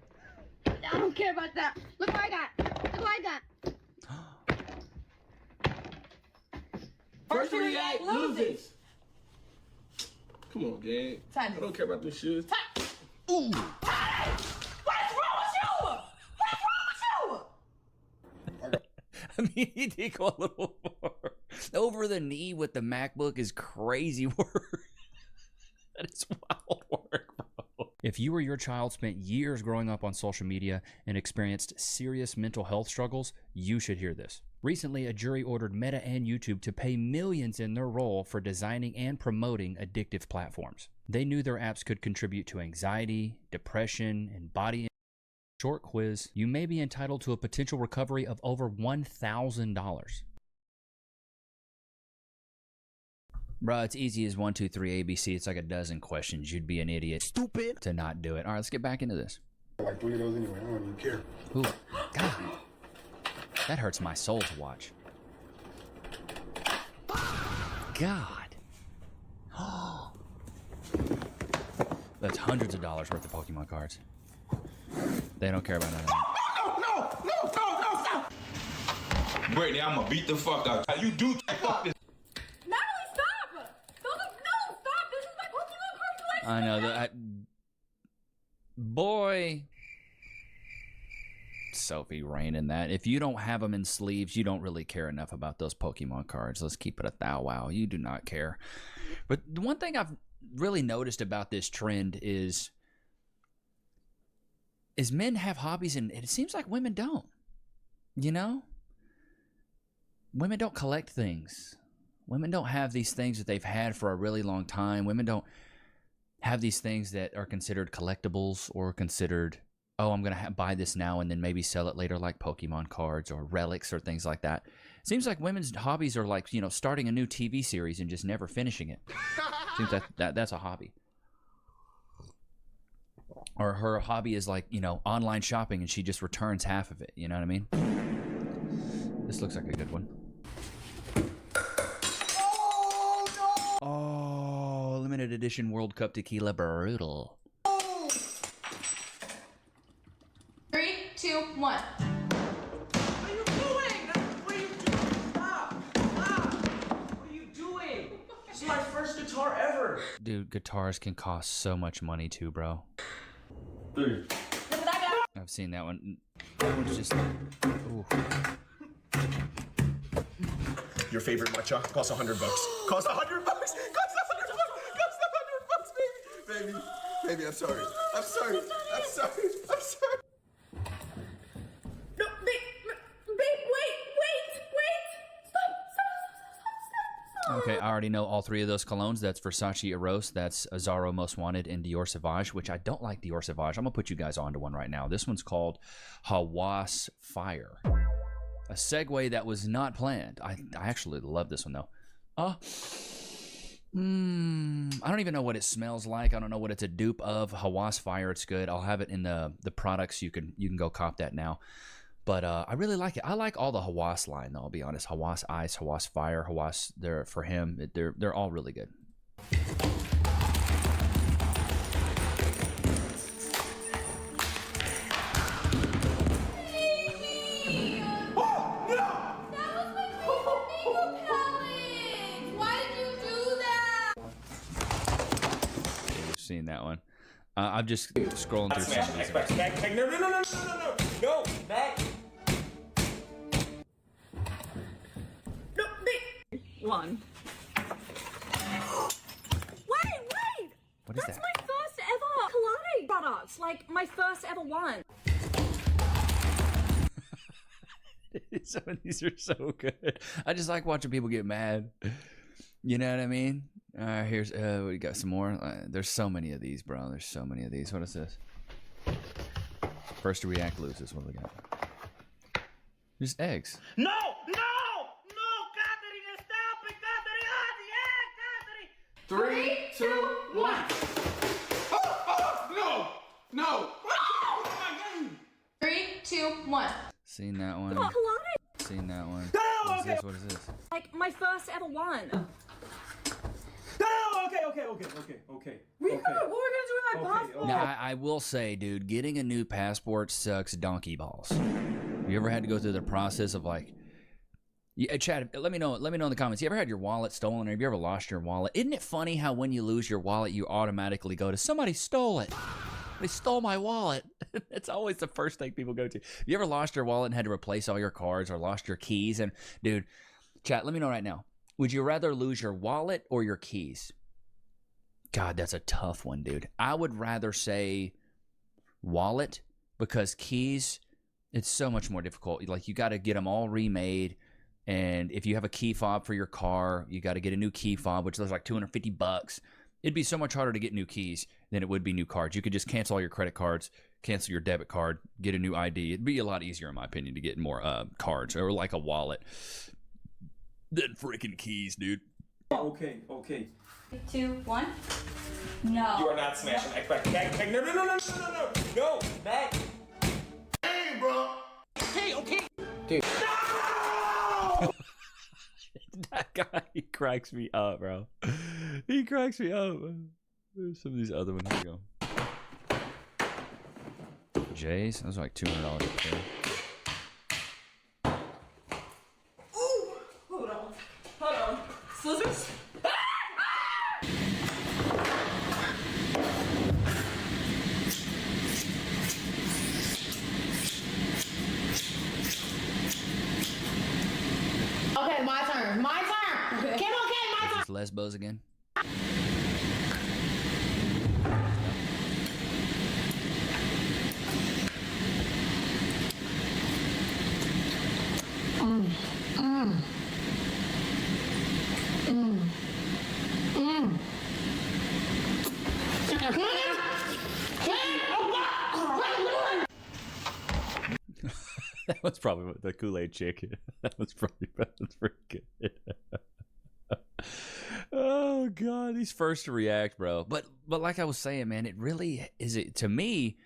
I don't care about that. Look what I got. Look what I got. First react loses. Come on, gang. I don't care about those shoes. Ooh. What's wrong with you? What's wrong with you? I mean, he did go a little more. Over the knee with the MacBook is crazy work. That is wild work, bro. If you or your child spent years growing up on social media and experienced serious mental health struggles, you should hear this. Recently, a jury ordered Meta and YouTube to pay millions in their role for designing and promoting addictive platforms. They knew their apps could contribute to anxiety, depression, and body. Short quiz, you may be entitled to a potential recovery of over $1,000. Bro, it's easy as 1, 2, 3, ABC. It's like a dozen questions. You'd be an idiot. Stupid. To not do it. All right, let's get back into this. Like 3 of those anyway. I don't even care. Ooh, God. That hurts my soul to watch. God. That's hundreds of dollars worth of Pokemon cards. They don't care about none of that. No, stop. Brittany, I'm gonna beat the fuck out. You do fuck this. Natalie, stop! Stop! This is my Pokemon card collection! I know that. Boy. Sophie reigning that. If you don't have them in sleeves, you don't really care enough about those Pokemon cards. Let's keep it a thou wow. You do not care. But the one thing I've really noticed about this trend is men have hobbies and it seems like women don't. You know? Women don't collect things. Women don't have these things that they've had for a really long time. Women don't have these things that are considered collectibles or considered, oh, I'm going to buy this now and then maybe sell it later, like Pokemon cards or relics or things like that. It seems like women's hobbies are like, you know, starting a new TV series and just never finishing it. Seems that's a hobby. Or her hobby is like, you know, online shopping and she just returns half of it. You know what I mean? This looks like a good one. Oh, limited edition World Cup Tequila Brutal. 3, 2, 1. What are you doing? What are you doing? Stop! What are you doing? This is my first guitar ever. Dude, guitars can cost so much money too, bro. 3. I've seen that one. That one's just. Ooh. Your favorite matcha costs $100. Costs $100. Costs $100. Costs $100, baby. Baby, I'm sorry. I'm sorry. No, babe, wait. Stop. Okay, I already know all 3 of those colognes. That's Versace Eros, that's Azaro Most Wanted, and Dior Sauvage, which I don't like Dior Sauvage. I'm going to put you guys onto one right now. This one's called Hawas Fire. A segue that was not planned. I actually love this one, though. I don't even know what it smells like. I don't know what it's a dupe of. Hawas Fire, it's good. I'll have it in the products. You can go cop that now. But I really like it. I like all the Hawas line, though, I'll be honest. Hawas Ice, Hawas Fire, Hawas, they're for him. They're all really good. Seen that one. I'm just scrolling through some of these. No, back. No, babe. 1. Wait. What is That's that? my first ever Kalani products. Like, my first ever one. Some of these are so good. I just like watching people get mad. You know what I mean? Here's we got some more. There's so many of these, bro. There's so many of these. What is this? First to react loses. What do we got? Just eggs. No, Catherine, stop it, Catherine. 3, 2, 1. No. 3, 2, 1. Seen that one. Kalani. Seen that one. No, What is this? What is this? Like, my first ever one. No, We know what we're gonna do with my passport. Now, I will say, dude, getting a new passport sucks donkey balls. Have you ever had to go through the process of like, yeah, Chad, let me know in the comments. You ever had your wallet stolen, or have you ever lost your wallet? Isn't it funny how when you lose your wallet, you automatically go to somebody stole it? They stole my wallet. It's always the first thing people go to. You ever lost your wallet and had to replace all your cards, or lost your keys? And dude, chat, let me know right now. Would you rather lose your wallet or your keys? God, that's a tough one, dude. I would rather say wallet, because keys, it's so much more difficult. Like, you got to get them all remade. And if you have a key fob for your car, you got to get a new key fob, which is like $250. It'd be so much harder to get new keys than it would be new cards. You could just cancel all your credit cards, cancel your debit card, get a new ID. It'd be a lot easier, in my opinion, to get more cards, or like a wallet, than freaking keys, dude. Okay. 2, 1. No. You are not smashing that crack. No, back. Hey, bro. Okay. Dude. No! That guy, he cracks me up, bro. He cracks me up. There's some of these other ones. Here we go. J's, those are like $200 a pair. Ooh! Hold on. Scissors? Okay, my turn. My turn. Okay. Kim, okay, my turn. It's Lesbos again. That was probably the Kool-Aid chick. That was pretty good. Oh God, he's first to react, bro. But like I was saying, man, it really is. It to me,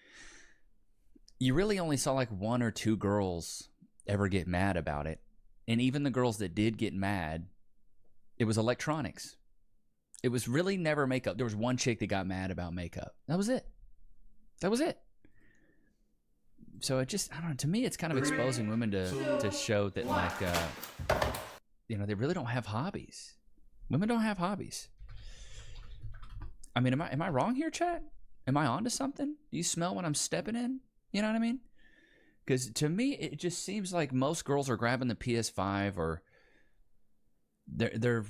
you really only saw like 1 or 2 girls ever get mad about it, and even the girls that did get mad, it was electronics. It was really never makeup. There was one chick that got mad about makeup. That was it. So it just, I don't know, to me it's kind of exposing women to show that, like, they really don't have hobbies. Women don't have hobbies. I mean, am I wrong here, chat? Am I onto something? Do you smell what I'm stepping in? You know what I mean? Because to me, it just seems like most girls are grabbing the PS5, or they're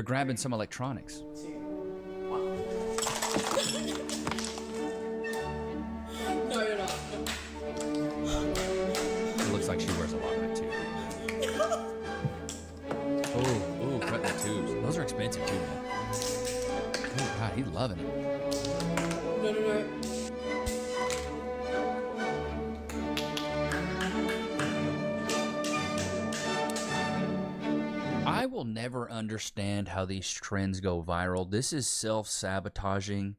grabbing some electronics. No, you're not. It looks like she wears a lot of it too. Oh, cutting the tubes. Those are expensive too, man. Oh God, he's loving it. No. I will never understand how these trends go viral. This is self-sabotaging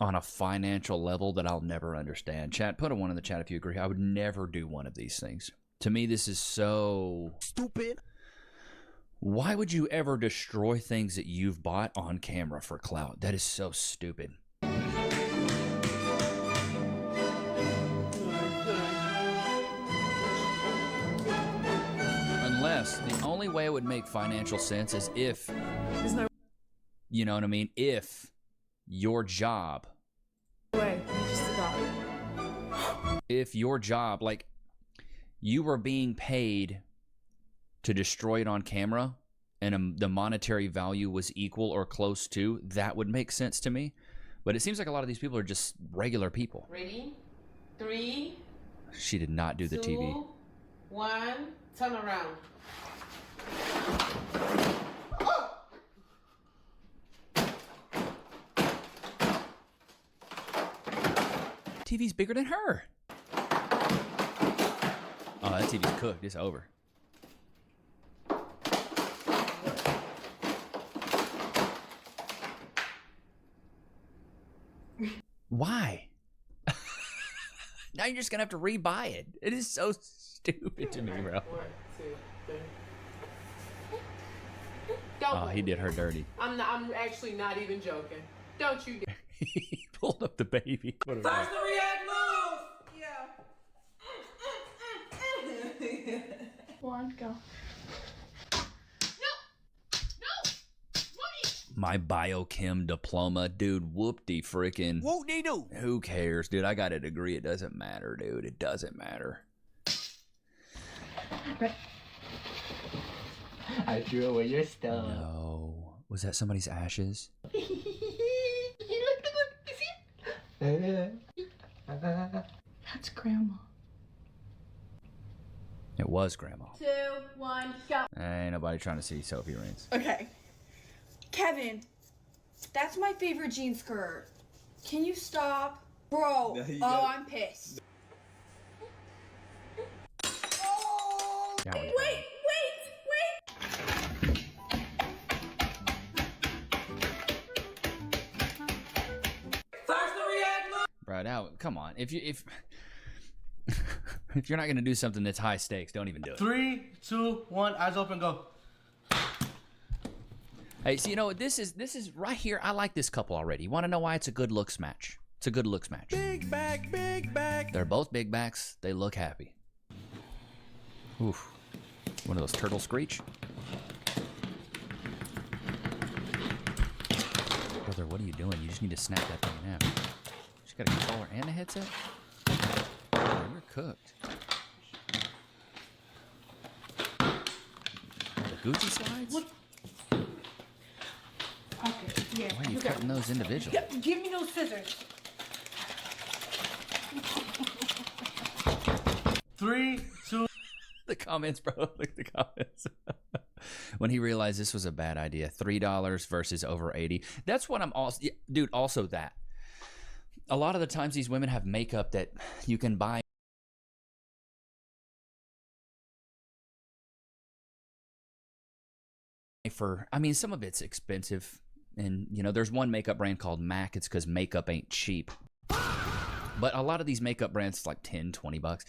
on a financial level that I'll never understand. Chat, put a 1 in the chat if you agree. I would never do one of these things. To me, this is so stupid. Why would you ever destroy things that you've bought on camera for clout? That is so stupid. Unless the only way it would make financial sense is if, you know what I mean? If your job, if your job, like, you were being paid to destroy it on camera, and the monetary value was equal or close to, that would make sense to me. But it seems like a lot of these people are just regular people. Ready? 3. She did not do the 2, TV. 1. Turn around. TV's bigger than her. Oh, that TV's cooked. It's over. Why? Now you're just gonna have to rebuy it. It is so stupid to me, bro. 1, 2, 3. Don't. Oh, he did her dirty. I'm actually not even joking. Don't you? He pulled up the baby. What a First the react move. Yeah. One, go. My biochem diploma, dude. Whoop-de frickin'. Whoop-de-doo. Who cares, dude? I got a degree. It doesn't matter, dude. It doesn't matter. I threw away your stuff. No. Was that somebody's ashes? That's Grandma. It was Grandma. 2, 1, go. Ain't nobody trying to see Sophie Rings. Okay. Kevin, that's my favorite jean skirt. Can you stop? Bro, I'm pissed. Yeah, Wait. First the react move. Bro, now, come on. If if you're not gonna do something that's high stakes, don't even do it. 3, 2, 1, eyes open, go. Hey, so you know this is right here. I like this couple already. You want to know why? It's a good looks match. It's a good looks match. Big back, big back. They're both big backs. They look happy. Oof. One of those turtle screech. Brother, what are you doing? You just need to snap that thing in half. You just got a controller and a headset? Oh, you're cooked. The Gucci slides? What? Okay, yeah. Why are you cutting those individually? Yeah, give me those scissors. 3, 2. The comments, bro. Look at the comments. When he realized this was a bad idea, $3 versus over 80. That's what I'm also, dude. Also, that a lot of the times these women have makeup that you can buy for. I mean, some of it's expensive, and you know, there's one makeup brand called MAC. It's because makeup ain't cheap. But a lot of these makeup brands, it's like $10, $20.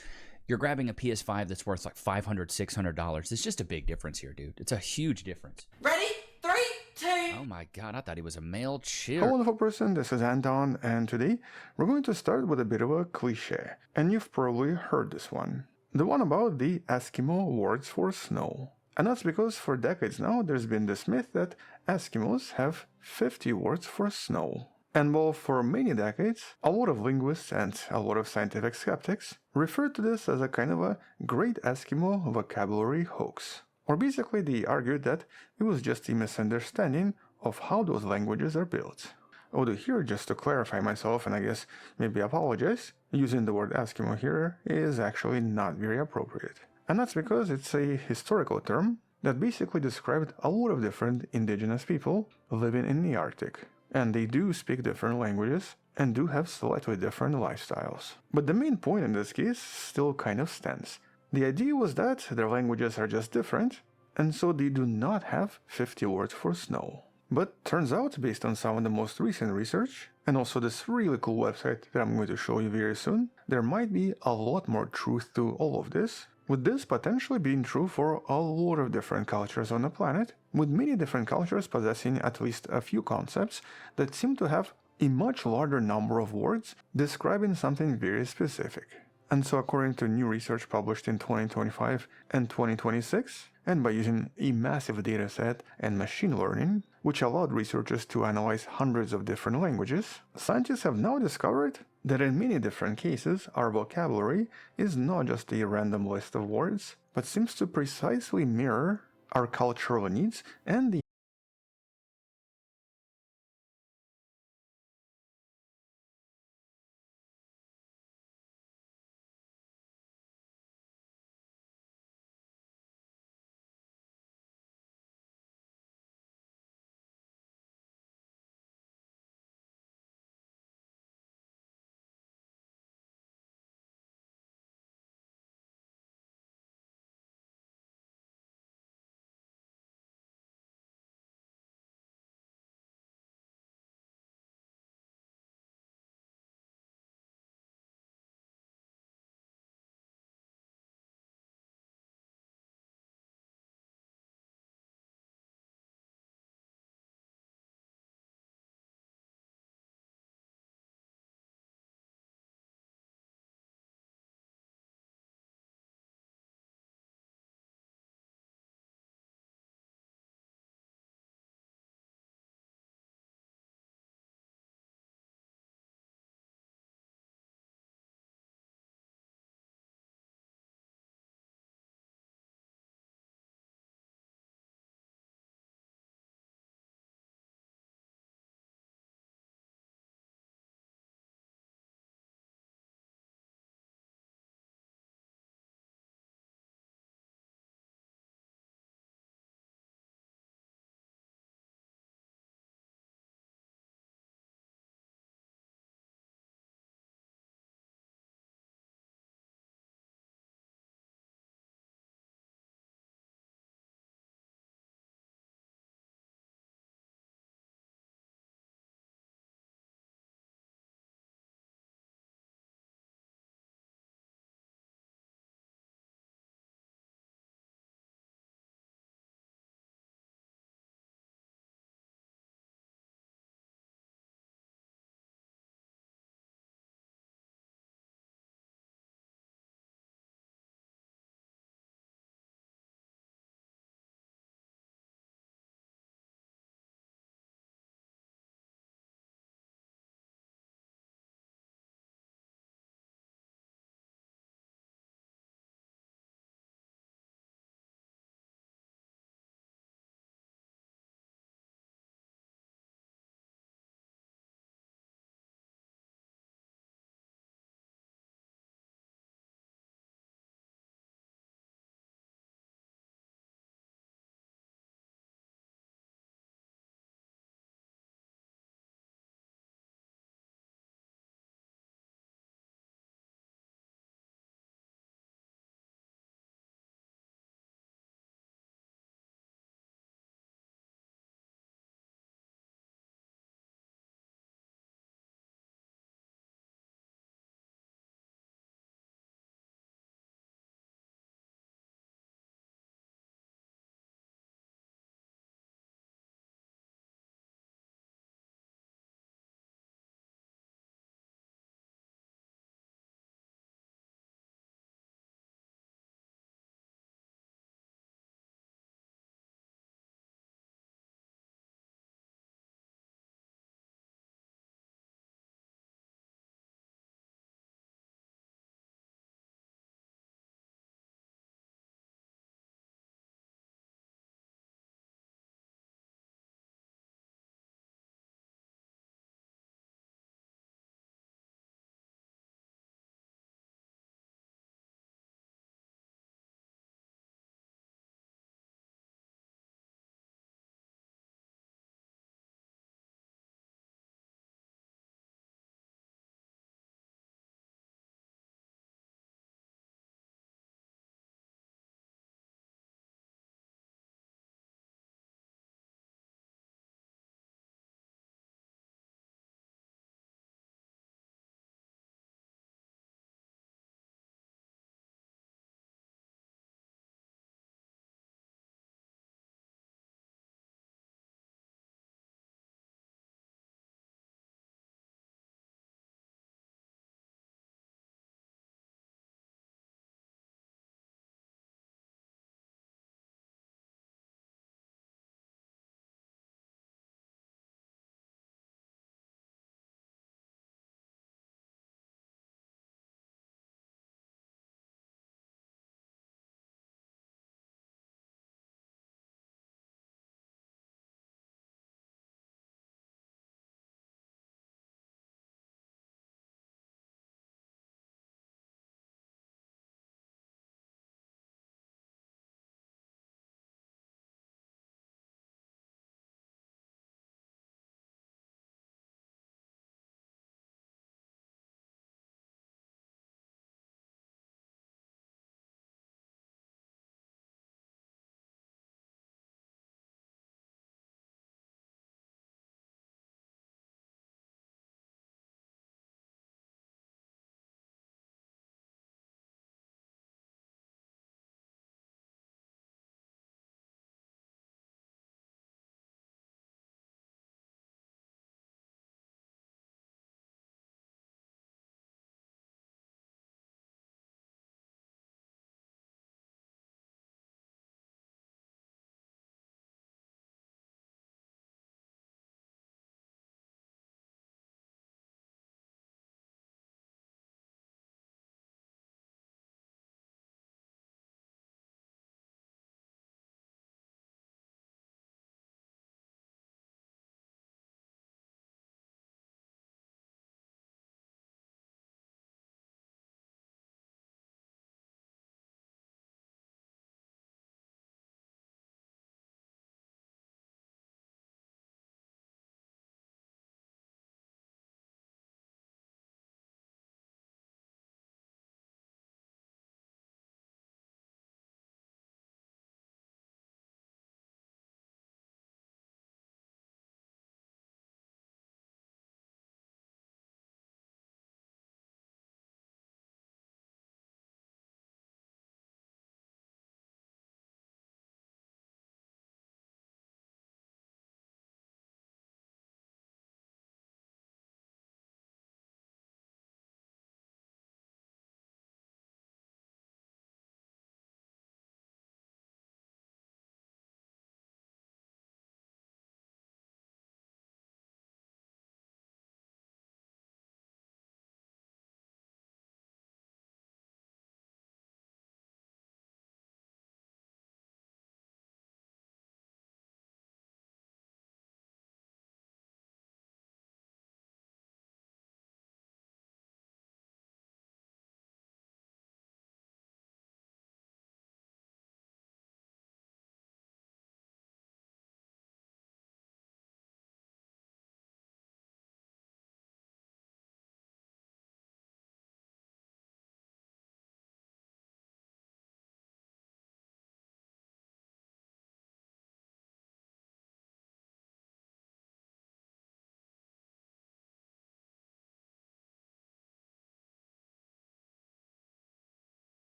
You're grabbing a PS5 that's worth like $500, $600. It's just a big difference here, dude. It's a huge difference. Ready? 3, 2. Oh my God, I thought he was a male cheer. Hello, wonderful person. This is Anton, and today we're going to start with a bit of a cliche. And you've probably heard this one. The one about the Eskimo words for snow. And that's because for decades now there's been this myth that Eskimos have 50 words for snow. And while for many decades, a lot of linguists and a lot of scientific skeptics referred to this as a kind of a Great Eskimo vocabulary hoax. Or basically they argued that it was just a misunderstanding of how those languages are built. Although here, just to clarify myself and I guess maybe apologize, using the word Eskimo here is actually not very appropriate. And that's because it's a historical term that basically described a lot of different indigenous people living in the Arctic. And they do speak different languages and do have slightly different lifestyles. But the main point in this case still kind of stands. The idea was that their languages are just different, and so they do not have 50 words for snow. But turns out, based on some of the most recent research, and also this really cool website that I'm going to show you very soon, there might be a lot more truth to all of this, with this potentially being true for a lot of different cultures on the planet, with many different cultures possessing at least a few concepts that seem to have a much larger number of words describing something very specific. And so according to new research published in 2025 and 2026, and by using a massive dataset and machine learning, which allowed researchers to analyze hundreds of different languages, scientists have now discovered that in many different cases our vocabulary is not just a random list of words, but seems to precisely mirror our cultural needs and the